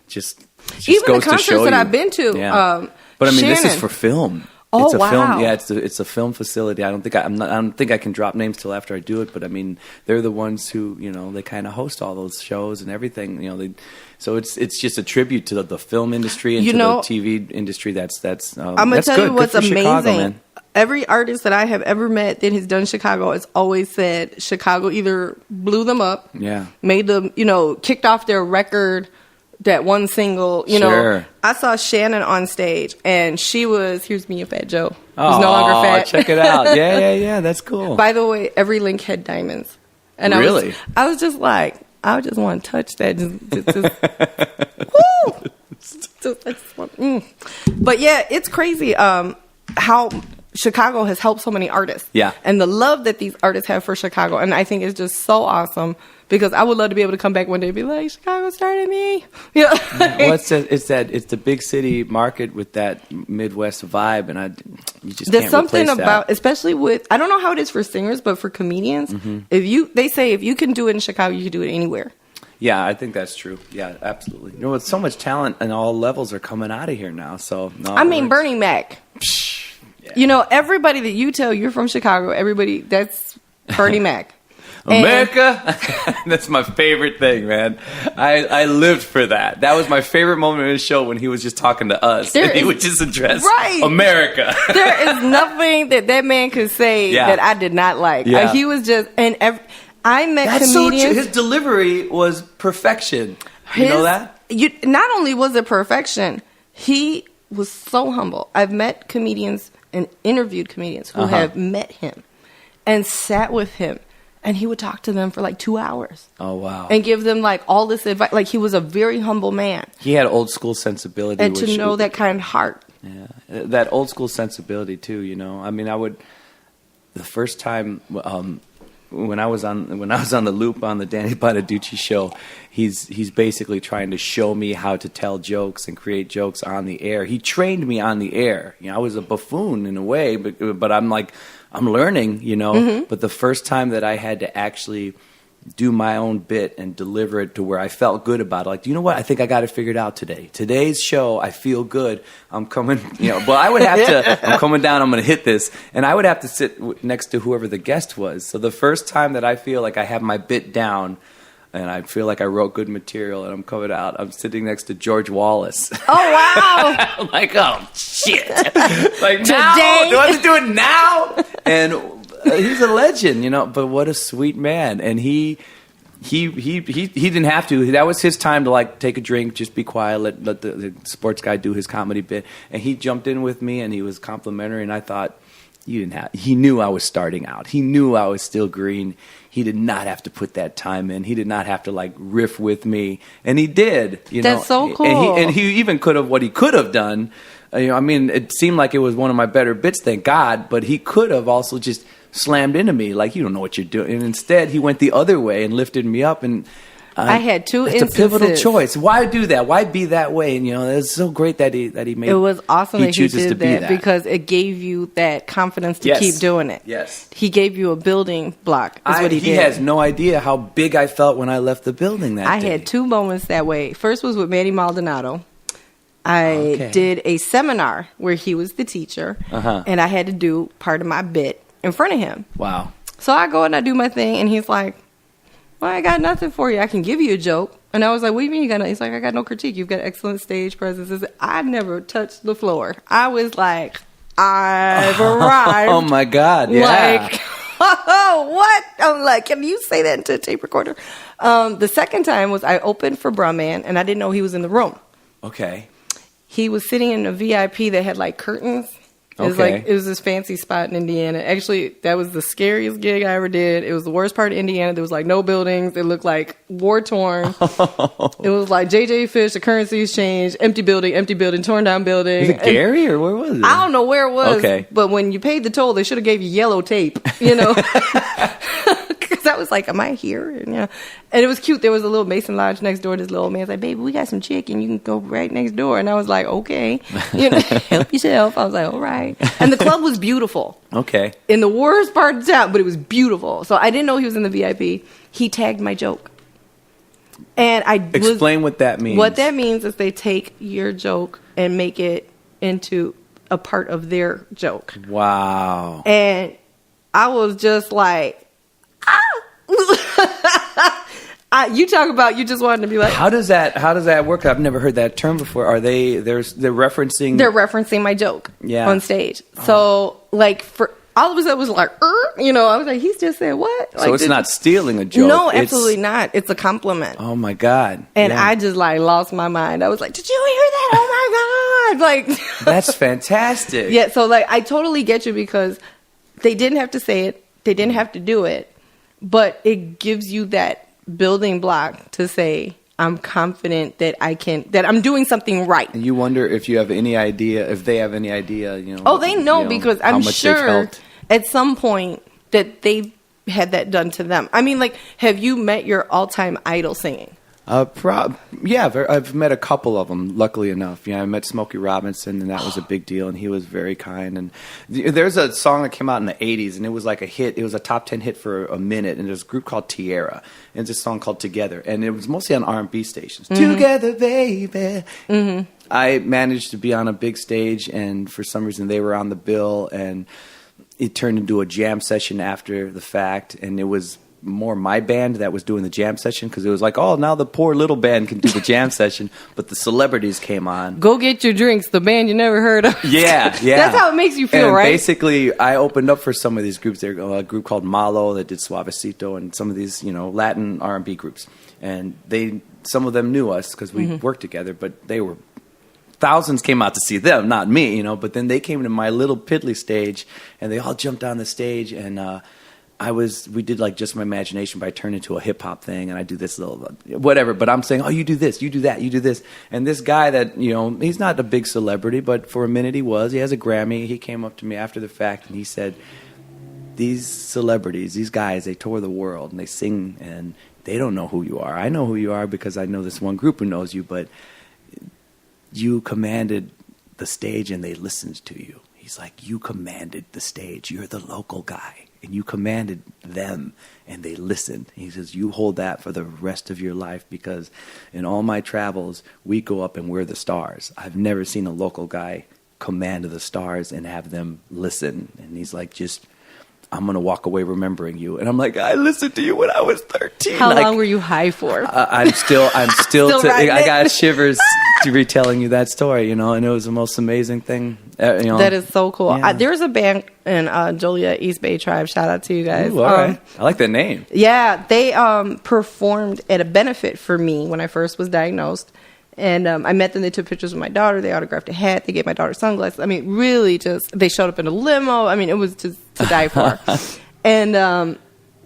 just even goes the concerts to show that you. I've been to. Yeah. But I mean, this is for film. Oh, it's a wow. film. Yeah, it's a film facility. I don't think I can drop names till after I do it. But I mean, they're the ones who they kind of host all those shows and everything. So it's just a tribute to the film industry and to the TV industry. That's I'm gonna tell good. you what's good for amazing. Chicago, man. Every artist that I have ever met that has done Chicago has always said Chicago either blew them up, made them, kicked off their record, that one single, Sure. I saw Shannon on stage, and here's me and Fat Joe, who's no longer fat. Check it out. Yeah, that's cool. By the way, every link had diamonds. And really? I was just like, I just want to touch that. Woo! But yeah, it's crazy how Chicago has helped so many artists. Yeah. And the love that these artists have for Chicago. And I think it's just so awesome because I would love to be able to come back one day and be like, Chicago started me. Well, it's the big city market with that Midwest vibe. And you just there's can't something replace about, that. Especially with, I don't know how it is for singers, but for comedians, they say if you can do it in Chicago, you can do it anywhere. Yeah, I think that's true. Yeah, absolutely. With so much talent and all levels are coming out of here now. So Bernie Mac. Yeah. Everybody that you tell you're from Chicago, everybody, that's Bernie Mac. America, that's my favorite thing, man. I lived for that. That was my favorite moment in the show when he was just talking to us. And he would just address America. There is nothing that man could say that I did not like. Yeah. He was just, I met that's comedians. So true. His delivery was perfection. You know that? Not only was it perfection, he was so humble. I've met comedians and interviewed comedians who have met him and sat with him, and he would talk to them for like 2 hours. Oh, wow. And give them like all this advice. Like, he was a very humble man. He had old school sensibility. And to know that kind of heart. Yeah. That old school sensibility too, I mean, the first time when I was on the loop on the Danny Bonaducci show, he's basically trying to show me how to tell jokes and create jokes on the air. He trained me on the air. I was a buffoon in a way, but I'm learning, But the first time that I had to actually do my own bit and deliver it to where I felt good about it. Like, you know what? I think I got it figured out today. Today's show, I feel good. I'm coming, I would have to, I'm coming down, I'm going to hit this. And I would have to sit next to whoever the guest was. So the first time that I feel like I have my bit down and I feel like I wrote good material and I'm coming out, I'm sitting next to George Wallace. Oh, wow. I'm like, oh, shit. Like, today? Now? Do I have to do it now? And he's a legend, but what a sweet man. And he didn't have to. That was his time to like take a drink, just be quiet, let the sports guy do his comedy bit. And he jumped in with me and he was complimentary. And I thought, he knew I was starting out. He knew I was still green. He did not have to put that time in. He did not have to like riff with me, and he did. That's so cool. And he even could have what he could have done. It seemed like it was one of my better bits, thank God. But he could have also just slammed into me like, you don't know what you're doing. And instead, he went the other way and lifted me up. And I had two instances. It's a pivotal choice. Why do that? Why be that way? And it's so great that he made. It was awesome that he did that because it gave you that confidence to keep doing it. Yes, he gave you a building block. Is what he did. He has no idea how big I felt when I left the building that day. I had two moments that way. First was with Manny Maldonado. I did a seminar where he was the teacher, and I had to do part of my bit in front of him. Wow. So I go and I do my thing, and he's like, well, I got nothing for you. I can give you a joke. And I was like, what do you mean you got no? He's like, I got no critique. You've got excellent stage presence. I never touched the floor. I was like, I've arrived. Oh, my God. Yeah. Like, oh, what? I'm like, can you say that into a tape recorder? The second time was I opened for Brumman, and I didn't know he was in the room. Okay. He was sitting in a VIP that had, like, curtains. It was this fancy spot in Indiana. Actually, that was the scariest gig I ever did. It was the worst part of Indiana. There was like no buildings. It looked like war torn. It was like JJ Fish, the currency exchange, empty building, torn down building. Is it Gary or where was it? I don't know where it was. Okay. But when you paid the toll, they should have gave you yellow tape, Because I was like, am I here? And it was cute. There was a little Mason Lodge next door. This little old man's like, baby, we got some chicken. You can go right next door. And I was like, okay. Help yourself. I was like, all right. And the club was beautiful. Okay. In the worst part of town, but it was beautiful. So I didn't know he was in the VIP. He tagged my joke. And Explain what that means. What that means is they take your joke and make it into a part of their joke. Wow. And I was just like, you talk about you just wanted to be like, how does that work? I've never heard that term before. Are they're referencing? They're referencing my joke on stage. So like for all of a sudden it was like, I was like, he's just said what? So it's not stealing a joke. No, absolutely not. It's a compliment. Oh my God. And I just like lost my mind. I was like, did you hear that? Oh my God. Like that's fantastic. Yeah. So like, I totally get you because they didn't have to say it. They didn't have to do it, but it gives you that building block to say, I'm confident that that I'm doing something right. And you wonder if you have any idea, if they have any idea, Oh, they know because I'm sure at some point that they had that done to them. I mean, like, have you met your all-time idol singing? I've met a couple of them, luckily enough. I met Smokey Robinson, and that was a big deal, and he was very kind. And there's a song that came out in the 80s, and it was like a hit. It was a top 10 hit for a minute, and there's a group called Tierra, and it's a song called Together, and it was mostly on R&B stations. Mm-hmm. Together, baby. Mm-hmm. I managed to be on a big stage, and for some reason they were on the bill, and it turned into a jam session after the fact, and it was more my band that was doing the jam session because it was like, oh, now the poor little band can do the jam session, but the celebrities came on. Go get your drinks, the band you never heard of. Yeah. That's how it makes you feel, and right? Basically, I opened up for some of these groups. There's a group called Malo that did Suavecito and some of these, Latin R&B groups. And some of them knew us because we worked together, but thousands came out to see them, not me, but then they came to my little piddly stage and they all jumped on the stage and, we did like Just My Imagination, but I turned into a hip hop thing and I do this little whatever, but I'm saying, oh, you do this, you do that, you do this. And this guy that, he's not a big celebrity, but for a minute he was. He has a Grammy. He came up to me after the fact and he said, these celebrities, these guys, they tour the world and they sing and they don't know who you are. I know who you are because I know this one group who knows you, but you commanded the stage and they listened to you. He's like, you commanded the stage. You're the local guy. And you commanded them, and they listened. He says, you hold that for the rest of your life because in all my travels, we go up and we're the stars. I've never seen a local guy command the stars and have them listen. And he's like, just I'm going to walk away remembering you. And I'm like, I listened to you when I was 13. How long were you high for? I'm still I got shivers to retelling you that story, and it was the most amazing thing. That is so cool. Yeah. There's a band in Joliet, East Bay Tribe. Shout out to you guys. Ooh, all right. I like that name. Yeah, they performed at a benefit for me when I first was diagnosed. And I met them. They took pictures with my daughter. They autographed a hat. They gave my daughter sunglasses. I mean, really they showed up in a limo. I mean, it was just to die for. And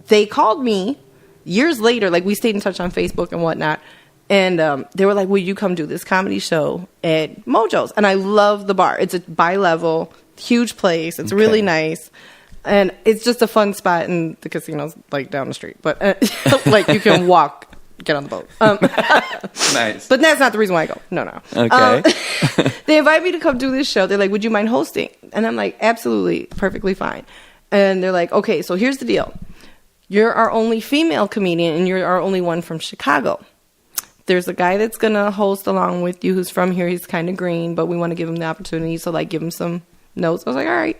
they called me years later. Like, we stayed in touch on Facebook and whatnot. And they were like, will you come do this comedy show at Mojo's? And I love the bar. It's a bi-level, huge place. It's really nice. And it's just a fun spot. And the casino's, like, down the street. But, like, you can walk. Get on the boat. Nice. But that's not the reason why I go. No. Okay. They invite me to come do this show. They're like, would you mind hosting? And I'm like, absolutely, perfectly fine. And they're like, okay, so here's the deal. You're our only female comedian, and you're our only one from Chicago. There's a guy that's going to host along with you who's from here. He's kind of green, but we want to give him the opportunity. So, like, give him some notes. I was like, all right.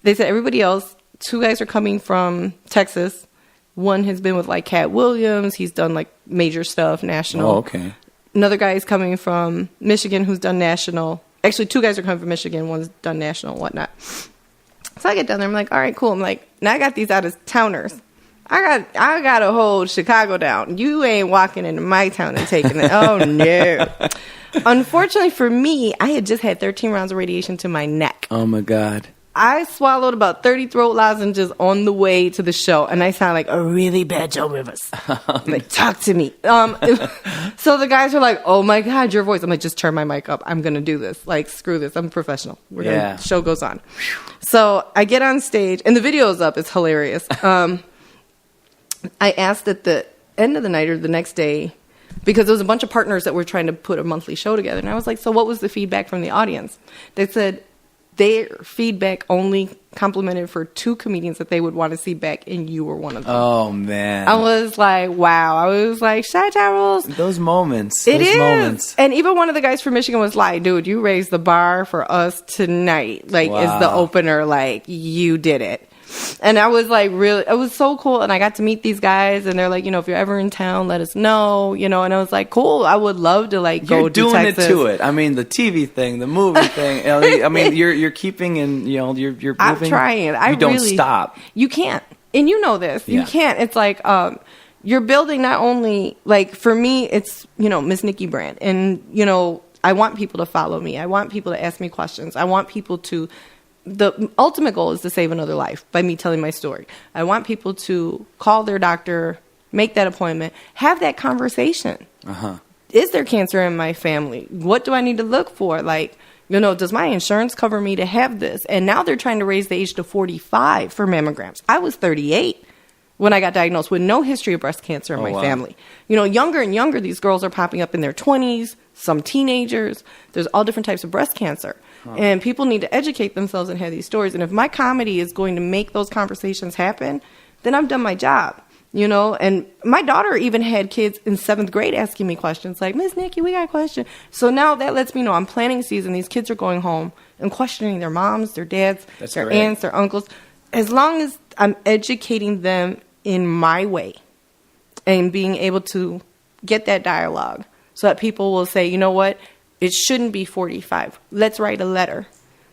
They said everybody else, 2 guys are coming from Texas. One has been with, like, Cat Williams. He's done, like, major stuff, national. Oh, okay. Another guy is coming from Michigan who's done national. Actually, 2 guys are coming from Michigan. One's done national and whatnot. So I get down there. I'm like, all right, cool. I'm like, now I got these out-of-towners. I got to hold Chicago down. You ain't walking into my town and taking it. Oh, no. Unfortunately for me, I had just had 13 rounds of radiation to my neck. Oh, my God. I swallowed about 30 throat lozenges on the way to the show, and I sound like a really bad Joe Rivers. Like, talk to me. So the guys were like, oh, my God, your voice. I'm like, just turn my mic up. I'm going to do this. Like, screw this. I'm a professional. The show goes on. So I get on stage, and the video's up. It's hilarious. I asked at the end of the night or the next day, because there was a bunch of partners that were trying to put a monthly show together. And I was like, so what was the feedback from the audience? They said their feedback only complimented for 2 comedians that they would want to see back, and you were one of them. Oh, man. I was like, wow. I was like, Shy Rules. Those moments. It those is. Moments. And even one of the guys from Michigan was like, dude, you raised the bar for us tonight. Like, is the opener. Like, you did it. And I was like, really, it was so cool. And I got to meet these guys, and they're like, if you're ever in town, let us know, and I was like, cool. I would love to, like, go to Texas. You're doing it to it. I mean, the TV thing, the movie thing. I mean, you're keeping in, you're moving. I'm trying. You don't stop. You can't. And you know this. You can't. It's like, you're building not only, like, for me, it's, Miss Nikki brand. And, I want people to follow me. I want people to ask me questions. I want people to... The ultimate goal is to save another life by me telling my story. I want people to call their doctor, make that appointment, have that conversation. Is there cancer in my family? What do I need to look for? Like, does my insurance cover me to have this? And now they're trying to raise the age to 45 for mammograms. I was 38 when I got diagnosed with no history of breast cancer in my family. Younger and younger, these girls are popping up in their 20s, some teenagers. There's all different types of breast cancer. And people need to educate themselves and have these stories. And if my comedy is going to make those conversations happen, then I've done my job, And my daughter even had kids in 7th grade asking me questions like, Miss Nikki, we got a question. So now that lets me know I'm planning season. These kids are going home and questioning their moms, their dads, their aunts, their uncles. As long as I'm educating them in my way and being able to get that dialogue so that people will say, you know what? It shouldn't be 45. Let's write a letter.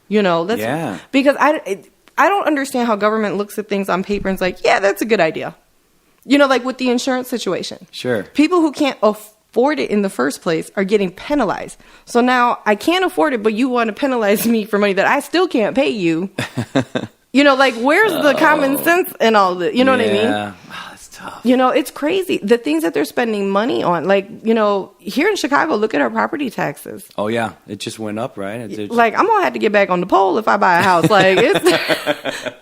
Because I don't understand how government looks at things on paper and is like, yeah, that's a good idea. Like with the insurance situation. Sure. People who can't afford it in the first place are getting penalized. So now I can't afford it, but you want to penalize me for money that I still can't pay you. Like, where's the common sense in all this? You know what I mean? Yeah. That's tough. It's crazy. The things that they're spending money on. Like, here in Chicago, look at our property taxes. Oh, yeah. It just went up, right? Like, I'm going to have to get back on the pole if I buy a house. Like, it's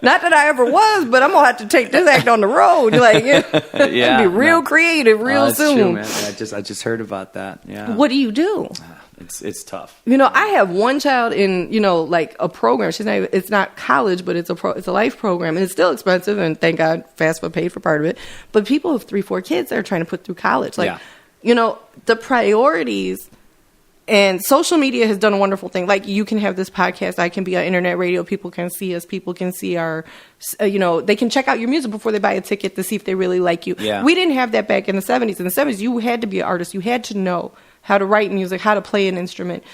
not that I ever was, but I'm going to have to take this act on the road. Like, be real creative real soon. That's true, man. I just heard about that. Yeah. What do you do? It's tough. I have one child in, like a program. It's not college, but it's a life program, and it's still expensive. And thank God, FAFSA paid for part of it. But people have 3-4 kids that are trying to put through college. Like, the priorities And social media has done a wonderful thing. Like, you can have this podcast. I can be on internet radio. People can see us. People can see our, they can check out your music before they buy a ticket to see if they really like you. Yeah. We didn't have that back in the 70s. In the 70s, you had to be an artist. You had to know how to write music, how to play an instrument.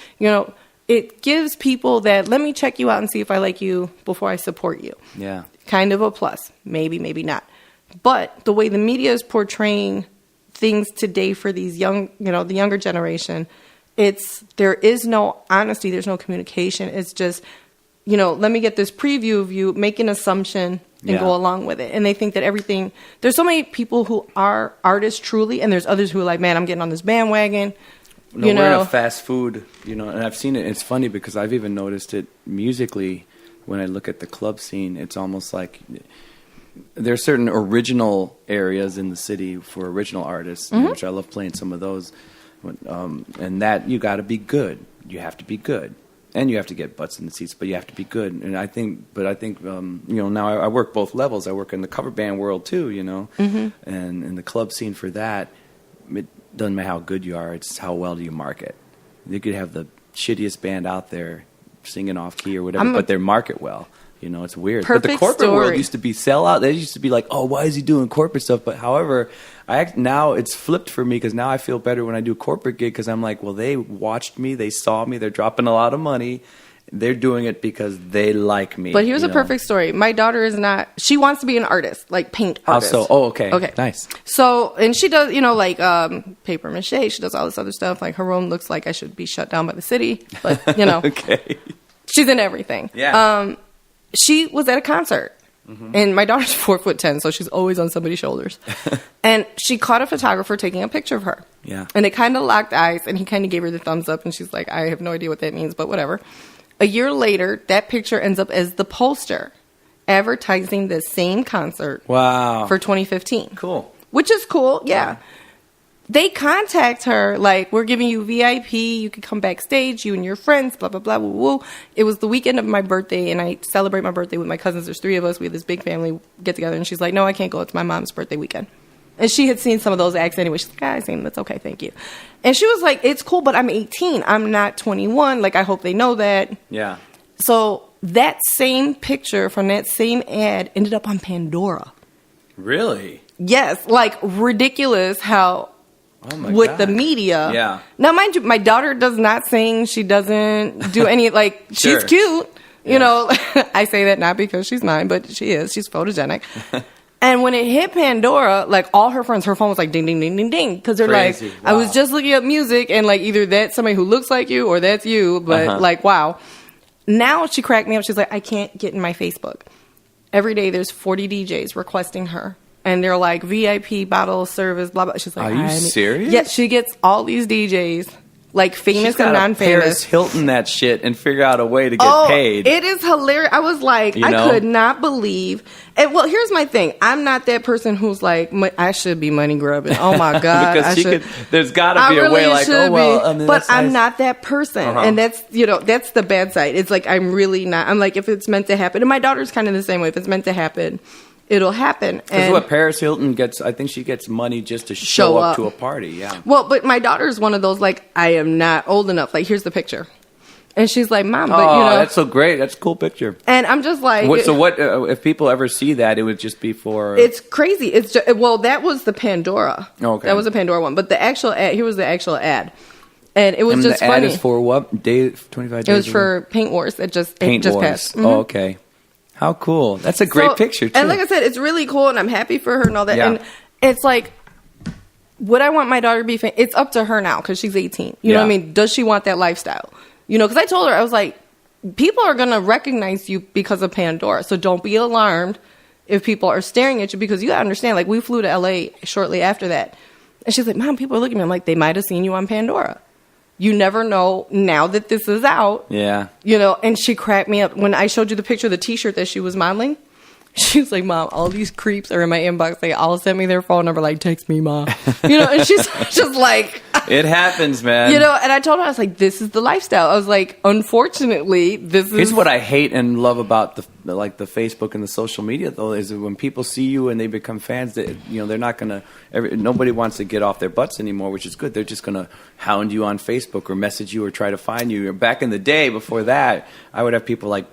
It gives people that, let me check you out and see if I like you before I support you. Yeah. Kind of a plus. Maybe, maybe not. But the way the media is portraying things today for these young, the younger generation, there is no honesty, there's no communication. It's just, let me get this preview of you, make an assumption, and go along with it. And they think that there's so many people who are artists truly, and there's others who are like, man, I'm getting on this bandwagon. We're in a fast food, and I've seen it. It's funny because I've even noticed it musically when I look at the club scene. It's almost like there are certain original areas in the city for original artists, which I love playing some of those. And that you got to be good. You have to be good, and you have to get butts in the seats. But you have to be good. And I think now I work both levels. I work in the cover band world too, and in the club scene for that. It doesn't matter how good you are; it's how well do you market. You could have the shittiest band out there singing off key or whatever, but they market well. It's weird. But the corporate world used to be sellout. They used to be like, oh, why is he doing corporate stuff? But however, now it's flipped for me because now I feel better when I do a corporate gig because I'm like, well, they watched me. They saw me. They're dropping a lot of money. They're doing it because they like me. But here's a perfect story. My daughter is not, she wants to be an artist, like paint artist. How so? Oh, okay. Okay. Nice. So, and she does, like paper mache. She does all this other stuff. Like her room looks like I should be shut down by the city. But, okay. She's in everything. Yeah. She was at a concert, and my daughter's 4'10", so she's always on somebody's shoulders. And she caught a photographer taking a picture of her. Yeah. And they kind of locked eyes, and he kind of gave her the thumbs up, and she's like, I have no idea what that means, but whatever. A year later, that picture ends up as the poster advertising the same concert. Wow. For 2015. Cool. Which is cool, yeah. They contact her, like, we're giving you VIP, you can come backstage, you and your friends, blah, blah, blah, woo, woo. It was the weekend of my birthday, and I celebrate my birthday with my cousins. There's 3 of us. We have this big family get-together, and she's like, no, I can't go. It's my mom's birthday weekend. And she had seen some of those acts anyway. She's like, I've seen them. That's okay, thank you. And she was like, it's cool, but I'm 18. I'm not 21. Like, I hope they know that. Yeah. So that same picture from that same ad ended up on Pandora. Really? Yes. Like, ridiculous how... Oh my with God. The media. Yeah. Now, mind you, my daughter does not sing. She doesn't do any, like, Sure. she's cute. You know, I say that not because she's 9, but she is. She's photogenic. And when it hit Pandora, like, all her friends, her phone was like, ding, ding, ding, ding, ding. Because they're Crazy. like, Wow. I was just looking up music, and, like, either that's somebody who looks like you or that's you. But, like, wow. Now she cracked me up. She's like, I can't get in my Facebook. Every day there's 40 DJs requesting her. And they're like, VIP, bottle service, blah, blah. She's like, are you serious? Yeah, she gets all these DJs, like famous and non-famous. Paris Hilton that shit and figure out a way to get paid. It is hilarious. I was like, I could not believe. And well, here's my thing. I'm not that person who's like, I should be money grubbing. Oh my God. Because there's got to be a way like, oh, well, I mean, but I'm nice. not that person. And that's, that's the bad side. It's like, I'm really not. I'm like, if it's meant to happen. And my daughter's kind of the same way. If it's meant to happen, it'll happen. Because what Paris Hilton gets, I think she gets money just to show up to a party. Yeah. Well, but my daughter's one of those, like, I am not old enough. Like, here's the picture. And she's like, Mom, but that's so great. That's a cool picture. And I'm just like... what if people ever see that, it would just be for... It's crazy. It's just, well, that was the Pandora. Okay. That was a Pandora one. But the actual ad, here was the actual ad. And it was just the funny. ad is for what? 25 days? It was for Paint Wars. It just passed. Oh, okay. How cool. That's a great picture, too. And like I said, it's really cool, and I'm happy for her and all that. Yeah. And it's like, would I want my daughter to be famous? It's up to her now, because she's 18. You know what I mean? Does she want that lifestyle? Because I told her, I was like, people are going to recognize you because of Pandora, so don't be alarmed if people are staring at you, because you got to understand, like, we flew to L.A. shortly after that. And she's like, Mom, people are looking at me. I'm like, they might have seen you on Pandora. You never know now that this is out. Yeah. And she cracked me up. When I showed you the picture of the T-shirt that she was modeling, She was like, Mom, all these creeps are in my inbox. They all sent me their phone number, like, text me, Mom. And she's just like... It happens, man. and I told her, I was like, this is the lifestyle. I was like, unfortunately, this is... Here's what I hate and love about the Facebook and the social media, though, is that when people see you and they become fans, that they're not going to... Nobody wants to get off their butts anymore, which is good. They're just going to hound you on Facebook or message you or try to find you. Back in the day, before that, I would have people like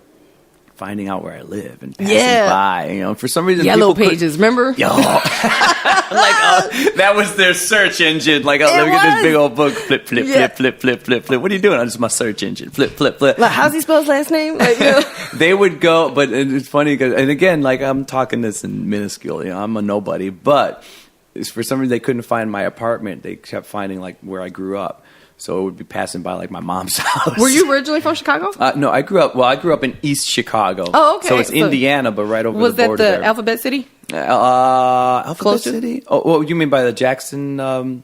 finding out where I live and passing by. For some reason, Yellow Pages, remember? Yo, that was their search engine. Like, let me get this big old book. Flip, flip, flip, flip, flip, flip, flip. What are you doing? This is my search engine. Flip, flip, flip. Like, how's he spell his last name? Like, They would go, but it's funny because, and again, like I'm talking this in minuscule. I'm a nobody, but for some reason they couldn't find my apartment. They kept finding like where I grew up. So it would be passing by like my mom's house. Were you originally from Chicago? No, I grew up in East Chicago. Oh, okay. So it's Indiana, but right over the border there. Was that the Alphabet City? Alphabet City? Oh, what you mean by the Jackson?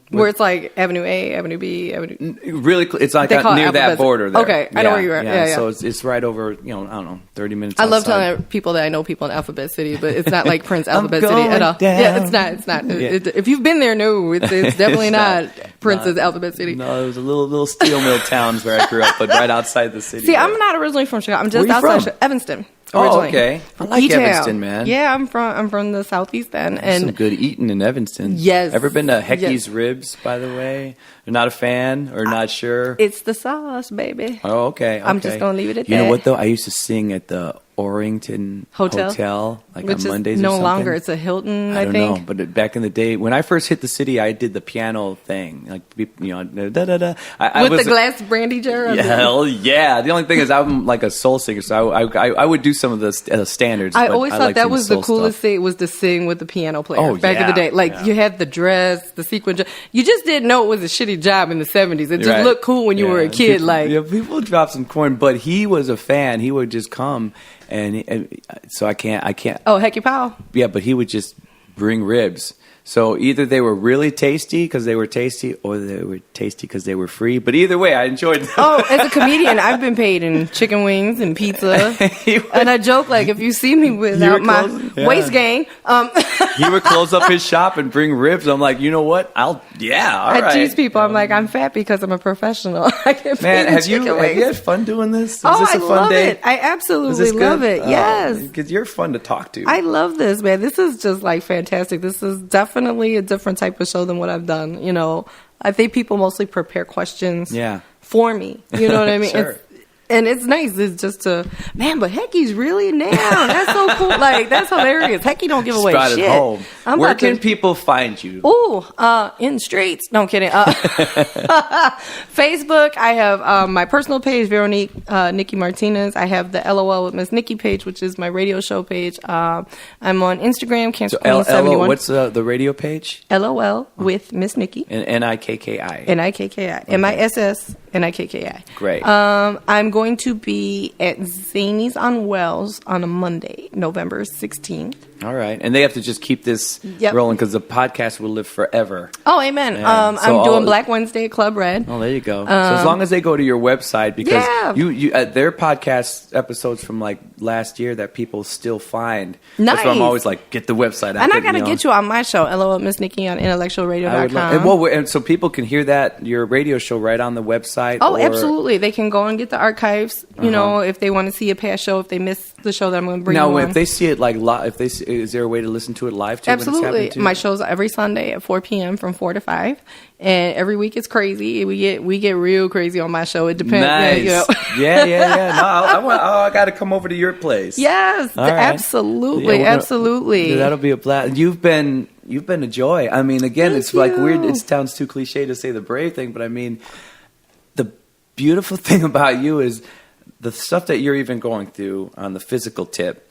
Where it's like Avenue A, Avenue B, Avenue... Really, it's like near that border there. Okay, I know where you are. Yeah. So it's right over, I don't know, 30 minutes I love outside. telling people that I know people in Alphabet City, but it's not like Prince Alphabet City at all. Down. Yeah, it's not. Yeah. If you've been there, no, it's definitely not Prince's Alphabet City. No, it was a little steel mill towns where I grew up, but right outside the city. See, there. I'm not originally from Chicago. I'm just Where you outside from? Evanston. Originally. Oh, okay. I like E-town. Evanston, man. Yeah, I'm from the southeast end, and some good eating in Evanston. Yes. Ever been to Hecky's Yes. Ribs, by the way? You're not a fan or not sure? It's the sauce, baby. Oh, okay. I'm just gonna leave it at that. You know what though? I used to sing at the Orrington Hotel, like which on Mondays is no or something. longer. It's a Hilton, I don't think. know, but back in the day when I first hit the city, I did the piano thing, like da da da. With the glass brandy jar. Hell yeah! The only thing is, I'm like a soul singer, so I would do some of the standards. I but always I thought like that singing was the soul coolest stuff. thing was to sing with the piano player Oh, back in the day. Like yeah. you had the dress, the sequin dress. You just didn't know it was a shitty job in the 70s. It just Right. looked cool when you were a kid. People drop some coin, but he was a fan. He would just come, and so I can't. Oh, Hecky Powell. Yeah, but he would just bring ribs. So either they were really tasty because they were tasty, or they were tasty because they were free. But either way, I enjoyed them. Oh, as a comedian, I've been paid in chicken wings and pizza. And I joke, like, if you see me without my waist gain. He would close up his shop and bring ribs. I'm like, you know what? All right. I tease people. I'm like, I'm fat because I'm a professional. I get paid Man, in have you chicken wings. had fun doing this? Oh, this a I fun love day? it. I Is absolutely this love good? it. Yes. Because you're fun to talk to. I love this, man. This is just like fantastic. This is definitely a different type of show than what I've done. I think people mostly prepare questions for me. You know what I mean? Sure. It's nice. It's just but Hecky's really now. That's so cool. Like, that's hilarious. Hecky don't give away Brought shit. it home. I'm Where about can to- people find you? in the streets. No, I'm kidding. Facebook, I have my personal page, Veronique Nikki Martinez. I have the LOL with Miss Nikki page, which is my radio show page. I'm on Instagram, Cancer Queen 71. What's the radio page? LOL with Miss Nikki. And Nikki. Nikki. MISS Nikki. Great. I'm going to be at Zany's on Wells on a Monday, November 16th. All right. And they have to just keep this rolling because the podcast will live forever. Oh, amen. And I'm doing Black Wednesday at Club Red. Oh, there you go. So as long as they go to your website, because you their podcast episodes from like last year that people still find. Nice. That's why I'm always like, get the website. And I got to get you on my show, LOL Miss Nikki on intellectualradio.com. And so people can hear your radio show right on the website. Oh, absolutely. They can go and get the archives, if they want to see a past show, if they miss the show that I'm going to bring you on. If they see it like live, is there a way to listen to it live too? Absolutely. My show's every Sunday at 4 p.m. from 4 to 5. And every week it's crazy. We get real crazy on my show. It depends. Nice. Yeah. No, I got to come over to your place. Yes, right. absolutely, absolutely. Yeah, that'll be a blast. You've been a joy. I mean, again, Thank it's like you. weird. It sounds too cliche to say the brave thing, but I mean, the beautiful thing about you is the stuff that you're even going through on the physical tip.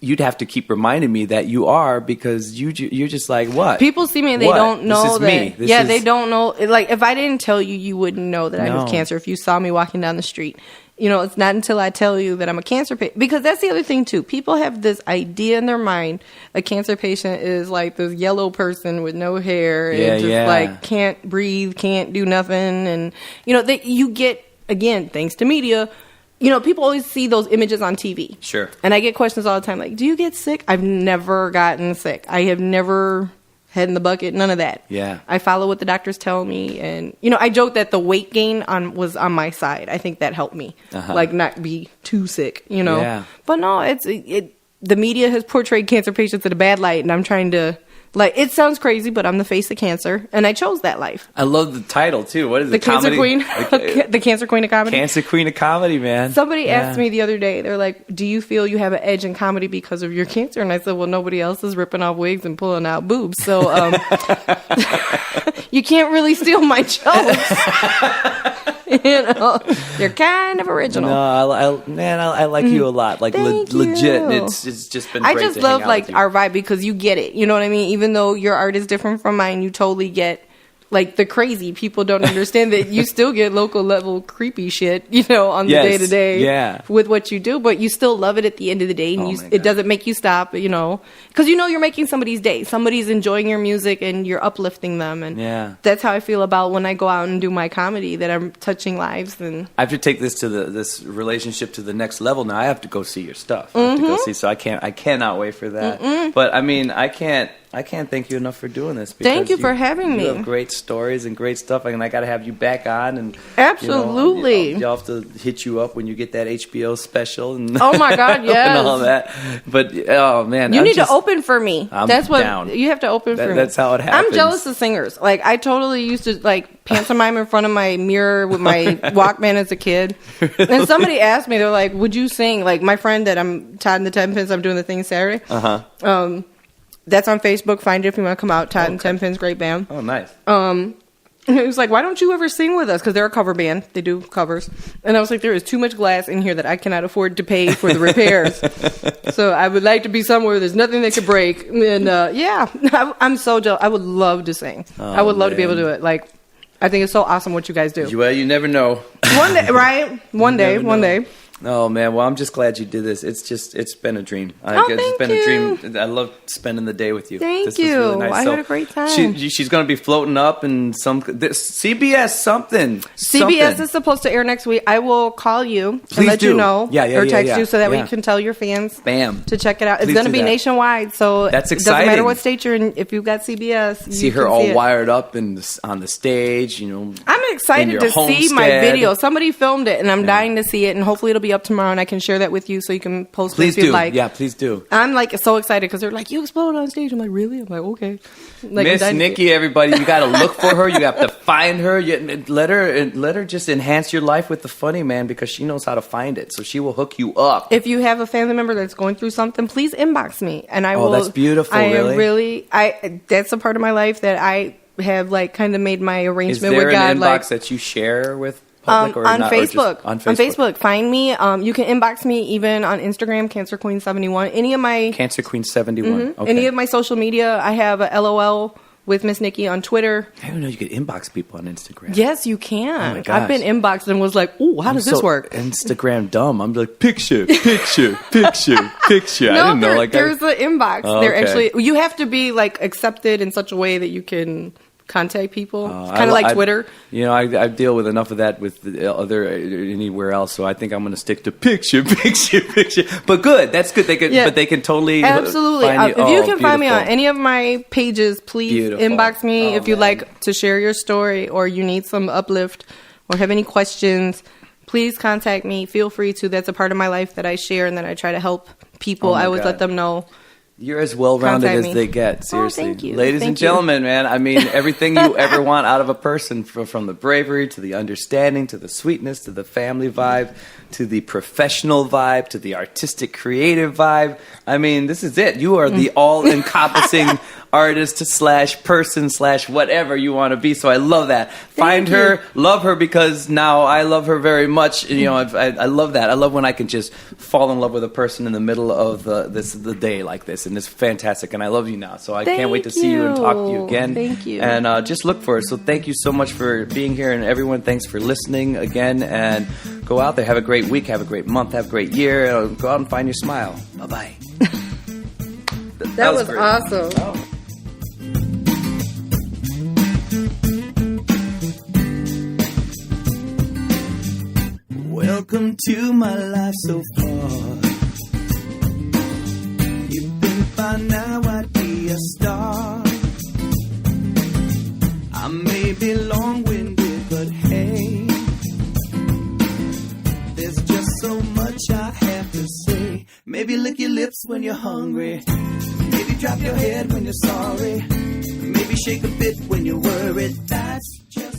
You'd have to keep reminding me that you are, because you're just like, what? People see me and they don't know this is that. Me. They don't know. Like, if I didn't tell you, you wouldn't know that I have cancer. If you saw me walking down the street, it's not until I tell you that I'm a cancer patient. Because that's the other thing too. People have this idea in their mind: a cancer patient is like this yellow person with no hair and just like can't breathe, can't do nothing, and you get, again, thanks to media, people always see those images on TV. Sure. And I get questions all the time like, do you get sick? I've never gotten sick. I have never head in the bucket, none of that. Yeah. I follow what the doctors tell me. And, I joke that the weight gain was on my side. I think that helped me, like not be too sick, Yeah. But no, the media has portrayed cancer patients in a bad light, and I'm trying to, it sounds crazy, but I'm the face of cancer, and I chose that life. I love the title, too. What is it? The Cancer Queen. The Cancer Queen of Comedy. Cancer Queen of Comedy, man. Somebody asked me the other day, they're like, do you feel you have an edge in comedy because of your cancer? And I said, well, nobody else is ripping off wigs and pulling out boobs, so you can't really steal my jokes. You're kind of original. No, I like you a lot. Like, legit. It's just been great I just to love, hang out with you. our vibe because you get it. You know what I mean? Even though your art is different from mine, you totally get, the crazy. People don't understand that you still get local level creepy shit, on the day to day with what you do, but you still love it at the end of the day, and it doesn't make you stop, because you're making somebody's day. Somebody's enjoying your music, and you're uplifting them, and that's how I feel about when I go out and do my comedy, that I'm touching lives. And I have to take this to this relationship to the next level. Now I have to go see your stuff. I have to go see, so I cannot wait for that. But I mean, I can't thank you enough for doing this. Thank you for having me. You have great stories and great stuff, and I got to have you back on. And absolutely, I'll have to hit you up when you get that HBO special. And oh my God, yes, and all that. But oh man, you need to open for me. That's what down. You have to open for me. That's how it happens. I'm jealous of singers. I totally used to pantomime in front of my mirror with my Walkman as a kid. And somebody asked me, they're like, "Would you sing?" My friend that I'm Todd and the Ten Pins. I'm doing the thing Saturday. That's on Facebook. Find it if you want to come out. Todd and Ten Pins, great band. Oh, nice. He was like, why don't you ever sing with us? Because they're a cover band. They do covers. And I was like, there is too much glass in here that I cannot afford to pay for the repairs. So I would like to be somewhere where there's nothing that could break. And I'm so jealous. I would love to sing. I would love to be able to do it. I think it's so awesome what you guys do. Well, you never know. One day, right? One day. Oh man, well I'm just glad you did this. It's been a dream. It's been a dream. I love spending the day with you. Thank you. Was really nice. I had a great time. She's going to be floating up in CBS something. CBS is supposed to air next week. I will call you and let you know, or text you so that we can tell your fans to check it out. It's going to be nationwide, so that's exciting. It doesn't matter what state you're in. If you've got CBS, see her all wired up on the stage. I'm excited to see my video. Somebody filmed it, and I'm dying to see it, and hopefully it'll be up tomorrow, and I can share that with you so you can post it if you'd like. Yeah, please do. I'm so excited because they're like, you exploded on stage. I'm like, really? I'm like, okay. Miss Nikki, everybody, you got to look for her. You have to find her. Let her just enhance your life with the funny, man, because she knows how to find it. So she will hook you up. If you have a family member that's going through something, please inbox me, and I will. Oh, that's beautiful. That's a part of my life that I have kind of made my arrangement with God. Is there an inbox that you share with public or on not, Facebook? On Facebook, find me. You can inbox me even on Instagram, Cancer Queen 71. Any of my Cancer Queen 71. Okay. Any of my social media. I have a LOL with Miss Nikki on Twitter. I didn't know you could inbox people on Instagram. Yes, you can. Oh my gosh. I've been inboxed and was like, "Ooh, how does this work?" Instagram dumb. I'm like, picture. No, I didn't know. There's an inbox. Oh, They're okay. actually. You have to be accepted in such a way that you can contact people. It's kind of like Twitter. I deal with enough of that with anywhere else, so I think I'm going to stick to picture. But good, that's good. But they can totally absolutely. Find you. If you can find me on any of my pages, please inbox me if you'd like to share your story or you need some uplift or have any questions. Please contact me. Feel free to. That's a part of my life that I share and that I try to help people. I always let them know. You're as well-rounded as they get, seriously. Thank you. Ladies and gentlemen, man, I mean, everything you ever want out of a person, from the bravery to the understanding to the sweetness to the family vibe to the professional vibe to the artistic creative vibe. I mean, this is it. You are the all-encompassing artist / person / whatever you want to be. So I love that. Find her, love her, because now I love her very much. I love that. I love when I can just fall in love with a person in the middle of the day like this, and it's fantastic. And I love you now, so I can't wait to see you and talk to you again. Thank you. And just look for it. So thank you so much for being here, and everyone, thanks for listening again. And go out there, have a great week, have a great month, have a great year. Go out and find your smile. Bye bye. That was awesome. Oh. Welcome to my life so far. You think by now I'd be a star. I may be long-winded, but hey, there's just so much I have to say. Maybe lick your lips when you're hungry. Maybe drop your head when you're sorry. Maybe shake a bit when you're worried. That's just